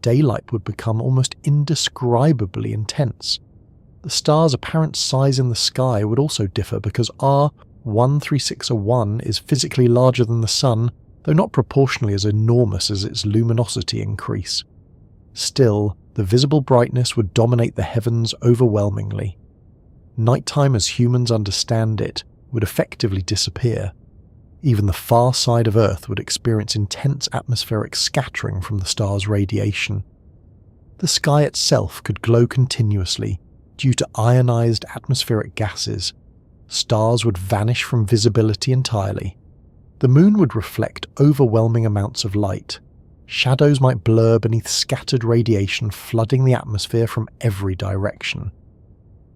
daylight would become almost indescribably intense. The star's apparent size in the sky would also differ because R136a1 is physically larger than the Sun, though not proportionally as enormous as its luminosity increase. Still, the visible brightness would dominate the heavens overwhelmingly. Nighttime as humans understand it would effectively disappear. Even the far side of Earth would experience intense atmospheric scattering from the star's radiation. The sky itself could glow continuously due to ionized atmospheric gases. Stars would vanish from visibility entirely. The moon would reflect overwhelming amounts of light. Shadows might blur beneath scattered radiation flooding the atmosphere from every direction.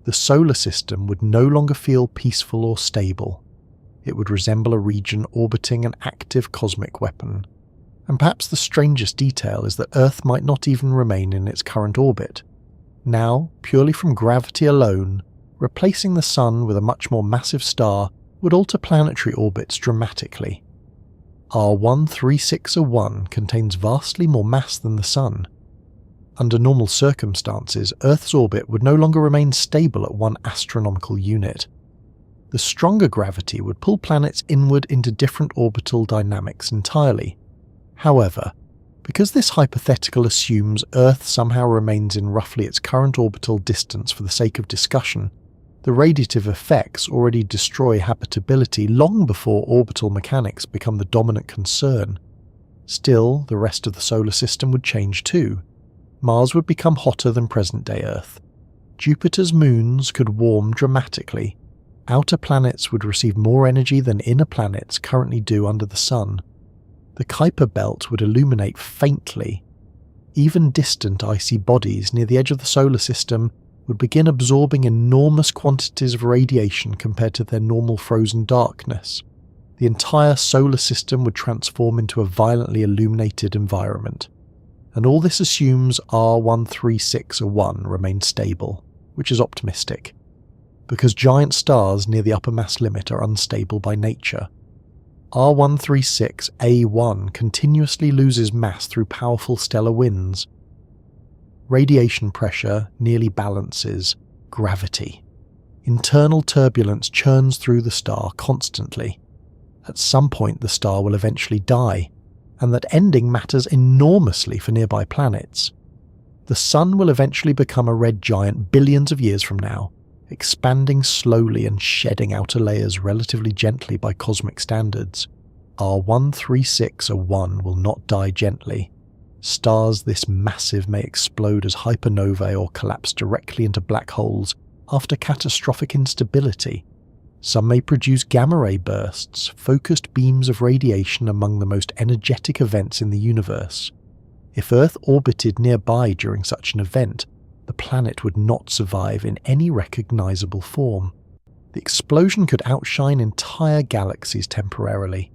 The solar system would no longer feel peaceful or stable. It would resemble a region orbiting an active cosmic weapon. And perhaps the strangest detail is that Earth might not even remain in its current orbit. Now, purely from gravity alone, replacing the Sun with a much more massive star would alter planetary orbits dramatically. R136a1 contains vastly more mass than the Sun. Under normal circumstances, Earth's orbit would no longer remain stable at one astronomical unit. The stronger gravity would pull planets inward into different orbital dynamics entirely. However, because this hypothetical assumes Earth somehow remains in roughly its current orbital distance for the sake of discussion, the radiative effects already destroy habitability long before orbital mechanics become the dominant concern. Still, the rest of the solar system would change too. Mars would become hotter than present-day Earth. Jupiter's moons could warm dramatically. Outer planets would receive more energy than inner planets currently do under the Sun. The Kuiper belt would illuminate faintly. Even distant icy bodies near the edge of the solar system would begin absorbing enormous quantities of radiation compared to their normal frozen darkness. The entire solar system would transform into a violently illuminated environment. And all this assumes R136a1 remains stable, which is optimistic, because giant stars near the upper mass limit are unstable by nature. R136a1 continuously loses mass through powerful stellar winds. Radiation pressure nearly balances gravity. Internal turbulence churns through the star constantly. At some point the star will eventually die, and that ending matters enormously for nearby planets. The Sun will eventually become a red giant billions of years from now, expanding slowly and shedding outer layers relatively gently by cosmic standards. R136a1 will not die gently. Stars this massive may explode as hypernovae or collapse directly into black holes after catastrophic instability. Some may produce gamma-ray bursts, focused beams of radiation among the most energetic events in the universe. If Earth orbited nearby during such an event, the planet would not survive in any recognizable form. The explosion could outshine entire galaxies temporarily.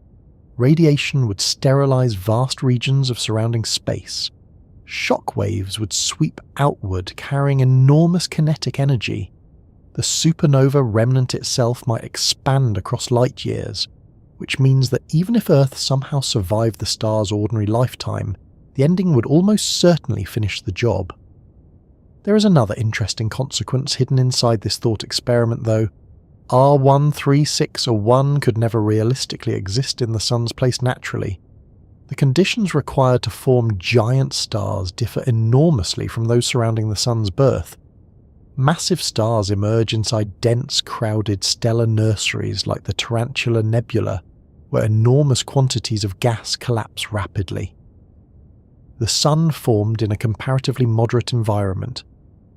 Radiation would sterilize vast regions of surrounding space. Shock waves would sweep outward, carrying enormous kinetic energy. The supernova remnant itself might expand across light years, which means that even if Earth somehow survived the star's ordinary lifetime, the ending would almost certainly finish the job. There is another interesting consequence hidden inside this thought experiment though. R136a1 could never realistically exist in the Sun's place naturally. The conditions required to form giant stars differ enormously from those surrounding the Sun's birth. Massive stars emerge inside dense, crowded stellar nurseries like the Tarantula Nebula, where enormous quantities of gas collapse rapidly. The Sun formed in a comparatively moderate environment.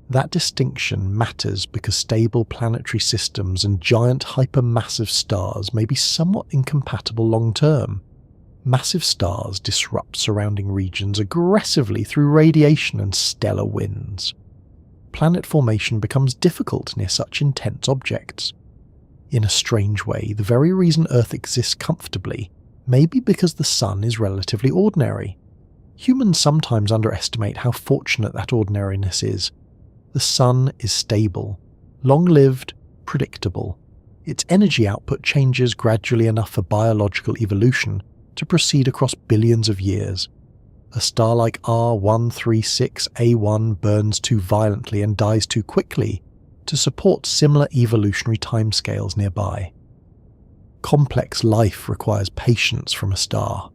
That distinction matters because stable planetary systems and giant hypermassive stars may be somewhat incompatible long-term. Massive stars disrupt surrounding regions aggressively through radiation and stellar winds. Planet formation becomes difficult near such intense objects. In a strange way, the very reason Earth exists comfortably may be because the Sun is relatively ordinary. Humans sometimes underestimate how fortunate that ordinariness is. The Sun is stable, long-lived, predictable. Its energy output changes gradually enough for biological evolution to proceed across billions of years. A star like R136a1 burns too violently and dies too quickly to support similar evolutionary timescales nearby. Complex life requires patience from a star.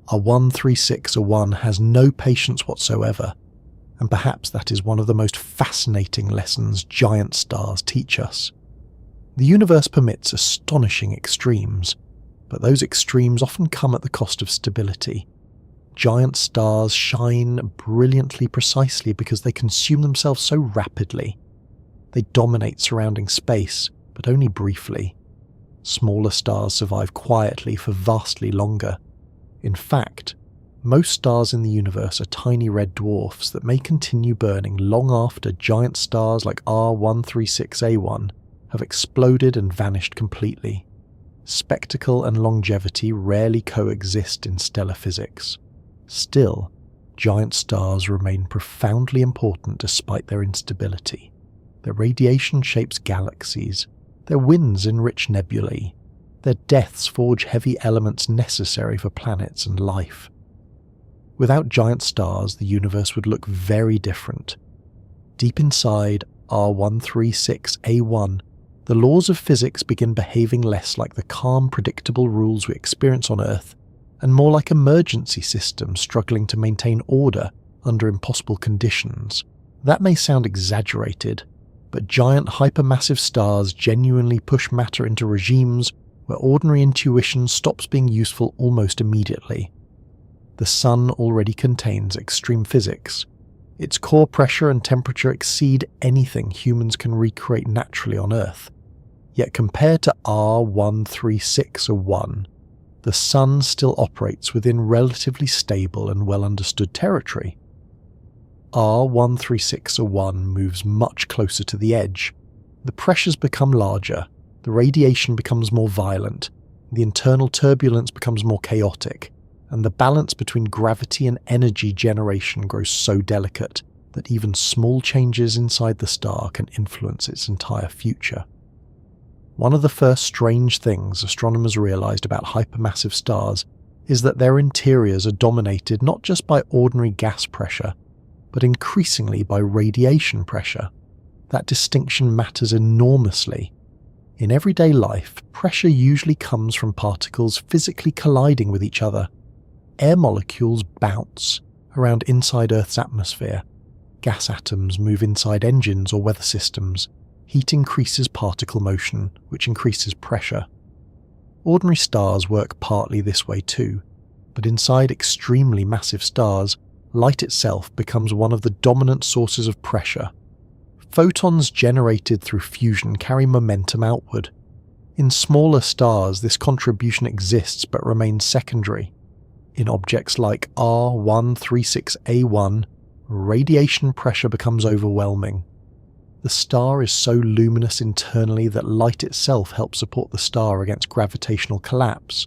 R136a1 has no patience whatsoever, and perhaps that is one of the most fascinating lessons giant stars teach us. The universe permits astonishing extremes, but those extremes often come at the cost of stability. Giant stars shine brilliantly precisely because they consume themselves so rapidly. They dominate surrounding space, but only briefly. Smaller stars survive quietly for vastly longer. In fact, most stars in the universe are tiny red dwarfs that may continue burning long after giant stars like R136a1 have exploded and vanished completely. Spectacle and longevity rarely coexist in stellar physics. Still, giant stars remain profoundly important despite their instability. Their radiation shapes galaxies, their winds enrich nebulae, their deaths forge heavy elements necessary for planets and life. Without giant stars, the universe would look very different. Deep inside R136a1, the laws of physics begin behaving less like the calm, predictable rules we experience on Earth, and more like emergency systems struggling to maintain order under impossible conditions. That may sound exaggerated, but giant hypermassive stars genuinely push matter into regimes where ordinary intuition stops being useful almost immediately. The Sun already contains extreme physics. Its core pressure and temperature exceed anything humans can recreate naturally on Earth. Yet compared to R136a1, the Sun still operates within relatively stable and well-understood territory. R136a1 moves much closer to the edge. The pressures become larger, the radiation becomes more violent, the internal turbulence becomes more chaotic, and the balance between gravity and energy generation grows so delicate that even small changes inside the star can influence its entire future. One of the first strange things astronomers realized about hypermassive stars is that their interiors are dominated not just by ordinary gas pressure, but increasingly by radiation pressure. That distinction matters enormously. In everyday life, pressure usually comes from particles physically colliding with each other. Air molecules bounce around inside Earth's atmosphere. Gas atoms move inside engines or weather systems. Heat increases particle motion, which increases pressure. Ordinary stars work partly this way too, but inside extremely massive stars, light itself becomes one of the dominant sources of pressure. Photons generated through fusion carry momentum outward. In smaller stars, this contribution exists but remains secondary. In objects like R136a1, radiation pressure becomes overwhelming. The star is so luminous internally that light itself helps support the star against gravitational collapse.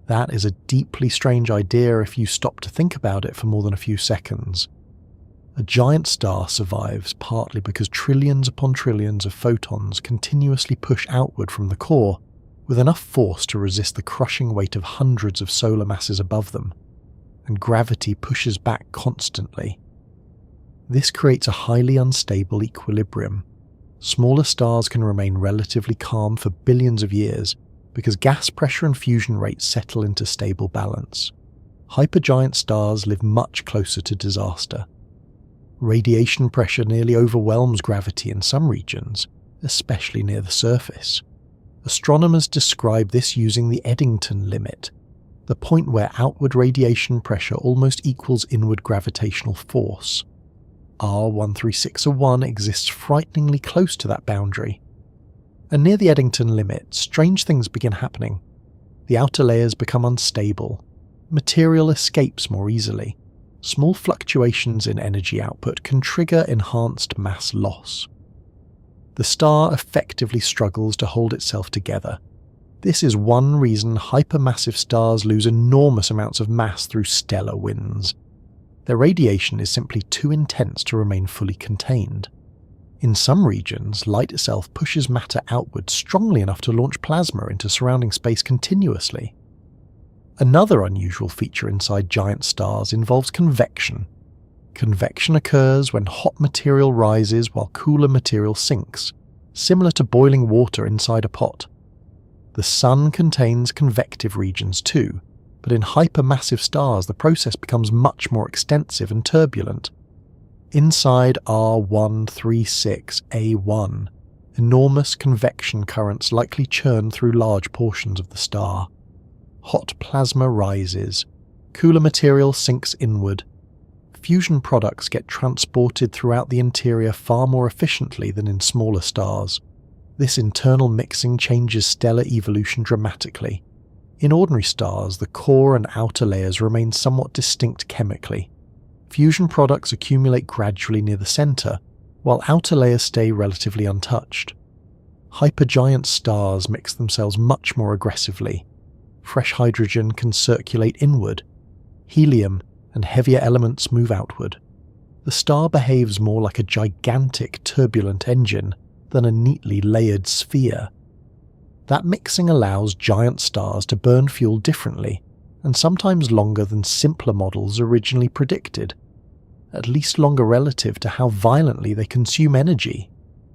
That is a deeply strange idea if you stop to think about it for more than a few seconds. A giant star survives partly because trillions upon trillions of photons continuously push outward from the core, with enough force to resist the crushing weight of hundreds of solar masses above them, and gravity pushes back constantly. This creates a highly unstable equilibrium. Smaller stars can remain relatively calm for billions of years because gas pressure and fusion rates settle into stable balance. Hypergiant stars live much closer to disaster. Radiation pressure nearly overwhelms gravity in some regions, especially near the surface. Astronomers describe this using the Eddington limit, the point where outward radiation pressure almost equals inward gravitational force. R136a1 exists frighteningly close to that boundary. And near the Eddington limit, strange things begin happening. The outer layers become unstable. Material escapes more easily. Small fluctuations in energy output can trigger enhanced mass loss. The star effectively struggles to hold itself together. This is one reason hypermassive stars lose enormous amounts of mass through stellar winds. Their radiation is simply too intense to remain fully contained. In some regions, light itself pushes matter outward strongly enough to launch plasma into surrounding space continuously. Another unusual feature inside giant stars involves convection. Convection occurs when hot material rises while cooler material sinks, similar to boiling water inside a pot. The Sun contains convective regions too, but in hypermassive stars the process becomes much more extensive and turbulent. Inside R136a1, enormous convection currents likely churn through large portions of the star. Hot plasma rises, cooler material sinks inward. Fusion products get transported throughout the interior far more efficiently than in smaller stars. This internal mixing changes stellar evolution dramatically. In ordinary stars, the core and outer layers remain somewhat distinct chemically. Fusion products accumulate gradually near the center, while outer layers stay relatively untouched. Hypergiant stars mix themselves much more aggressively. Fresh hydrogen can circulate inward. Helium and heavier elements move outward. The star behaves more like a gigantic turbulent engine than a neatly layered sphere. That mixing allows giant stars to burn fuel differently, and sometimes longer than simpler models originally predicted. At least longer relative to how violently they consume energy.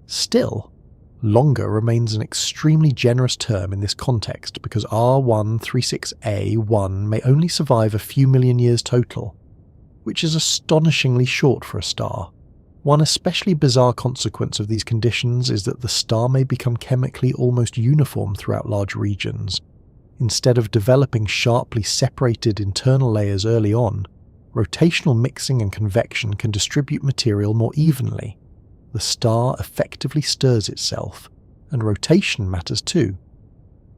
Still, longer remains an extremely generous term in this context because R136a1 may only survive a few million years total, which is astonishingly short for a star. One especially bizarre consequence of these conditions is that the star may become chemically almost uniform throughout large regions. Instead of developing sharply separated internal layers early on, rotational mixing and convection can distribute material more evenly. The star effectively stirs itself, and rotation matters too.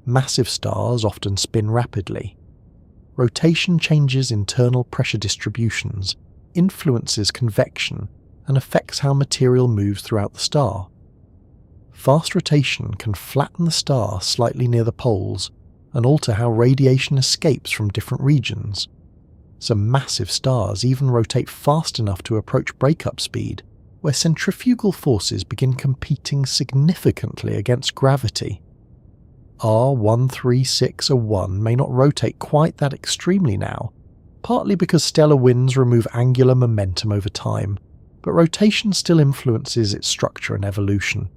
Massive stars often spin rapidly. Rotation changes internal pressure distributions, influences convection, and affects how material moves throughout the star. Fast rotation can flatten the star slightly near the poles and alter how radiation escapes from different regions. Some massive stars even rotate fast enough to approach breakup speed, where centrifugal forces begin competing significantly against gravity. R136a1 may not rotate quite that extremely now, partly because stellar winds remove angular momentum over time, but rotation still influences its structure and evolution.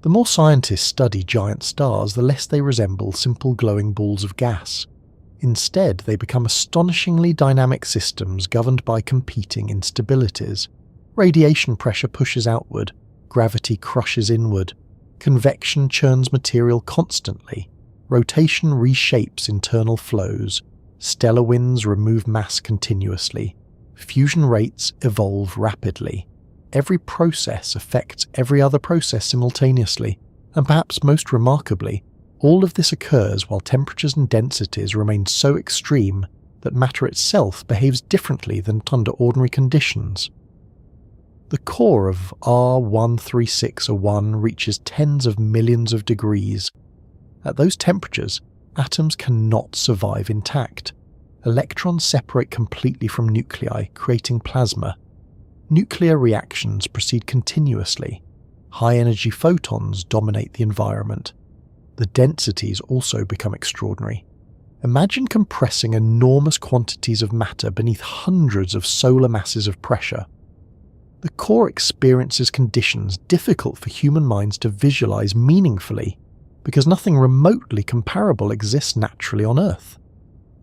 The more scientists study giant stars, the less they resemble simple glowing balls of gas. Instead, they become astonishingly dynamic systems governed by competing instabilities. Radiation pressure pushes outward, gravity crushes inward, convection churns material constantly, rotation reshapes internal flows, stellar winds remove mass continuously, fusion rates evolve rapidly. Every process affects every other process simultaneously, and perhaps most remarkably, all of this occurs while temperatures and densities remain so extreme that matter itself behaves differently than under ordinary conditions. The core of R136a1 reaches tens of millions of degrees. At those temperatures, atoms cannot survive intact. Electrons separate completely from nuclei, creating plasma. Nuclear reactions proceed continuously. High-energy photons dominate the environment. The densities also become extraordinary. Imagine compressing enormous quantities of matter beneath hundreds of solar masses of pressure. The core experiences conditions difficult for human minds to visualize meaningfully, because nothing remotely comparable exists naturally on Earth.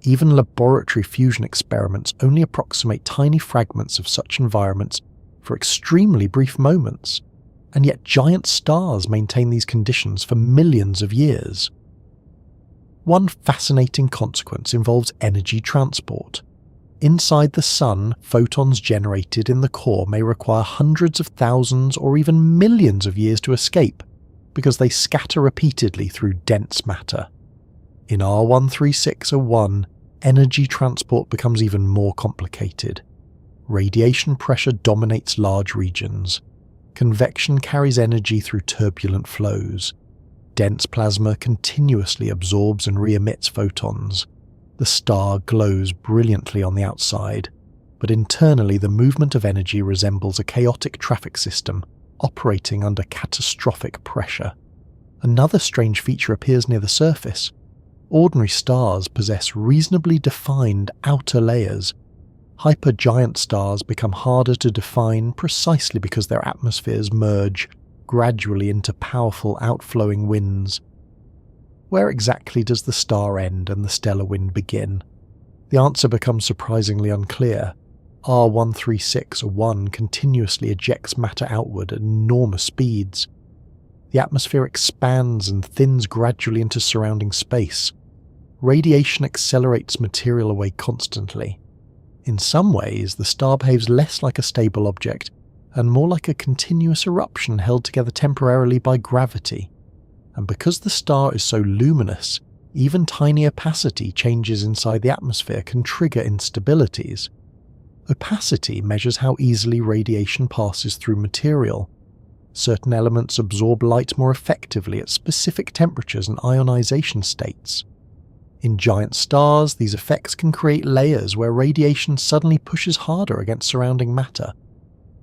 Even laboratory fusion experiments only approximate tiny fragments of such environments for extremely brief moments, and yet giant stars maintain these conditions for millions of years. One fascinating consequence involves energy transport. Inside the Sun, photons generated in the core may require hundreds of thousands or even millions of years to escape, because they scatter repeatedly through dense matter. In R136a1, energy transport becomes even more complicated. Radiation pressure dominates large regions. Convection carries energy through turbulent flows. Dense plasma continuously absorbs and re-emits photons. The star glows brilliantly on the outside, but internally the movement of energy resembles a chaotic traffic system operating under catastrophic pressure. Another strange feature appears near the surface. Ordinary stars possess reasonably defined outer layers. Hypergiant stars become harder to define precisely because their atmospheres merge gradually into powerful outflowing winds. Where exactly does the star end and the stellar wind begin? The answer becomes surprisingly unclear. R136a1 continuously ejects matter outward at enormous speeds. The atmosphere expands and thins gradually into surrounding space. Radiation accelerates material away constantly. In some ways, the star behaves less like a stable object and more like a continuous eruption held together temporarily by gravity. And because the star is so luminous, even tiny opacity changes inside the atmosphere can trigger instabilities. Opacity measures how easily radiation passes through material. Certain elements absorb light more effectively at specific temperatures and ionization states. In giant stars, these effects can create layers where radiation suddenly pushes harder against surrounding matter.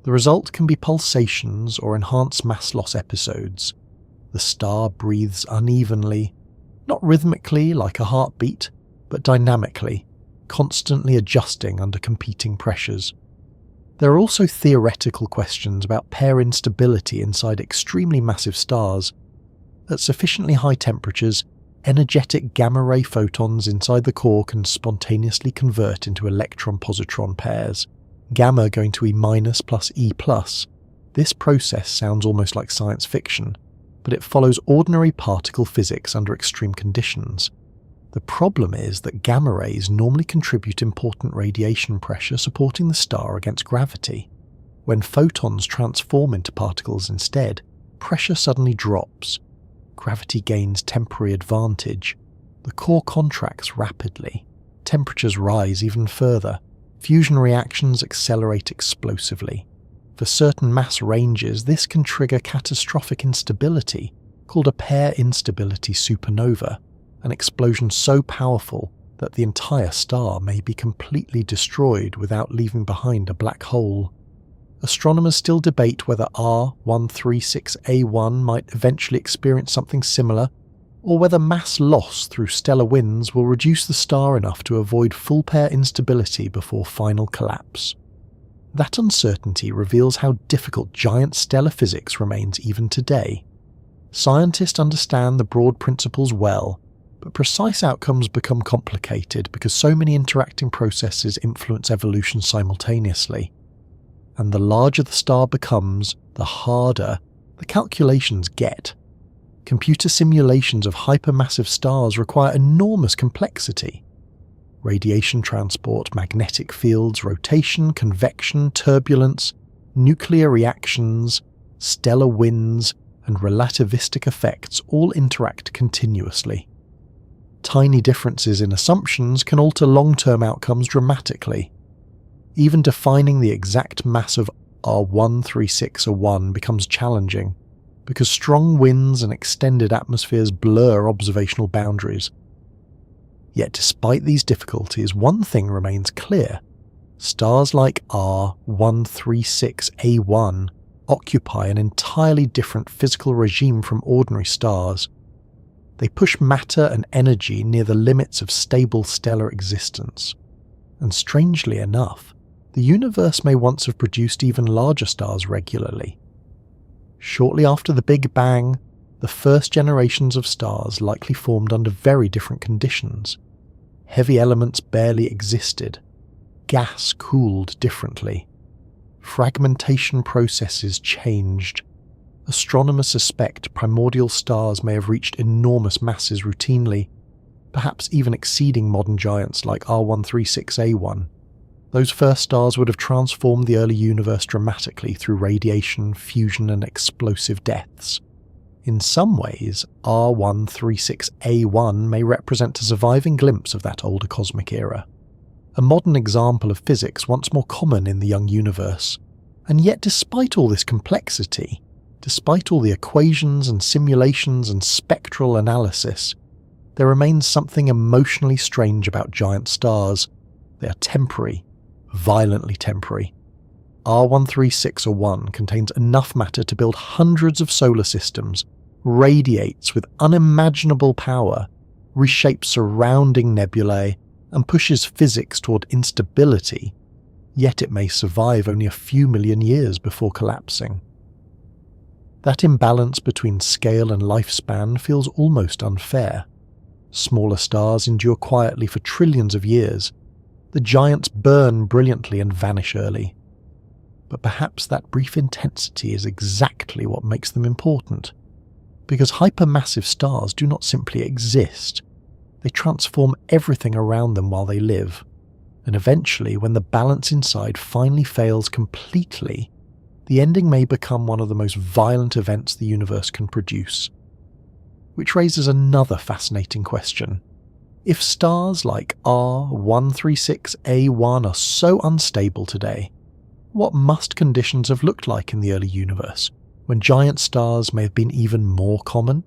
The result can be pulsations or enhanced mass loss episodes. The star breathes unevenly, not rhythmically like a heartbeat, but dynamically, constantly adjusting under competing pressures. There are also theoretical questions about pair instability inside extremely massive stars. At sufficiently high temperatures, energetic gamma-ray photons inside the core can spontaneously convert into electron-positron pairs, gamma going to E- plus E+. This process sounds almost like science fiction, but it follows ordinary particle physics under extreme conditions. The problem is that gamma rays normally contribute important radiation pressure supporting the star against gravity. When photons transform into particles instead, pressure suddenly drops. Gravity gains temporary advantage. The core contracts rapidly. Temperatures rise even further. Fusion reactions accelerate explosively. For certain mass ranges, this can trigger catastrophic instability, called a pair instability supernova, an explosion so powerful that the entire star may be completely destroyed without leaving behind a black hole. Astronomers still debate whether R136a1 might eventually experience something similar, or whether mass loss through stellar winds will reduce the star enough to avoid full pair instability before final collapse. That uncertainty reveals how difficult giant stellar physics remains even today. Scientists understand the broad principles well, but precise outcomes become complicated because so many interacting processes influence evolution simultaneously. And the larger the star becomes, the harder the calculations get. Computer simulations of hypermassive stars require enormous complexity. Radiation transport, magnetic fields, rotation, convection, turbulence, nuclear reactions, stellar winds, and relativistic effects all interact continuously. Tiny differences in assumptions can alter long-term outcomes dramatically. Even defining the exact mass of R136a1 becomes challenging, because strong winds and extended atmospheres blur observational boundaries. Yet despite these difficulties, one thing remains clear. Stars like R136a1 occupy an entirely different physical regime from ordinary stars. They push matter and energy near the limits of stable stellar existence. And strangely enough, the universe may once have produced even larger stars regularly. Shortly after the Big Bang, the first generations of stars likely formed under very different conditions. Heavy elements barely existed. Gas cooled differently. Fragmentation processes changed. Astronomers suspect primordial stars may have reached enormous masses routinely, perhaps even exceeding modern giants like R136a1. Those first stars would have transformed the early universe dramatically through radiation, fusion, and explosive deaths. In some ways, R136a1 may represent a surviving glimpse of that older cosmic era, a modern example of physics once more common in the young universe. And yet despite all this complexity, despite all the equations and simulations and spectral analysis, there remains something emotionally strange about giant stars. They are temporary, violently temporary. R136a1 contains enough matter to build hundreds of solar systems, radiates with unimaginable power, reshapes surrounding nebulae, and pushes physics toward instability, yet it may survive only a few million years before collapsing. That imbalance between scale and lifespan feels almost unfair. Smaller stars endure quietly for trillions of years. The giants burn brilliantly and vanish early. But perhaps that brief intensity is exactly what makes them important. Because hypermassive stars do not simply exist. They transform everything around them while they live. And eventually, when the balance inside finally fails completely, the ending may become one of the most violent events the universe can produce. Which raises another fascinating question. If stars like R136a1 are so unstable today, what must conditions have looked like in the early universe, when giant stars may have been even more common?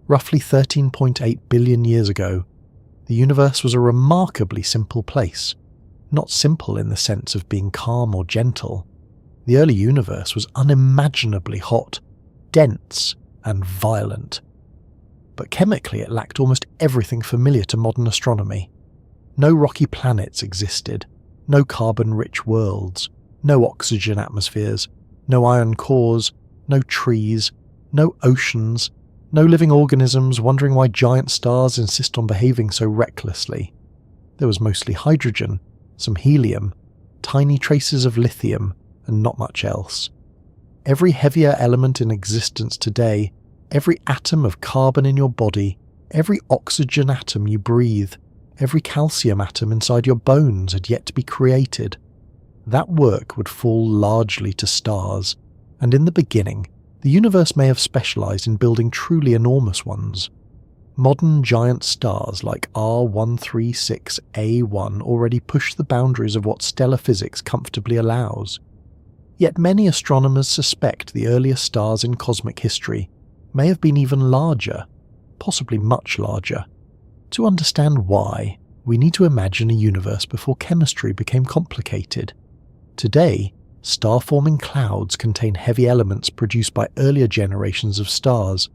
Roughly 13.8 billion years ago, the universe was a remarkably simple place. Not simple in the sense of being calm or gentle. The early universe was unimaginably hot, dense, and violent. But chemically it lacked almost everything familiar to modern astronomy. No rocky planets existed, no carbon-rich worlds, no oxygen atmospheres, no iron cores, no trees, no oceans, no living organisms wondering why giant stars insist on behaving so recklessly. There was mostly hydrogen, some helium, tiny traces of lithium, and not much else. Every heavier element in existence today, every atom of carbon in your body, every oxygen atom you breathe, every calcium atom inside your bones had yet to be created. That work would fall largely to stars, and in the beginning, the universe may have specialized in building truly enormous ones. Modern giant stars like R136a1 already push the boundaries of what stellar physics comfortably allows. Yet many astronomers suspect the earliest stars in cosmic history may have been even larger, possibly much larger. To understand why, we need to imagine a universe before chemistry became complicated. Today, star-forming clouds contain heavy elements produced by earlier generations of stars.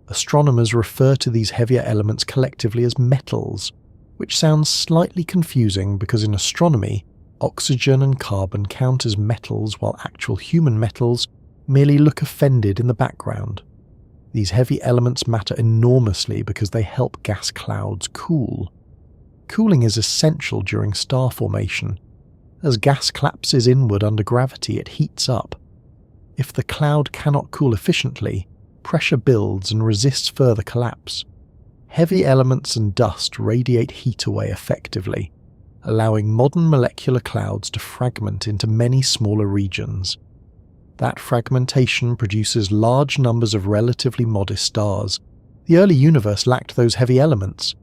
Astronomers refer to these heavier elements collectively as metals, which sounds slightly confusing because in astronomy, Oxygen and carbon count as metals while actual human metals merely look offended in the background. These heavy elements matter enormously because they help gas clouds cool. Cooling is essential during star formation. As gas collapses inward under gravity, it heats up. If the cloud cannot cool efficiently, pressure builds and resists further collapse. Heavy elements and dust radiate heat away effectively, allowing modern molecular clouds to fragment into many smaller regions. That fragmentation produces large numbers of relatively modest stars. The early universe lacked those heavy elements.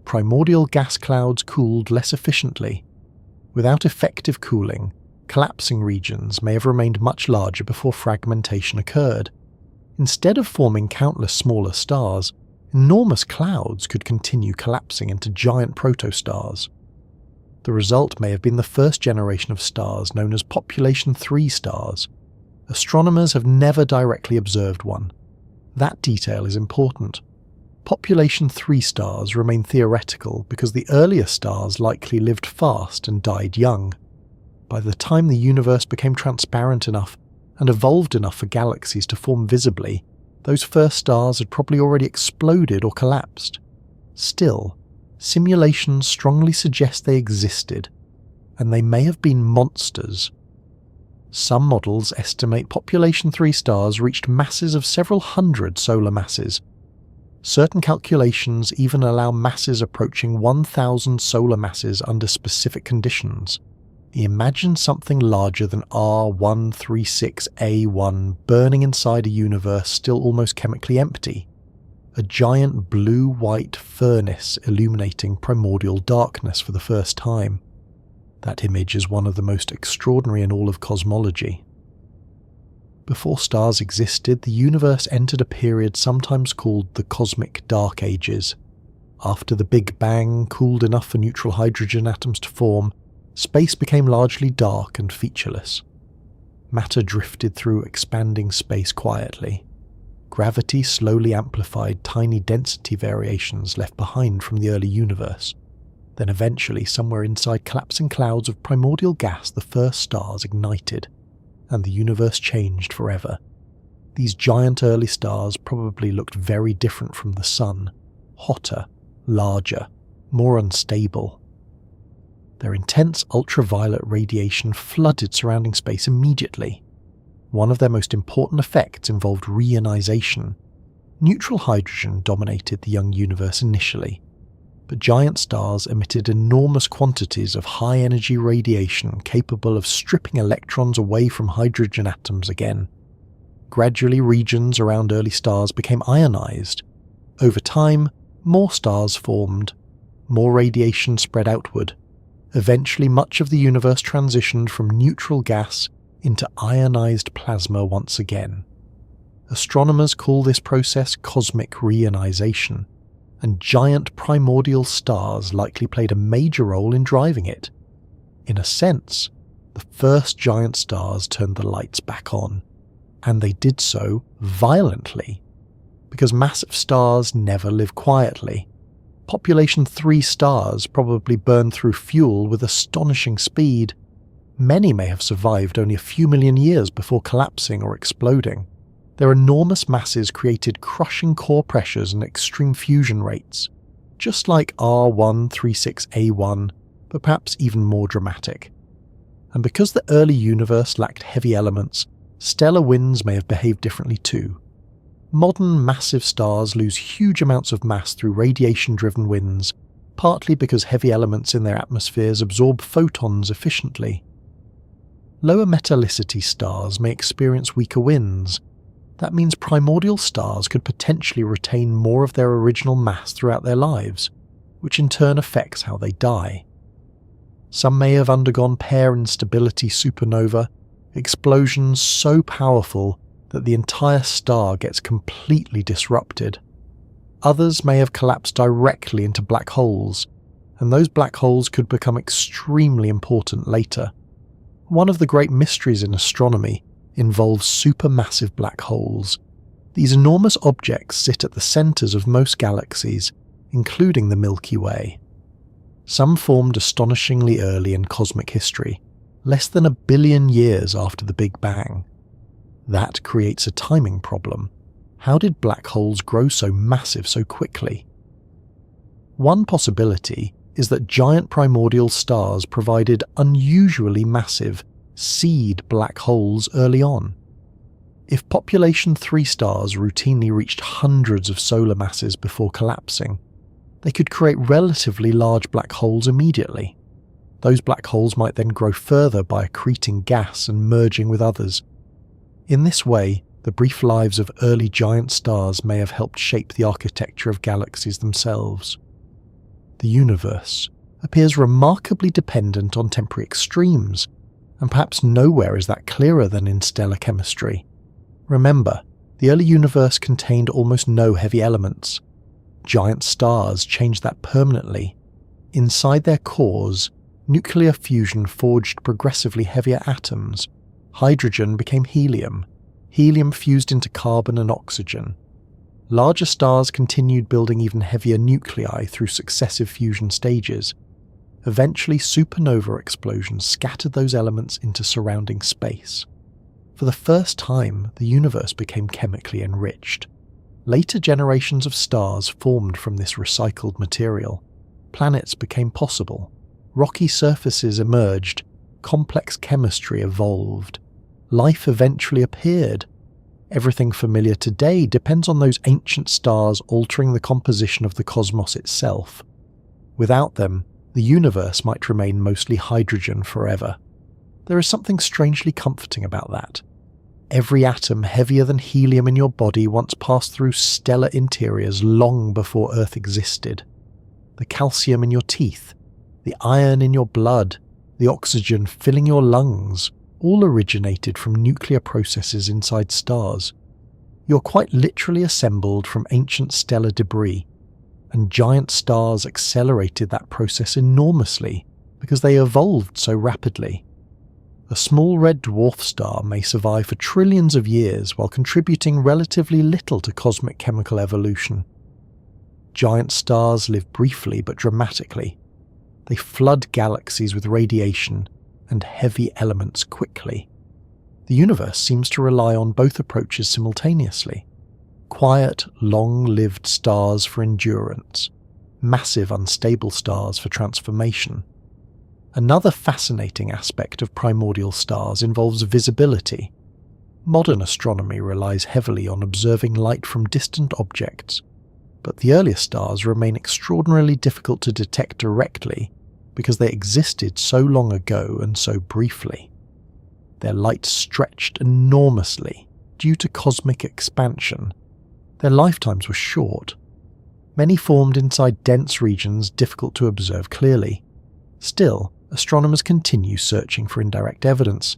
Primordial gas clouds cooled less efficiently. Without effective cooling, collapsing regions may have remained much larger before fragmentation occurred. Instead of forming countless smaller stars, enormous clouds could continue collapsing into giant protostars. The result may have been the first generation of stars known as population 3 stars. Astronomers have never directly observed one. That detail is important. Population 3 stars remain theoretical because the earlier stars likely lived fast and died young. By the time the universe became transparent enough and evolved enough for galaxies to form visibly, those first stars had probably already exploded or collapsed. Still, simulations strongly suggest they existed, and they may have been monsters. Some models estimate population 3 stars reached masses of several hundred solar masses. Certain calculations even allow masses approaching 1,000 solar masses under specific conditions. Imagine something larger than R136a1 burning inside a universe still almost chemically empty. A giant blue-white furnace illuminating primordial darkness for the first time. That image is one of the most extraordinary in all of cosmology. Before stars existed, the universe entered a period sometimes called the Cosmic Dark Ages. After the Big Bang cooled enough for neutral hydrogen atoms to form, space became largely dark and featureless. Matter drifted through expanding space quietly. Gravity slowly amplified tiny density variations left behind from the early universe. Then eventually, somewhere inside collapsing clouds of primordial gas, the first stars ignited, and the universe changed forever. These giant early stars probably looked very different from the Sun, hotter, larger, more unstable. Their intense ultraviolet radiation flooded surrounding space immediately. One of their most important effects involved reionization. Neutral hydrogen dominated the young universe initially, but giant stars emitted enormous quantities of high-energy radiation capable of stripping electrons away from hydrogen atoms again. Gradually, regions around early stars became ionized. Over time, more stars formed, more radiation spread outward. Eventually, much of the universe transitioned from neutral gas into ionized plasma once again. Astronomers call this process cosmic reionization, and giant primordial stars likely played a major role in driving it. In a sense, the first giant stars turned the lights back on, and they did so violently, because massive stars never live quietly. Population 3 stars probably burned through fuel with astonishing speed. Many may have survived only a few million years before collapsing or exploding. Their enormous masses created crushing core pressures and extreme fusion rates, just like R136a1, but perhaps even more dramatic. And because the early universe lacked heavy elements, stellar winds may have behaved differently too. Modern massive stars lose huge amounts of mass through radiation-driven winds, partly because heavy elements in their atmospheres absorb photons efficiently. Lower metallicity stars may experience weaker winds. That means primordial stars could potentially retain more of their original mass throughout their lives, which in turn affects how they die. Some may have undergone pair instability supernova, explosions so powerful that the entire star gets completely disrupted. Others may have collapsed directly into black holes, and those black holes could become extremely important later. One of the great mysteries in astronomy involves supermassive black holes. These enormous objects sit at the centers of most galaxies, including the Milky Way. Some formed astonishingly early in cosmic history, less than 1 billion years after the Big Bang. That creates a timing problem. How did black holes grow so massive so quickly? One possibility is that giant primordial stars provided unusually massive seed black holes early on. If population 3 stars routinely reached hundreds of solar masses before collapsing, they could create relatively large black holes immediately. Those black holes might then grow further by accreting gas and merging with others. In this way, the brief lives of early giant stars may have helped shape the architecture of galaxies themselves. The universe appears remarkably dependent on temporary extremes, and perhaps nowhere is that clearer than in stellar chemistry. Remember, the early universe contained almost no heavy elements. Giant stars changed that permanently. Inside their cores, nuclear fusion forged progressively heavier atoms. Hydrogen became helium. Helium fused into carbon and oxygen. Larger stars continued building even heavier nuclei through successive fusion stages. Eventually, supernova explosions scattered those elements into surrounding space. For the first time, the universe became chemically enriched. Later generations of stars formed from this recycled material. Planets became possible. Rocky surfaces emerged. Complex chemistry evolved. Life eventually appeared. Everything familiar today depends on those ancient stars altering the composition of the cosmos itself. Without them, the universe might remain mostly hydrogen forever. There is something strangely comforting about that. Every atom heavier than helium in your body once passed through stellar interiors long before Earth existed. The calcium in your teeth, the iron in your blood, the oxygen filling your lungs, all originated from nuclear processes inside stars. You're quite literally assembled from ancient stellar debris, and giant stars accelerated that process enormously because they evolved so rapidly. A small red dwarf star may survive for trillions of years while contributing relatively little to cosmic chemical evolution. Giant stars live briefly but dramatically. They flood galaxies with radiation and heavy elements quickly. The universe seems to rely on both approaches simultaneously. Quiet, long-lived stars for endurance, massive, unstable stars for transformation. Another fascinating aspect of primordial stars involves visibility. Modern astronomy relies heavily on observing light from distant objects, but the earliest stars remain extraordinarily difficult to detect directly because they existed so long ago and so briefly. Their light stretched enormously due to cosmic expansion. Their lifetimes were short. Many formed inside dense regions difficult to observe clearly. Still, astronomers continue searching for indirect evidence.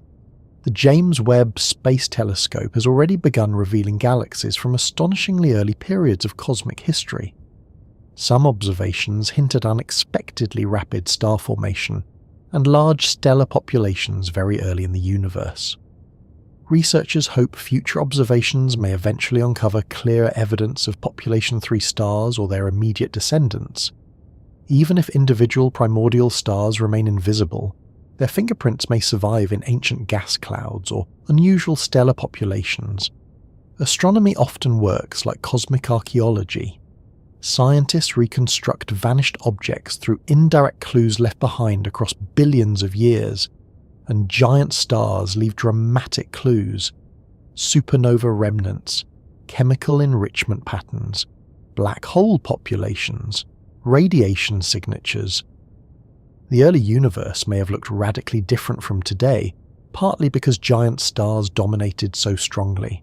The James Webb Space Telescope has already begun revealing galaxies from astonishingly early periods of cosmic history. Some observations hint at unexpectedly rapid star formation and large stellar populations very early in the universe. Researchers hope future observations may eventually uncover clearer evidence of population 3 stars or their immediate descendants. Even if individual primordial stars remain invisible, their fingerprints may survive in ancient gas clouds or unusual stellar populations. Astronomy often works like cosmic archaeology. Scientists reconstruct vanished objects through indirect clues left behind across billions of years, and giant stars leave dramatic clues: supernova remnants, chemical enrichment patterns, black hole populations, radiation signatures. The early universe may have looked radically different from today, partly because giant stars dominated so strongly.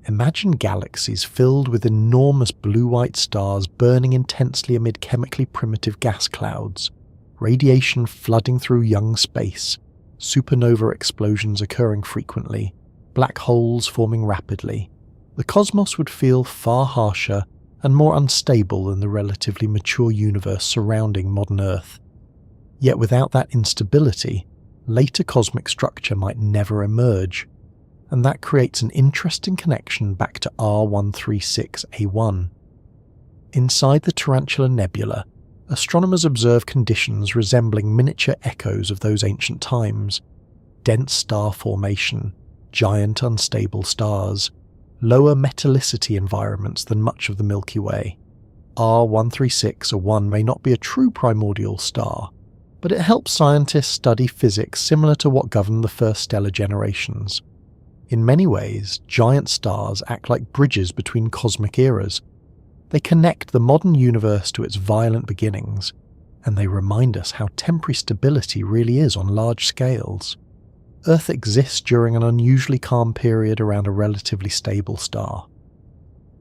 Imagine galaxies filled with enormous blue-white stars burning intensely amid chemically primitive gas clouds, radiation flooding through young space, supernova explosions occurring frequently, black holes forming rapidly. The cosmos would feel far harsher and more unstable than the relatively mature universe surrounding modern Earth. Yet without that instability, later cosmic structure might never emerge, and that creates an interesting connection back to R136a1. Inside the Tarantula Nebula, astronomers observe conditions resembling miniature echoes of those ancient times: dense star formation, giant unstable stars, lower metallicity environments than much of the Milky Way. R136a1 may not be a true primordial star, but it helps scientists study physics similar to what governed the first stellar generations. In many ways, giant stars act like bridges between cosmic eras. They connect the modern universe to its violent beginnings, and they remind us how temporary stability really is on large scales. Earth exists during an unusually calm period around a relatively stable star.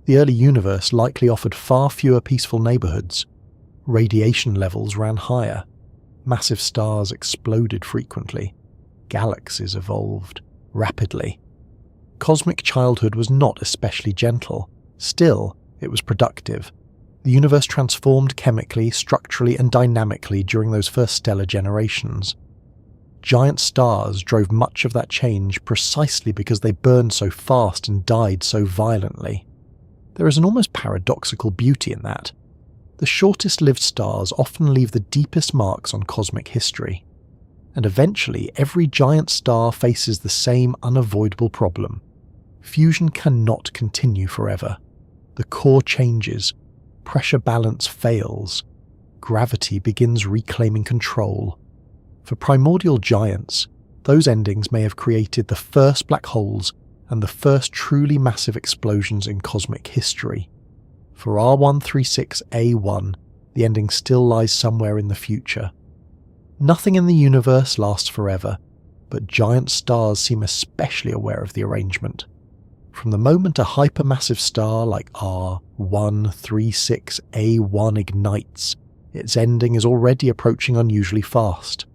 The early universe likely offered far fewer peaceful neighborhoods. Radiation levels ran higher. Massive stars exploded frequently. Galaxies evolved rapidly. Cosmic childhood was not especially gentle. Still, it was productive. The universe transformed chemically, structurally, and dynamically during those first stellar generations. Giant stars drove much of that change precisely because they burned so fast and died so violently. There is an almost paradoxical beauty in that. The shortest-lived stars often leave the deepest marks on cosmic history. And eventually, every giant star faces the same unavoidable problem. Fusion cannot continue forever. The core changes, pressure balance fails, gravity begins reclaiming control. For primordial giants, those endings may have created the first black holes and the first truly massive explosions in cosmic history. For R136a1, the ending still lies somewhere in the future. Nothing in the universe lasts forever, but giant stars seem especially aware of the arrangement. From the moment a hypermassive star like R136a1 ignites, its ending is already approaching unusually fast.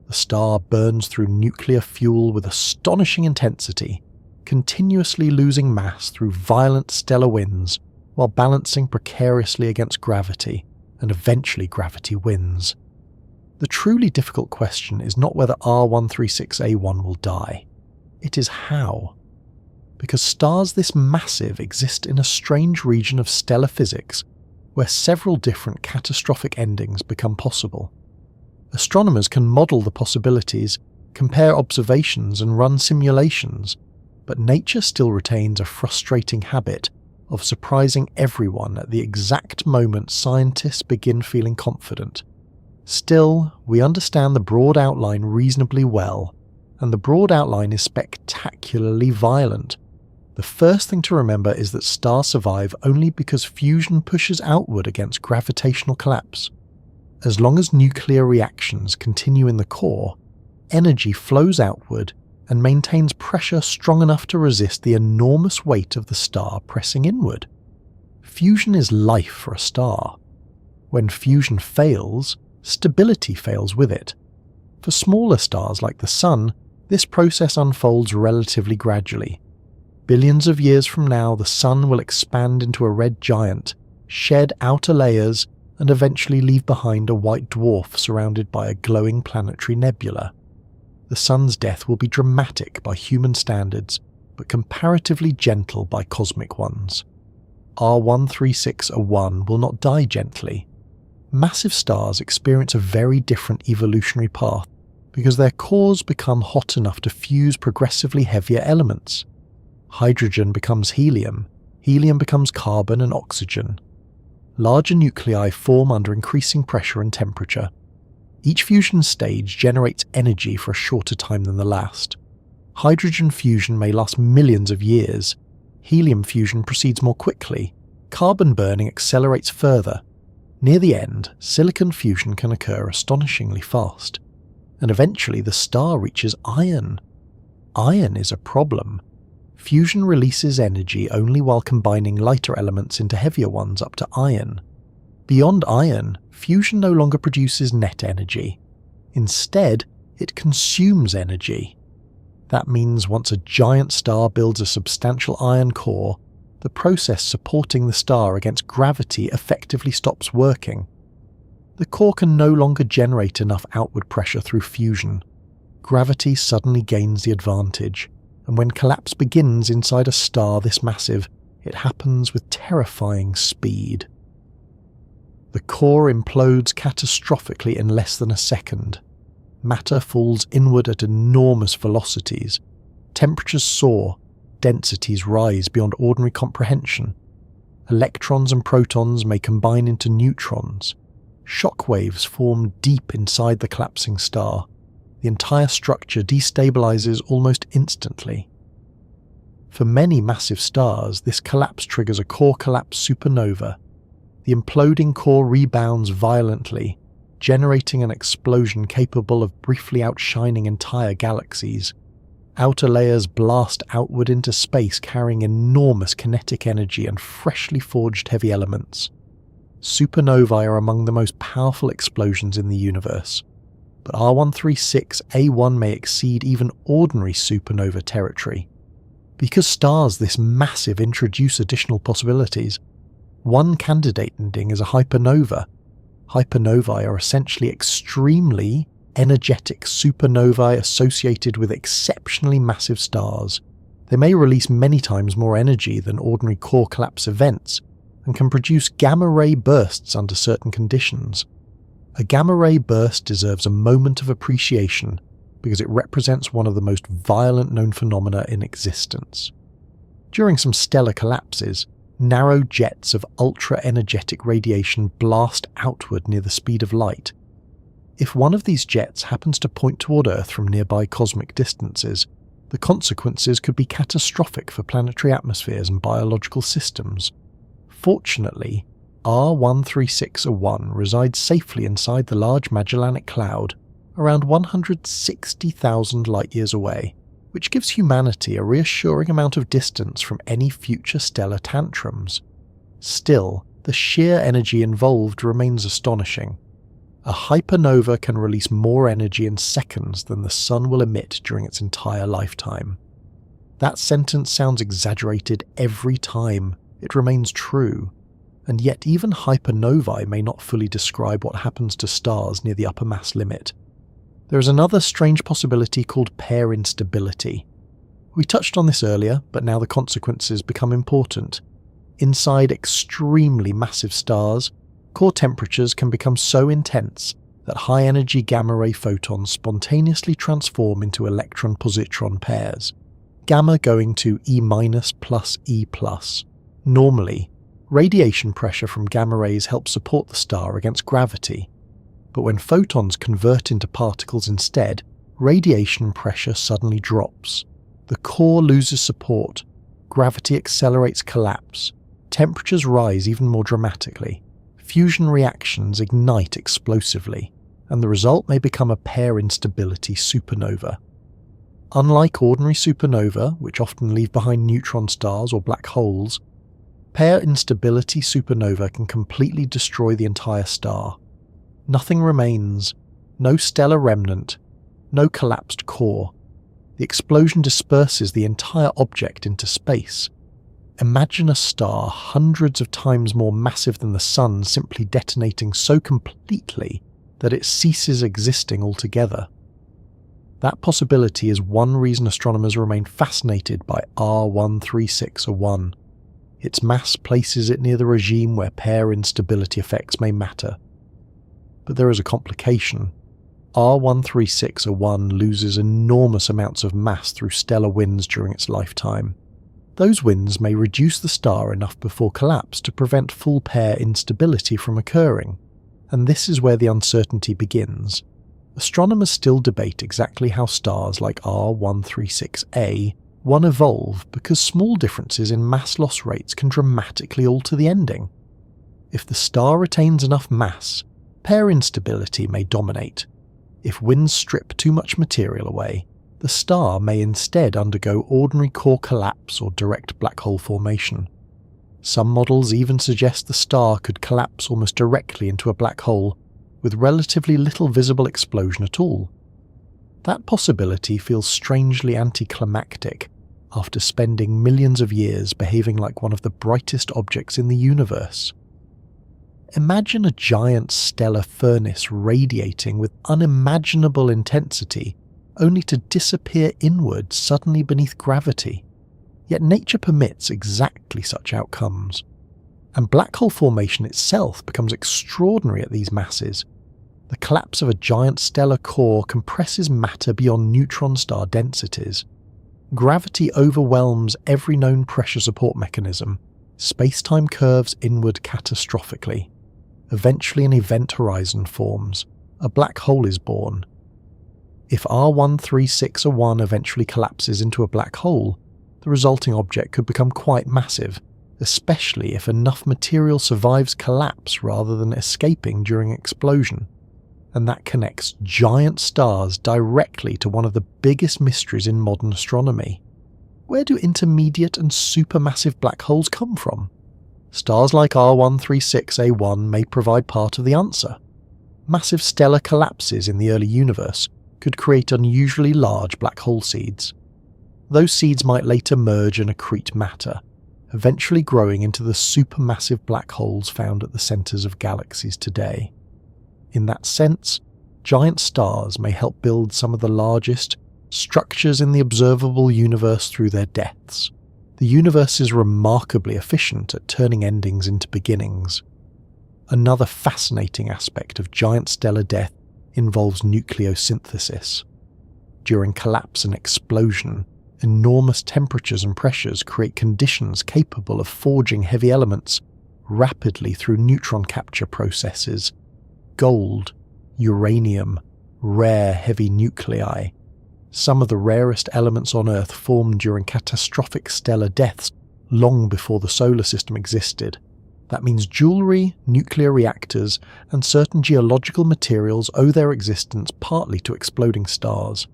The star burns through nuclear fuel with astonishing intensity, continuously losing mass through violent stellar winds while balancing precariously against gravity, and eventually gravity wins. The truly difficult question is not whether R136a1 will die. It is how. Because stars this massive exist in a strange region of stellar physics where several different catastrophic endings become possible. Astronomers can model the possibilities, compare observations and run simulations, but nature still retains a frustrating habit of surprising everyone at the exact moment scientists begin feeling confident. Still, we understand the broad outline reasonably well, and the broad outline is spectacularly violent. The first thing to remember is that stars survive only because fusion pushes outward against gravitational collapse. As long as nuclear reactions continue in the core, energy flows outward and maintains pressure strong enough to resist the enormous weight of the star pressing inward. Fusion is life for a star. When fusion fails, stability fails with it. For smaller stars like the Sun, this process unfolds relatively gradually. Billions of years from now, the Sun will expand into a red giant, shed outer layers, and eventually leave behind a white dwarf surrounded by a glowing planetary nebula. The Sun's death will be dramatic by human standards, but comparatively gentle by cosmic ones. R136a1 will not die gently. Massive stars experience a very different evolutionary path because their cores become hot enough to fuse progressively heavier elements. Hydrogen becomes helium, helium becomes carbon and oxygen. Larger nuclei form under increasing pressure and temperature. Each fusion stage generates energy for a shorter time than the last. Hydrogen fusion may last millions of years. Helium fusion proceeds more quickly. Carbon burning accelerates further. Near the end, silicon fusion can occur astonishingly fast. And eventually the star reaches iron. Iron is a problem. Fusion releases energy only while combining lighter elements into heavier ones up to iron. Beyond iron, fusion no longer produces net energy. Instead, it consumes energy. That means once a giant star builds a substantial iron core, the process supporting the star against gravity effectively stops working. The core can no longer generate enough outward pressure through fusion. Gravity suddenly gains the advantage, and when collapse begins inside a star this massive, it happens with terrifying speed. The core implodes catastrophically in less than a second. Matter falls inward at enormous velocities. Temperatures soar, densities rise beyond ordinary comprehension. Electrons and protons may combine into neutrons. Shock waves form deep inside the collapsing star. The entire structure destabilizes almost instantly. For many massive stars, this collapse triggers a core collapse supernova. The imploding core rebounds violently, generating an explosion capable of briefly outshining entire galaxies. Outer layers blast outward into space, carrying enormous kinetic energy and freshly forged heavy elements. Supernovae are among the most powerful explosions in the universe, but R136a1 may exceed even ordinary supernova territory. Because stars this massive introduce additional possibilities. One candidate ending is a hypernova. Hypernovae are essentially extremely energetic supernovae associated with exceptionally massive stars. They may release many times more energy than ordinary core collapse events, and can produce gamma-ray bursts under certain conditions. A gamma-ray burst deserves a moment of appreciation because it represents one of the most violent known phenomena in existence. During some stellar collapses, narrow jets of ultra-energetic radiation blast outward near the speed of light. If one of these jets happens to point toward Earth from nearby cosmic distances, the consequences could be catastrophic for planetary atmospheres and biological systems. Fortunately, R136a1 resides safely inside the Large Magellanic Cloud, around 160,000 light-years away, which gives humanity a reassuring amount of distance from any future stellar tantrums. Still, the sheer energy involved remains astonishing. A hypernova can release more energy in seconds than the Sun will emit during its entire lifetime. That sentence sounds exaggerated every time. It remains true, and yet even hypernovae may not fully describe what happens to stars near the upper mass limit. There is another strange possibility called pair instability. We touched on this earlier, but now the consequences become important. Inside extremely massive stars, core temperatures can become so intense that high-energy gamma-ray photons spontaneously transform into electron-positron pairs, gamma going to E- plus E+. Normally, radiation pressure from gamma rays helps support the star against gravity, but when photons convert into particles instead, radiation pressure suddenly drops. The core loses support, gravity accelerates collapse, temperatures rise even more dramatically, fusion reactions ignite explosively, and the result may become a pair instability supernova. Unlike ordinary supernova, which often leave behind neutron stars or black holes, pair instability supernova can completely destroy the entire star. Nothing remains, no stellar remnant, no collapsed core. The explosion disperses the entire object into space. Imagine a star hundreds of times more massive than the Sun simply detonating so completely that it ceases existing altogether. That possibility is one reason astronomers remain fascinated by R136a1. Its mass places it near the regime where pair instability effects may matter. But there is a complication. R136a1 loses enormous amounts of mass through stellar winds during its lifetime. Those winds may reduce the star enough before collapse to prevent full pair instability from occurring, and this is where the uncertainty begins. Astronomers still debate exactly how stars like R136a1 evolve because small differences in mass loss rates can dramatically alter the ending. If the star retains enough mass, pair instability may dominate. If winds strip too much material away, the star may instead undergo ordinary core collapse or direct black hole formation. Some models even suggest the star could collapse almost directly into a black hole, with relatively little visible explosion at all. That possibility feels strangely anticlimactic after spending millions of years behaving like one of the brightest objects in the universe. Imagine a giant stellar furnace radiating with unimaginable intensity, only to disappear inward suddenly beneath gravity. Yet nature permits exactly such outcomes. And black hole formation itself becomes extraordinary at these masses. The collapse of a giant stellar core compresses matter beyond neutron star densities. Gravity overwhelms every known pressure support mechanism. Space-time curves inward catastrophically. Eventually an event horizon forms. A black hole is born. If R136a1 eventually collapses into a black hole, the resulting object could become quite massive, especially if enough material survives collapse rather than escaping during explosion. And that connects giant stars directly to one of the biggest mysteries in modern astronomy. Where do intermediate and supermassive black holes come from? Stars like R136a1 may provide part of the answer. Massive stellar collapses in the early universe could create unusually large black hole seeds. Those seeds might later merge and accrete matter, eventually growing into the supermassive black holes found at the centers of galaxies today. In that sense, giant stars may help build some of the largest structures in the observable universe through their deaths. The universe is remarkably efficient at turning endings into beginnings. Another fascinating aspect of giant stellar death involves nucleosynthesis. During collapse and explosion, enormous temperatures and pressures create conditions capable of forging heavy elements rapidly through neutron capture processes. Gold, uranium, rare heavy nuclei. Some of the rarest elements on Earth formed during catastrophic stellar deaths long before the solar system existed. That means jewelry, nuclear reactors, and certain geological materials owe their existence partly to exploding stars.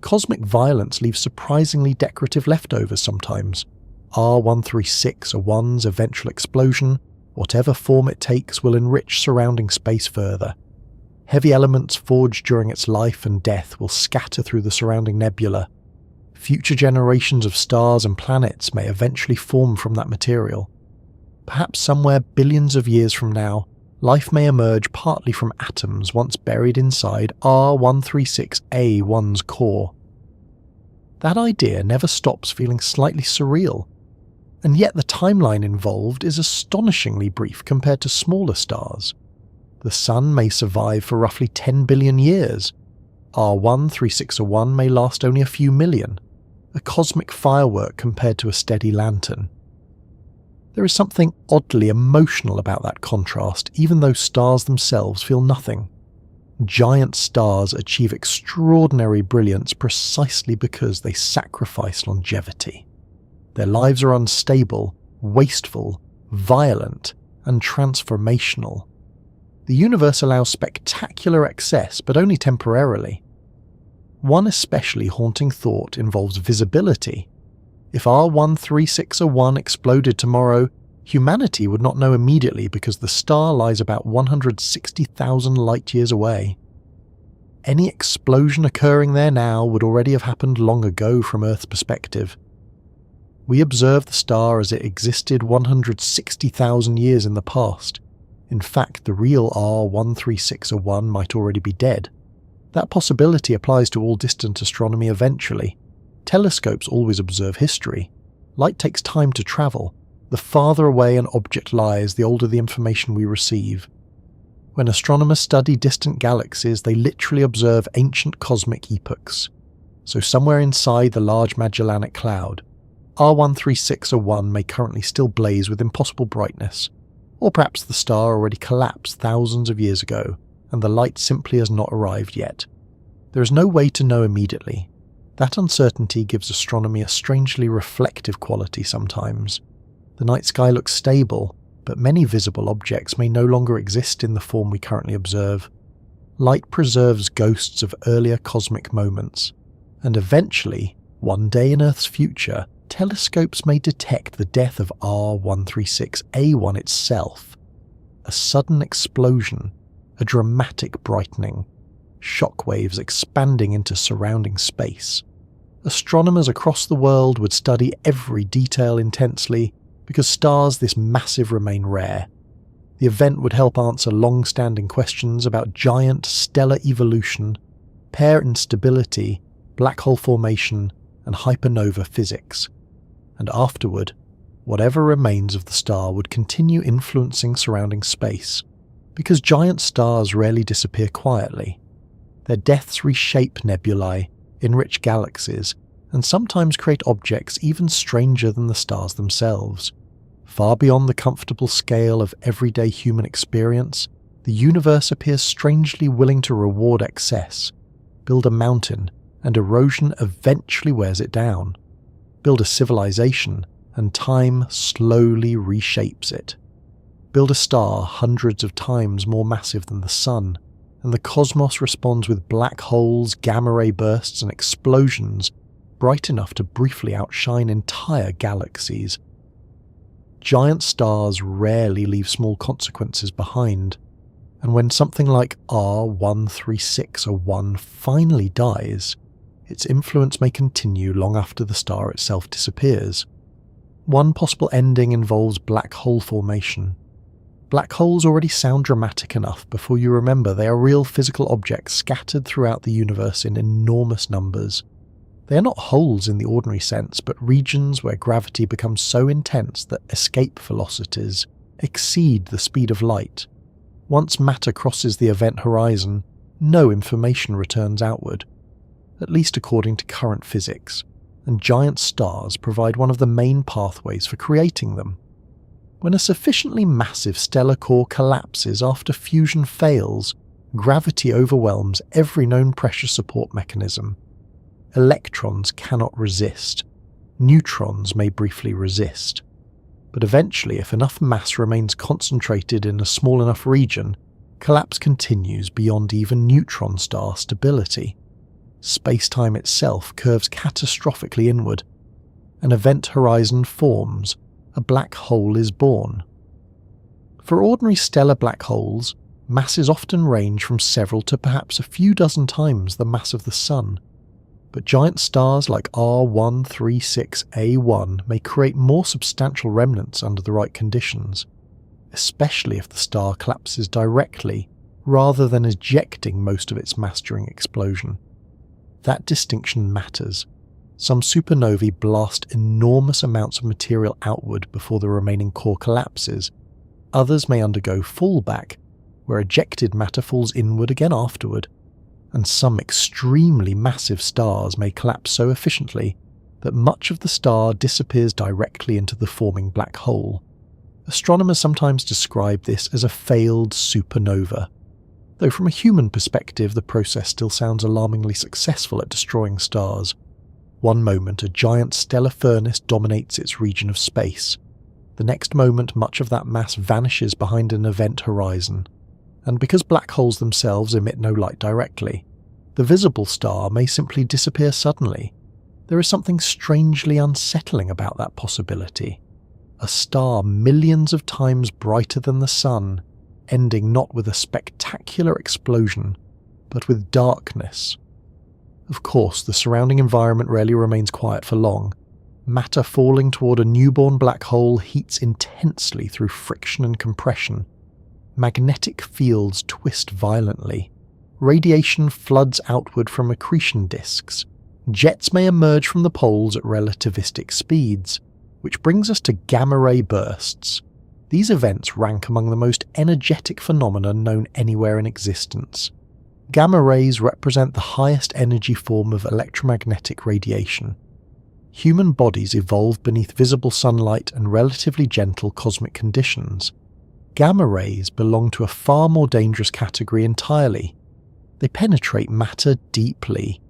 Cosmic violence leaves surprisingly decorative leftovers sometimes. R136a1's eventual explosion, whatever form it takes, will enrich surrounding space further. Heavy elements forged during its life and death will scatter through the surrounding nebula. Future generations of stars and planets may eventually form from that material. Perhaps somewhere billions of years from now, life may emerge partly from atoms once buried inside R136a1's core. That idea never stops feeling slightly surreal, and yet the timeline involved is astonishingly brief compared to smaller stars. The Sun may survive for roughly 10 billion years. R136a1 may last only a few million, a cosmic firework compared to a steady lantern. There is something oddly emotional about that contrast, even though stars themselves feel nothing. Giant stars achieve extraordinary brilliance precisely because they sacrifice longevity. Their lives are unstable, wasteful, violent, and transformational. The universe allows spectacular excess, but only temporarily. One especially haunting thought involves visibility. If R136a1 exploded tomorrow, humanity would not know immediately because the star lies about 160,000 light-years away. Any explosion occurring there now would already have happened long ago from Earth's perspective. We observe the star as it existed 160,000 years in the past. In fact, the real R136a1 might already be dead. That possibility applies to all distant astronomy eventually. Telescopes always observe history. Light takes time to travel. The farther away an object lies, the older the information we receive. When astronomers study distant galaxies, they literally observe ancient cosmic epochs. So somewhere inside the Large Magellanic Cloud, R136a1 may currently still blaze with impossible brightness. Or perhaps the star already collapsed thousands of years ago, and the light simply has not arrived yet. There is no way to know immediately. That uncertainty gives astronomy a strangely reflective quality sometimes. The night sky looks stable, but many visible objects may no longer exist in the form we currently observe. Light preserves ghosts of earlier cosmic moments, and eventually, one day in Earth's future, telescopes may detect the death of R136a1 itself. A sudden explosion, a dramatic brightening, shockwaves expanding into surrounding space. Astronomers across the world would study every detail intensely because stars this massive remain rare. The event would help answer long-standing questions about giant stellar evolution, pair instability, black hole formation, and hypernova physics. And afterward, whatever remains of the star would continue influencing surrounding space, because giant stars rarely disappear quietly. Their deaths reshape nebulae, enrich galaxies, and sometimes create objects even stranger than the stars themselves. Far beyond the comfortable scale of everyday human experience, the universe appears strangely willing to reward excess, build a mountain, and erosion eventually wears it down. Build a civilization, and time slowly reshapes it. Build a star hundreds of times more massive than the Sun, and the cosmos responds with black holes, gamma-ray bursts, and explosions bright enough to briefly outshine entire galaxies. Giant stars rarely leave small consequences behind, and when something like R136a1 finally dies, its influence may continue long after the star itself disappears. One possible ending involves black hole formation. Black holes already sound dramatic enough before you remember they are real physical objects scattered throughout the universe in enormous numbers. They are not holes in the ordinary sense, but regions where gravity becomes so intense that escape velocities exceed the speed of light. Once matter crosses the event horizon, no information returns outward, at least according to current physics, and giant stars provide one of the main pathways for creating them. When a sufficiently massive stellar core collapses after fusion fails, gravity overwhelms every known pressure support mechanism. Electrons cannot resist. Neutrons may briefly resist. But eventually, if enough mass remains concentrated in a small enough region, collapse continues beyond even neutron star stability. Space-time itself curves catastrophically inward. An event horizon forms. A black hole is born. For ordinary stellar black holes, masses often range from several to perhaps a few dozen times the mass of the Sun. But giant stars like R136a1 may create more substantial remnants under the right conditions, especially if the star collapses directly rather than ejecting most of its mass during explosion. That distinction matters. Some supernovae blast enormous amounts of material outward before the remaining core collapses. Others may undergo fallback, where ejected matter falls inward again afterward. And some extremely massive stars may collapse so efficiently that much of the star disappears directly into the forming black hole. Astronomers sometimes describe this as a failed supernova, though from a human perspective the process still sounds alarmingly successful at destroying stars. One moment a giant stellar furnace dominates its region of space. The next moment much of that mass vanishes behind an event horizon. And because black holes themselves emit no light directly, the visible star may simply disappear suddenly. There is something strangely unsettling about that possibility. A star millions of times brighter than the Sun, ending not with a spectacular explosion, but with darkness. Of course, the surrounding environment rarely remains quiet for long. Matter falling toward a newborn black hole heats intensely through friction and compression. Magnetic fields twist violently. Radiation floods outward from accretion disks. Jets may emerge from the poles at relativistic speeds, which brings us to gamma-ray bursts. These events rank among the most energetic phenomena known anywhere in existence. Gamma rays represent the highest energy form of electromagnetic radiation. Human bodies evolved beneath visible sunlight and relatively gentle cosmic conditions. Gamma rays belong to a far more dangerous category entirely. They penetrate matter deeply,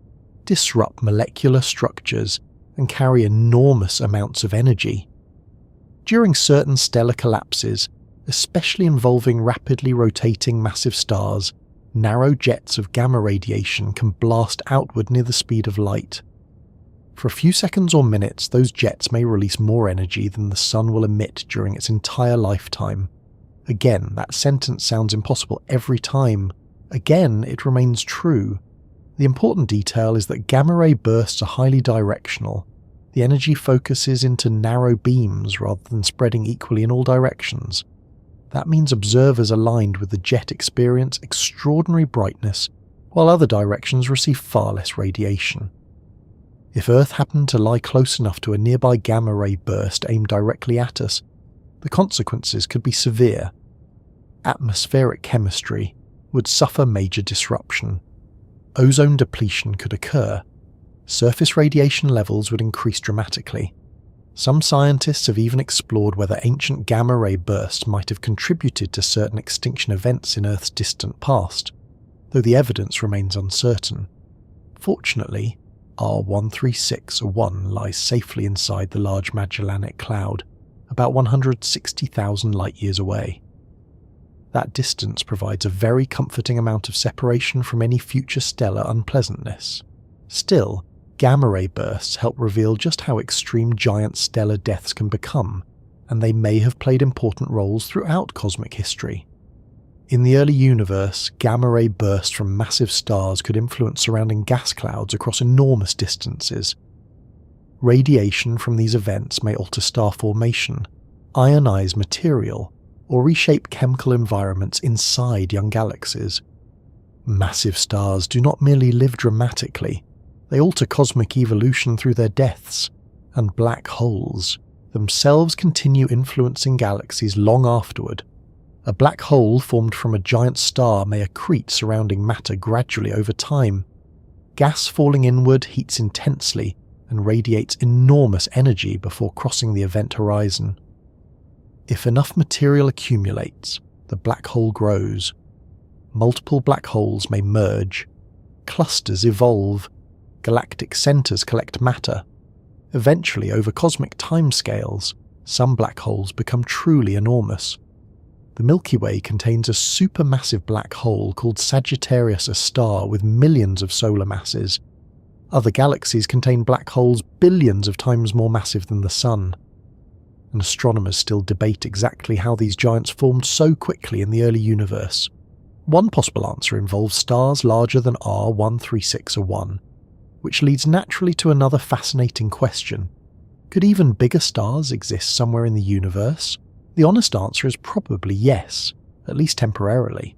disrupt molecular structures, and carry enormous amounts of energy. During certain stellar collapses, especially involving rapidly rotating massive stars, narrow jets of gamma radiation can blast outward near the speed of light. For a few seconds or minutes, those jets may release more energy than the Sun will emit during its entire lifetime. Again, that sentence sounds impossible every time. Again, it remains true. The important detail is that gamma-ray bursts are highly directional. The energy focuses into narrow beams rather than spreading equally in all directions. That means observers aligned with the jet experience extraordinary brightness, while other directions receive far less radiation. If Earth happened to lie close enough to a nearby gamma-ray burst aimed directly at us, the consequences could be severe. Atmospheric chemistry would suffer major disruption. Ozone depletion could occur. Surface radiation levels would increase dramatically. Some scientists have even explored whether ancient gamma-ray bursts might have contributed to certain extinction events in Earth's distant past, though the evidence remains uncertain. Fortunately, R136a1 lies safely inside the Large Magellanic Cloud, about 160,000 light-years away. That distance provides a very comforting amount of separation from any future stellar unpleasantness. Still, gamma-ray bursts help reveal just how extreme giant stellar deaths can become, and they may have played important roles throughout cosmic history. In the early universe, gamma-ray bursts from massive stars could influence surrounding gas clouds across enormous distances. Radiation from these events may alter star formation, ionize material, or reshape chemical environments inside young galaxies. Massive stars do not merely live dramatically, they alter cosmic evolution through their deaths, and black holes themselves continue influencing galaxies long afterward. A black hole formed from a giant star may accrete surrounding matter gradually over time. Gas falling inward heats intensely and radiates enormous energy before crossing the event horizon. If enough material accumulates, the black hole grows. Multiple black holes may merge. Clusters evolve. Galactic centers collect matter. Eventually, over cosmic timescales, some black holes become truly enormous. The Milky Way contains a supermassive black hole called Sagittarius, a star with millions of solar masses. Other galaxies contain black holes billions of times more massive than the Sun. And astronomers still debate exactly how these giants formed so quickly in the early universe. One possible answer involves stars larger than R136a1, which leads naturally to another fascinating question. Could even bigger stars exist somewhere in the universe? The honest answer is probably yes, at least temporarily.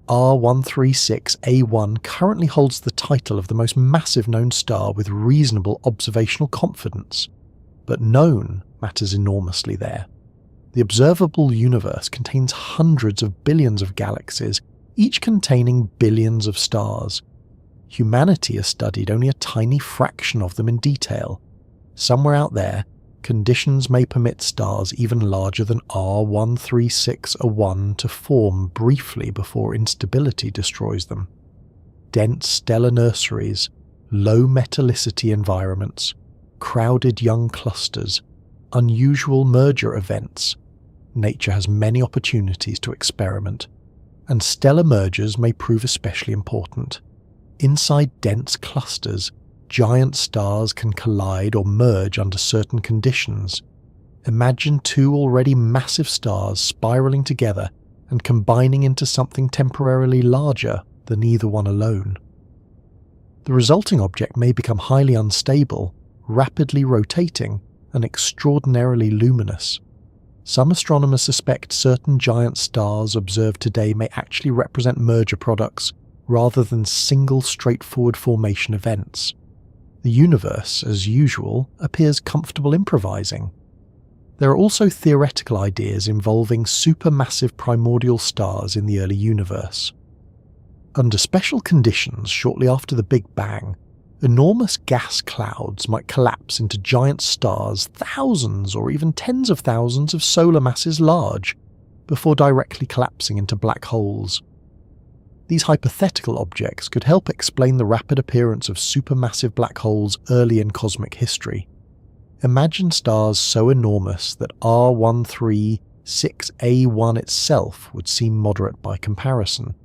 R136a1 currently holds the title of the most massive known star with reasonable observational confidence, but known matters enormously there. The observable universe contains hundreds of billions of galaxies, each containing billions of stars. Humanity has studied only a tiny fraction of them in detail. Somewhere out there, conditions may permit stars even larger than R136a1 to form briefly before instability destroys them. Dense stellar nurseries, low metallicity environments, crowded young clusters, unusual merger events. Nature has many opportunities to experiment, and stellar mergers may prove especially important. Inside dense clusters, giant stars can collide or merge under certain conditions. Imagine two already massive stars spiraling together and combining into something temporarily larger than either one alone. The resulting object may become highly unstable, rapidly rotating, and extraordinarily luminous. Some astronomers suspect certain giant stars observed today may actually represent merger products rather than single straightforward formation events. The universe, as usual, appears comfortable improvising. There are also theoretical ideas involving supermassive primordial stars in the early universe. Under special conditions shortly after the Big Bang, enormous gas clouds might collapse into giant stars thousands or even tens of thousands of solar masses large, before directly collapsing into black holes. These hypothetical objects could help explain the rapid appearance of supermassive black holes early in cosmic history. Imagine stars so enormous that R136a1 itself would seem moderate by comparison.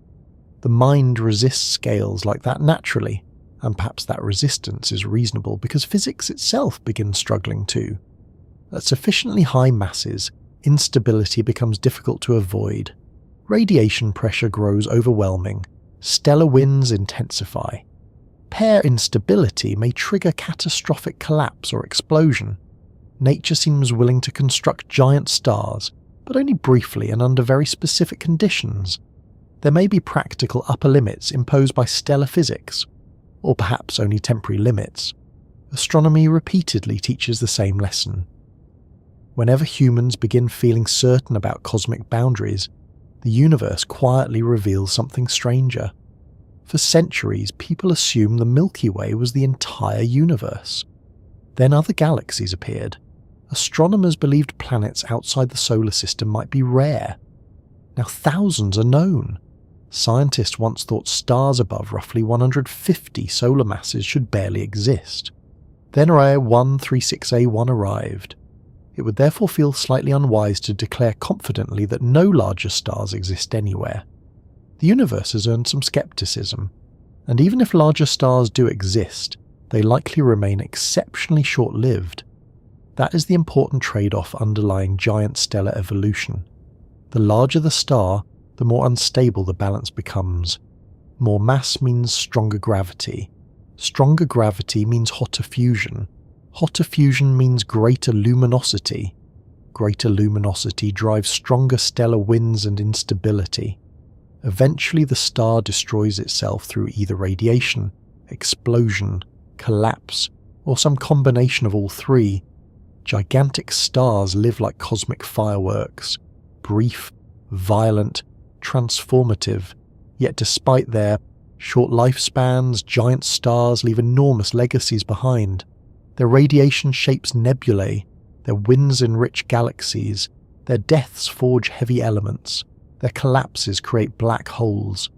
The mind resists scales like that naturally, and perhaps that resistance is reasonable because physics itself begins struggling too. At sufficiently high masses, instability becomes difficult to avoid. Radiation pressure grows overwhelming, stellar winds intensify. Pair instability may trigger catastrophic collapse or explosion. Nature seems willing to construct giant stars, but only briefly and under very specific conditions. There may be practical upper limits imposed by stellar physics, or perhaps only temporary limits. Astronomy repeatedly teaches the same lesson. Whenever humans begin feeling certain about cosmic boundaries, the universe quietly reveals something stranger. For centuries, people assumed the Milky Way was the entire universe. Then other galaxies appeared. Astronomers believed planets outside the solar system might be rare. Now thousands are known. Scientists once thought stars above roughly 150 solar masses should barely exist. Then R136a1 arrived. It would therefore feel slightly unwise to declare confidently that no larger stars exist anywhere. The universe has earned some skepticism, and even if larger stars do exist, they likely remain exceptionally short-lived. That is the important trade-off underlying giant stellar evolution. The larger the star, the more unstable the balance becomes. More mass means stronger gravity. Stronger gravity means hotter fusion. Hotter fusion means greater luminosity. Greater luminosity drives stronger stellar winds and instability. Eventually the star destroys itself through either radiation, explosion, collapse, or some combination of all three. Gigantic stars live like cosmic fireworks, brief, violent, transformative, yet despite their short lifespans, giant stars leave enormous legacies behind. Their radiation shapes nebulae, their winds enrich galaxies, their deaths forge heavy elements, their collapses create black holes.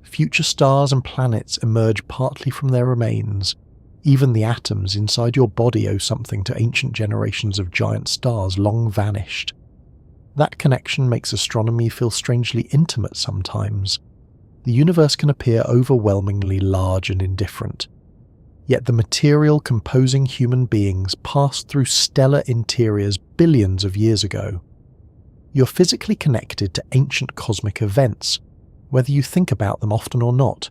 Future stars and planets emerge partly from their remains. Even the atoms inside your body owe something to ancient generations of giant stars long vanished. That connection makes astronomy feel strangely intimate sometimes. The universe can appear overwhelmingly large and indifferent. Yet the material composing human beings passed through stellar interiors billions of years ago. You're physically connected to ancient cosmic events, whether you think about them often or not.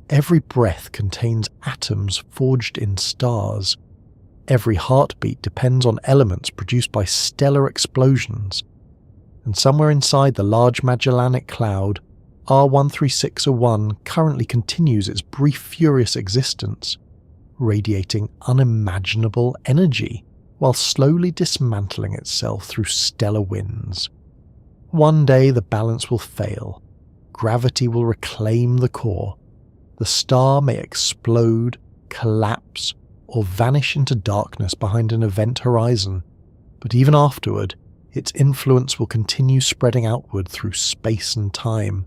Every breath contains atoms forged in stars. Every heartbeat depends on elements produced by stellar explosions. And somewhere inside the Large Magellanic Cloud, R136a1 currently continues its brief furious existence, radiating unimaginable energy while slowly dismantling itself through stellar winds. One day the balance will fail, gravity will reclaim the core, the star may explode, collapse, or vanish into darkness behind an event horizon, but even afterward, its influence will continue spreading outward through space and time,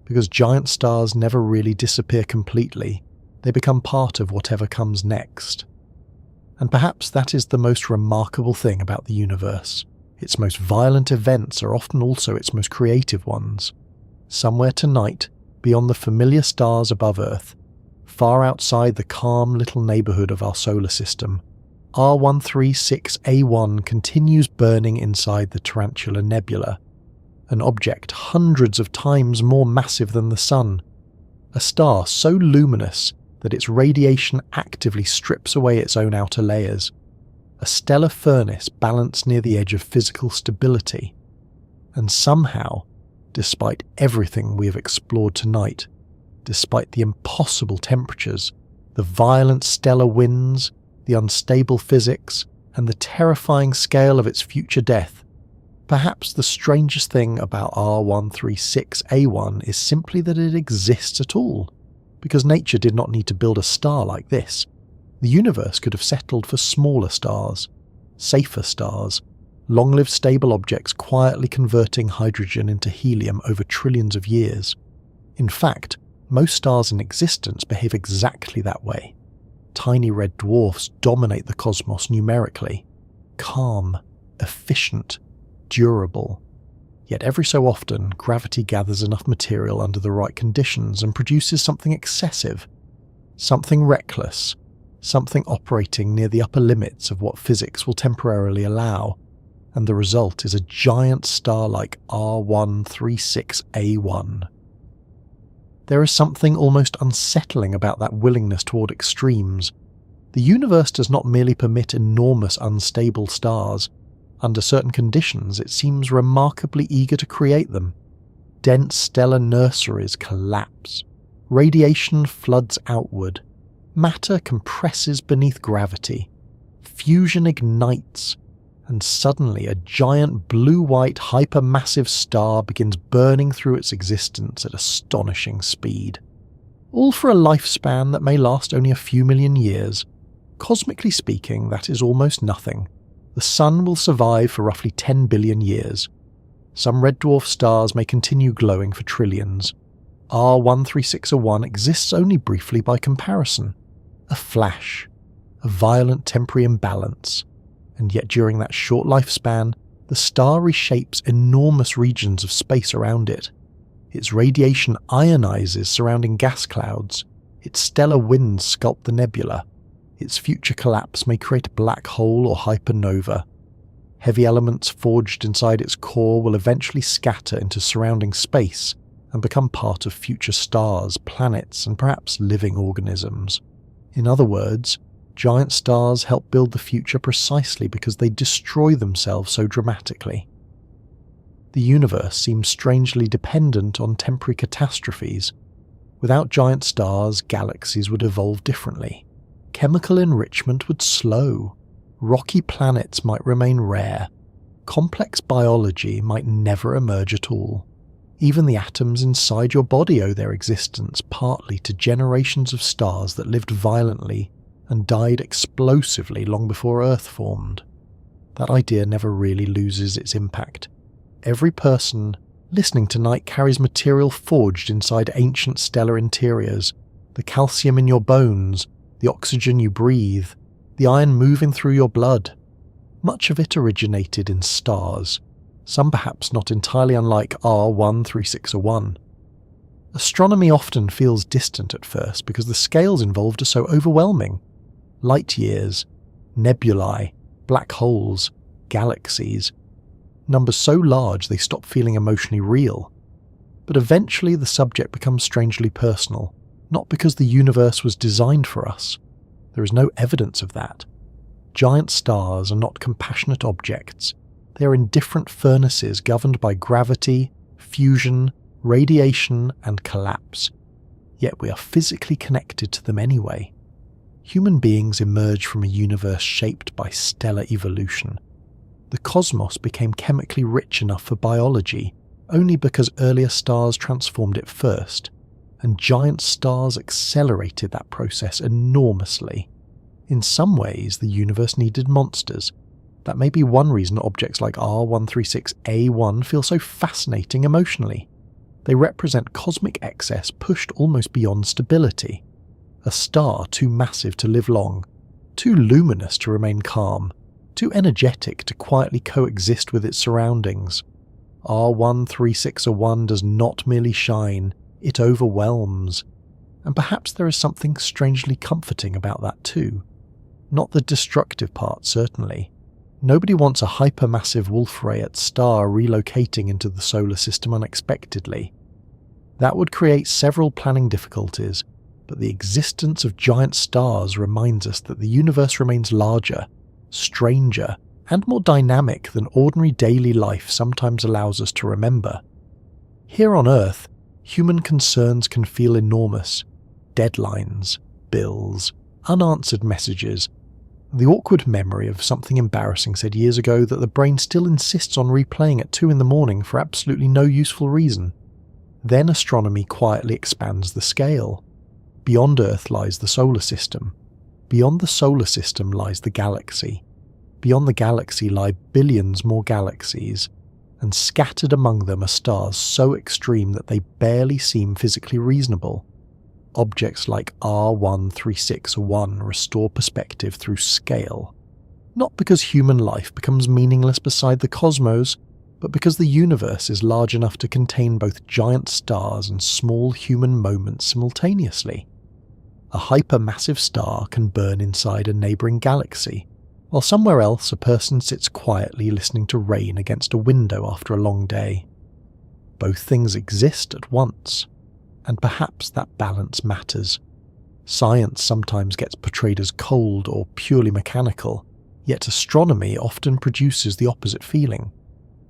because giant stars never really disappear completely. They become part of whatever comes next. And perhaps that is the most remarkable thing about the universe. Its most violent events are often also its most creative ones. Somewhere tonight, beyond the familiar stars above Earth, far outside the calm little neighbourhood of our solar system, R136a1 continues burning inside the Tarantula Nebula, an object hundreds of times more massive than the Sun, a star so luminous that its radiation actively strips away its own outer layers, a stellar furnace balanced near the edge of physical stability. And somehow, despite everything we have explored tonight, despite the impossible temperatures, the violent stellar winds, the unstable physics, and the terrifying scale of its future death, perhaps the strangest thing about R136a1 is simply that it exists at all, because nature did not need to build a star like this. The universe could have settled for smaller stars, safer stars, long-lived stable objects quietly converting hydrogen into helium over trillions of years. In fact, most stars in existence behave exactly that way. Tiny red dwarfs dominate the cosmos numerically, calm, efficient, durable. Yet every so often, gravity gathers enough material under the right conditions and produces something excessive, something reckless, something operating near the upper limits of what physics will temporarily allow, and the result is a giant star like R136a1. There is something almost unsettling about that willingness toward extremes. The universe does not merely permit enormous unstable stars. Under certain conditions, it seems remarkably eager to create them. Dense stellar nurseries collapse. Radiation floods outward. Matter compresses beneath gravity, fusion ignites, and suddenly a giant blue-white hypermassive star begins burning through its existence at astonishing speed. All for a lifespan that may last only a few million years. Cosmically speaking, that is almost nothing. The Sun will survive for roughly 10 billion years. Some red dwarf stars may continue glowing for trillions. R136a1 exists only briefly by comparison. A flash, a violent temporary imbalance, and yet during that short lifespan, the star reshapes enormous regions of space around it. Its radiation ionizes surrounding gas clouds, its stellar winds sculpt the nebula, its future collapse may create a black hole or hypernova. Heavy elements forged inside its core will eventually scatter into surrounding space and become part of future stars, planets, and perhaps living organisms. In other words, giant stars help build the future precisely because they destroy themselves so dramatically. The universe seems strangely dependent on temporary catastrophes. Without giant stars, galaxies would evolve differently. Chemical enrichment would slow. Rocky planets might remain rare. Complex biology might never emerge at all. Even the atoms inside your body owe their existence partly to generations of stars that lived violently and died explosively long before Earth formed. That idea never really loses its impact. Every person listening tonight carries material forged inside ancient stellar interiors, the calcium in your bones, the oxygen you breathe, the iron moving through your blood. Much of it originated in stars, some perhaps not entirely unlike R136a1. Astronomy often feels distant at first because the scales involved are so overwhelming. Light years, nebulae, black holes, galaxies. Numbers so large they stop feeling emotionally real. But eventually the subject becomes strangely personal, not because the universe was designed for us. There is no evidence of that. Giant stars are not compassionate objects. They are indifferent furnaces governed by gravity, fusion, radiation, and collapse. Yet we are physically connected to them anyway. Human beings emerge from a universe shaped by stellar evolution. The cosmos became chemically rich enough for biology only because earlier stars transformed it first, and giant stars accelerated that process enormously. In some ways, the universe needed monsters. That may be one reason objects like R136a1 feel so fascinating emotionally. They represent cosmic excess pushed almost beyond stability. A star too massive to live long, too luminous to remain calm, too energetic to quietly coexist with its surroundings. R136a1 does not merely shine, it overwhelms. And perhaps there is something strangely comforting about that too. Not the destructive part, certainly. Nobody wants a hypermassive Wolf-Rayet star relocating into the solar system unexpectedly. That would create several planning difficulties, but the existence of giant stars reminds us that the universe remains larger, stranger, and more dynamic than ordinary daily life sometimes allows us to remember. Here on Earth, human concerns can feel enormous. Deadlines, bills, unanswered messages. The awkward memory of something embarrassing said years ago that the brain still insists on replaying at 2 a.m. for absolutely no useful reason. Then astronomy quietly expands the scale. Beyond Earth lies the solar system. Beyond the solar system lies the galaxy. Beyond the galaxy lie billions more galaxies, and scattered among them are stars so extreme that they barely seem physically reasonable. Objects like R136a1 restore perspective through scale. Not because human life becomes meaningless beside the cosmos, but because the universe is large enough to contain both giant stars and small human moments simultaneously. A hypermassive star can burn inside a neighbouring galaxy, while somewhere else a person sits quietly listening to rain against a window after a long day. Both things exist at once, and perhaps that balance matters. Science sometimes gets portrayed as cold or purely mechanical, yet astronomy often produces the opposite feeling.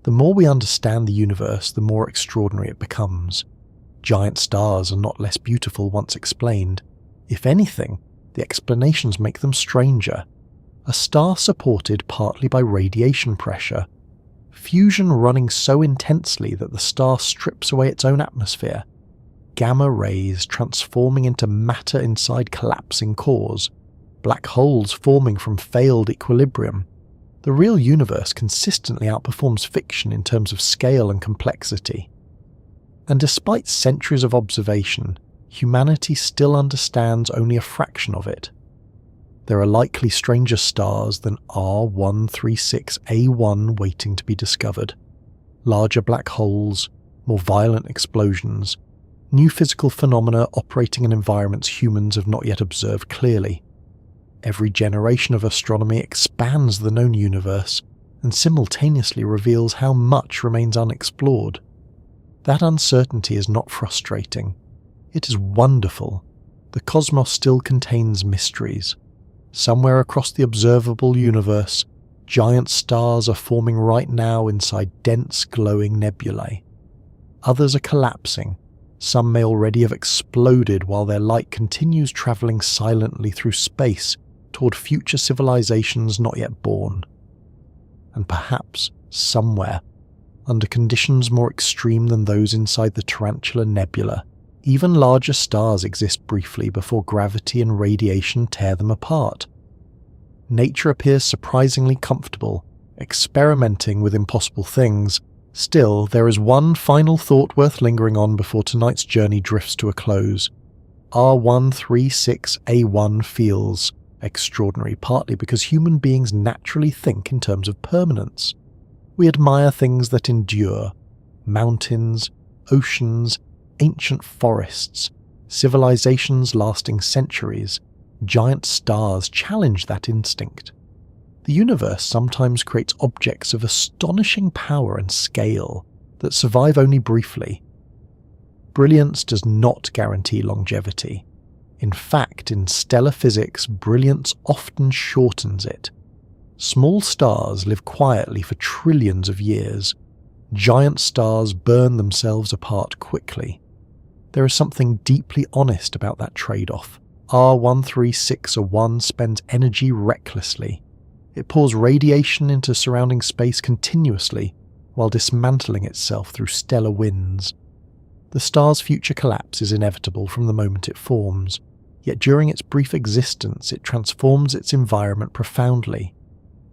The more we understand the universe, the more extraordinary it becomes. Giant stars are not less beautiful once explained. If anything, the explanations make them stranger. A star supported partly by radiation pressure, fusion running so intensely that the star strips away its own atmosphere, gamma rays transforming into matter inside collapsing cores, black holes forming from failed equilibrium. The real universe consistently outperforms fiction in terms of scale and complexity. And despite centuries of observation, humanity still understands only a fraction of it. There are likely stranger stars than R136a1 waiting to be discovered. Larger black holes, more violent explosions, new physical phenomena operating in environments humans have not yet observed clearly. Every generation of astronomy expands the known universe and simultaneously reveals how much remains unexplored. That uncertainty is not frustrating. It is wonderful. The cosmos still contains mysteries. Somewhere across the observable universe, giant stars are forming right now inside dense glowing nebulae. Others are collapsing. Some may already have exploded while their light continues travelling silently through space toward future civilizations not yet born. And perhaps, somewhere, under conditions more extreme than those inside the Tarantula Nebula, even larger stars exist briefly before gravity and radiation tear them apart. Nature appears surprisingly comfortable, experimenting with impossible things. Still, there is one final thought worth lingering on before tonight's journey drifts to a close. R136a1 feels extraordinary, partly because human beings naturally think in terms of permanence. We admire things that endure: mountains, oceans, ancient forests, civilizations lasting centuries. Giant stars challenge that instinct. The universe sometimes creates objects of astonishing power and scale that survive only briefly. Brilliance does not guarantee longevity. In fact, in stellar physics, brilliance often shortens it. Small stars live quietly for trillions of years. Giant stars burn themselves apart quickly. There is something deeply honest about that trade-off. R136a1 spends energy recklessly. It pours radiation into surrounding space continuously while dismantling itself through stellar winds. The star's future collapse is inevitable from the moment it forms, yet during its brief existence it transforms its environment profoundly.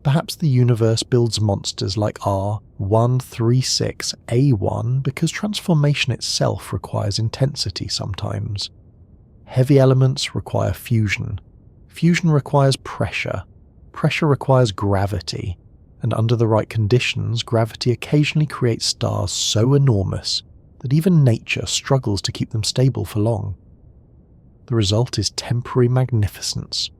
Perhaps the universe builds monsters like R136a1 because transformation itself requires intensity sometimes. Heavy elements require fusion. Fusion requires pressure. Pressure requires gravity. And under the right conditions, gravity occasionally creates stars so enormous that even nature struggles to keep them stable for long. The result is temporary magnificence.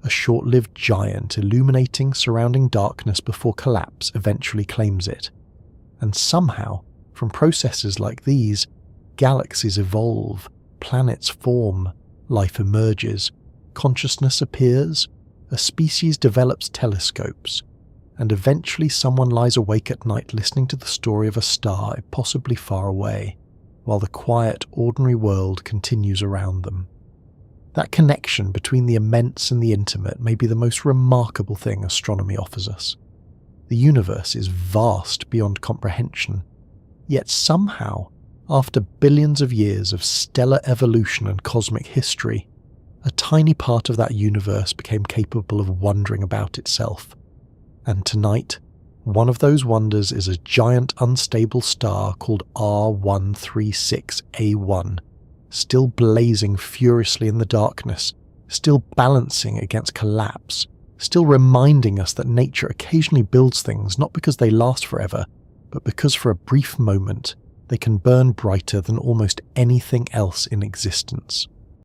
A short-lived giant illuminating surrounding darkness before collapse eventually claims it. And somehow, from processes like these, galaxies evolve, planets form, life emerges, consciousness appears, a species develops telescopes, and eventually someone lies awake at night listening to the story of a star impossibly far away, while the quiet, ordinary world continues around them. That connection between the immense and the intimate may be the most remarkable thing astronomy offers us. The universe is vast beyond comprehension, yet somehow, after billions of years of stellar evolution and cosmic history, a tiny part of that universe became capable of wondering about itself. And tonight, one of those wonders is a giant unstable star called R136a1, still blazing furiously in the darkness, still balancing against collapse, still reminding us that nature occasionally builds things not because they last forever, but because for a brief moment they can burn brighter than almost anything else in existence.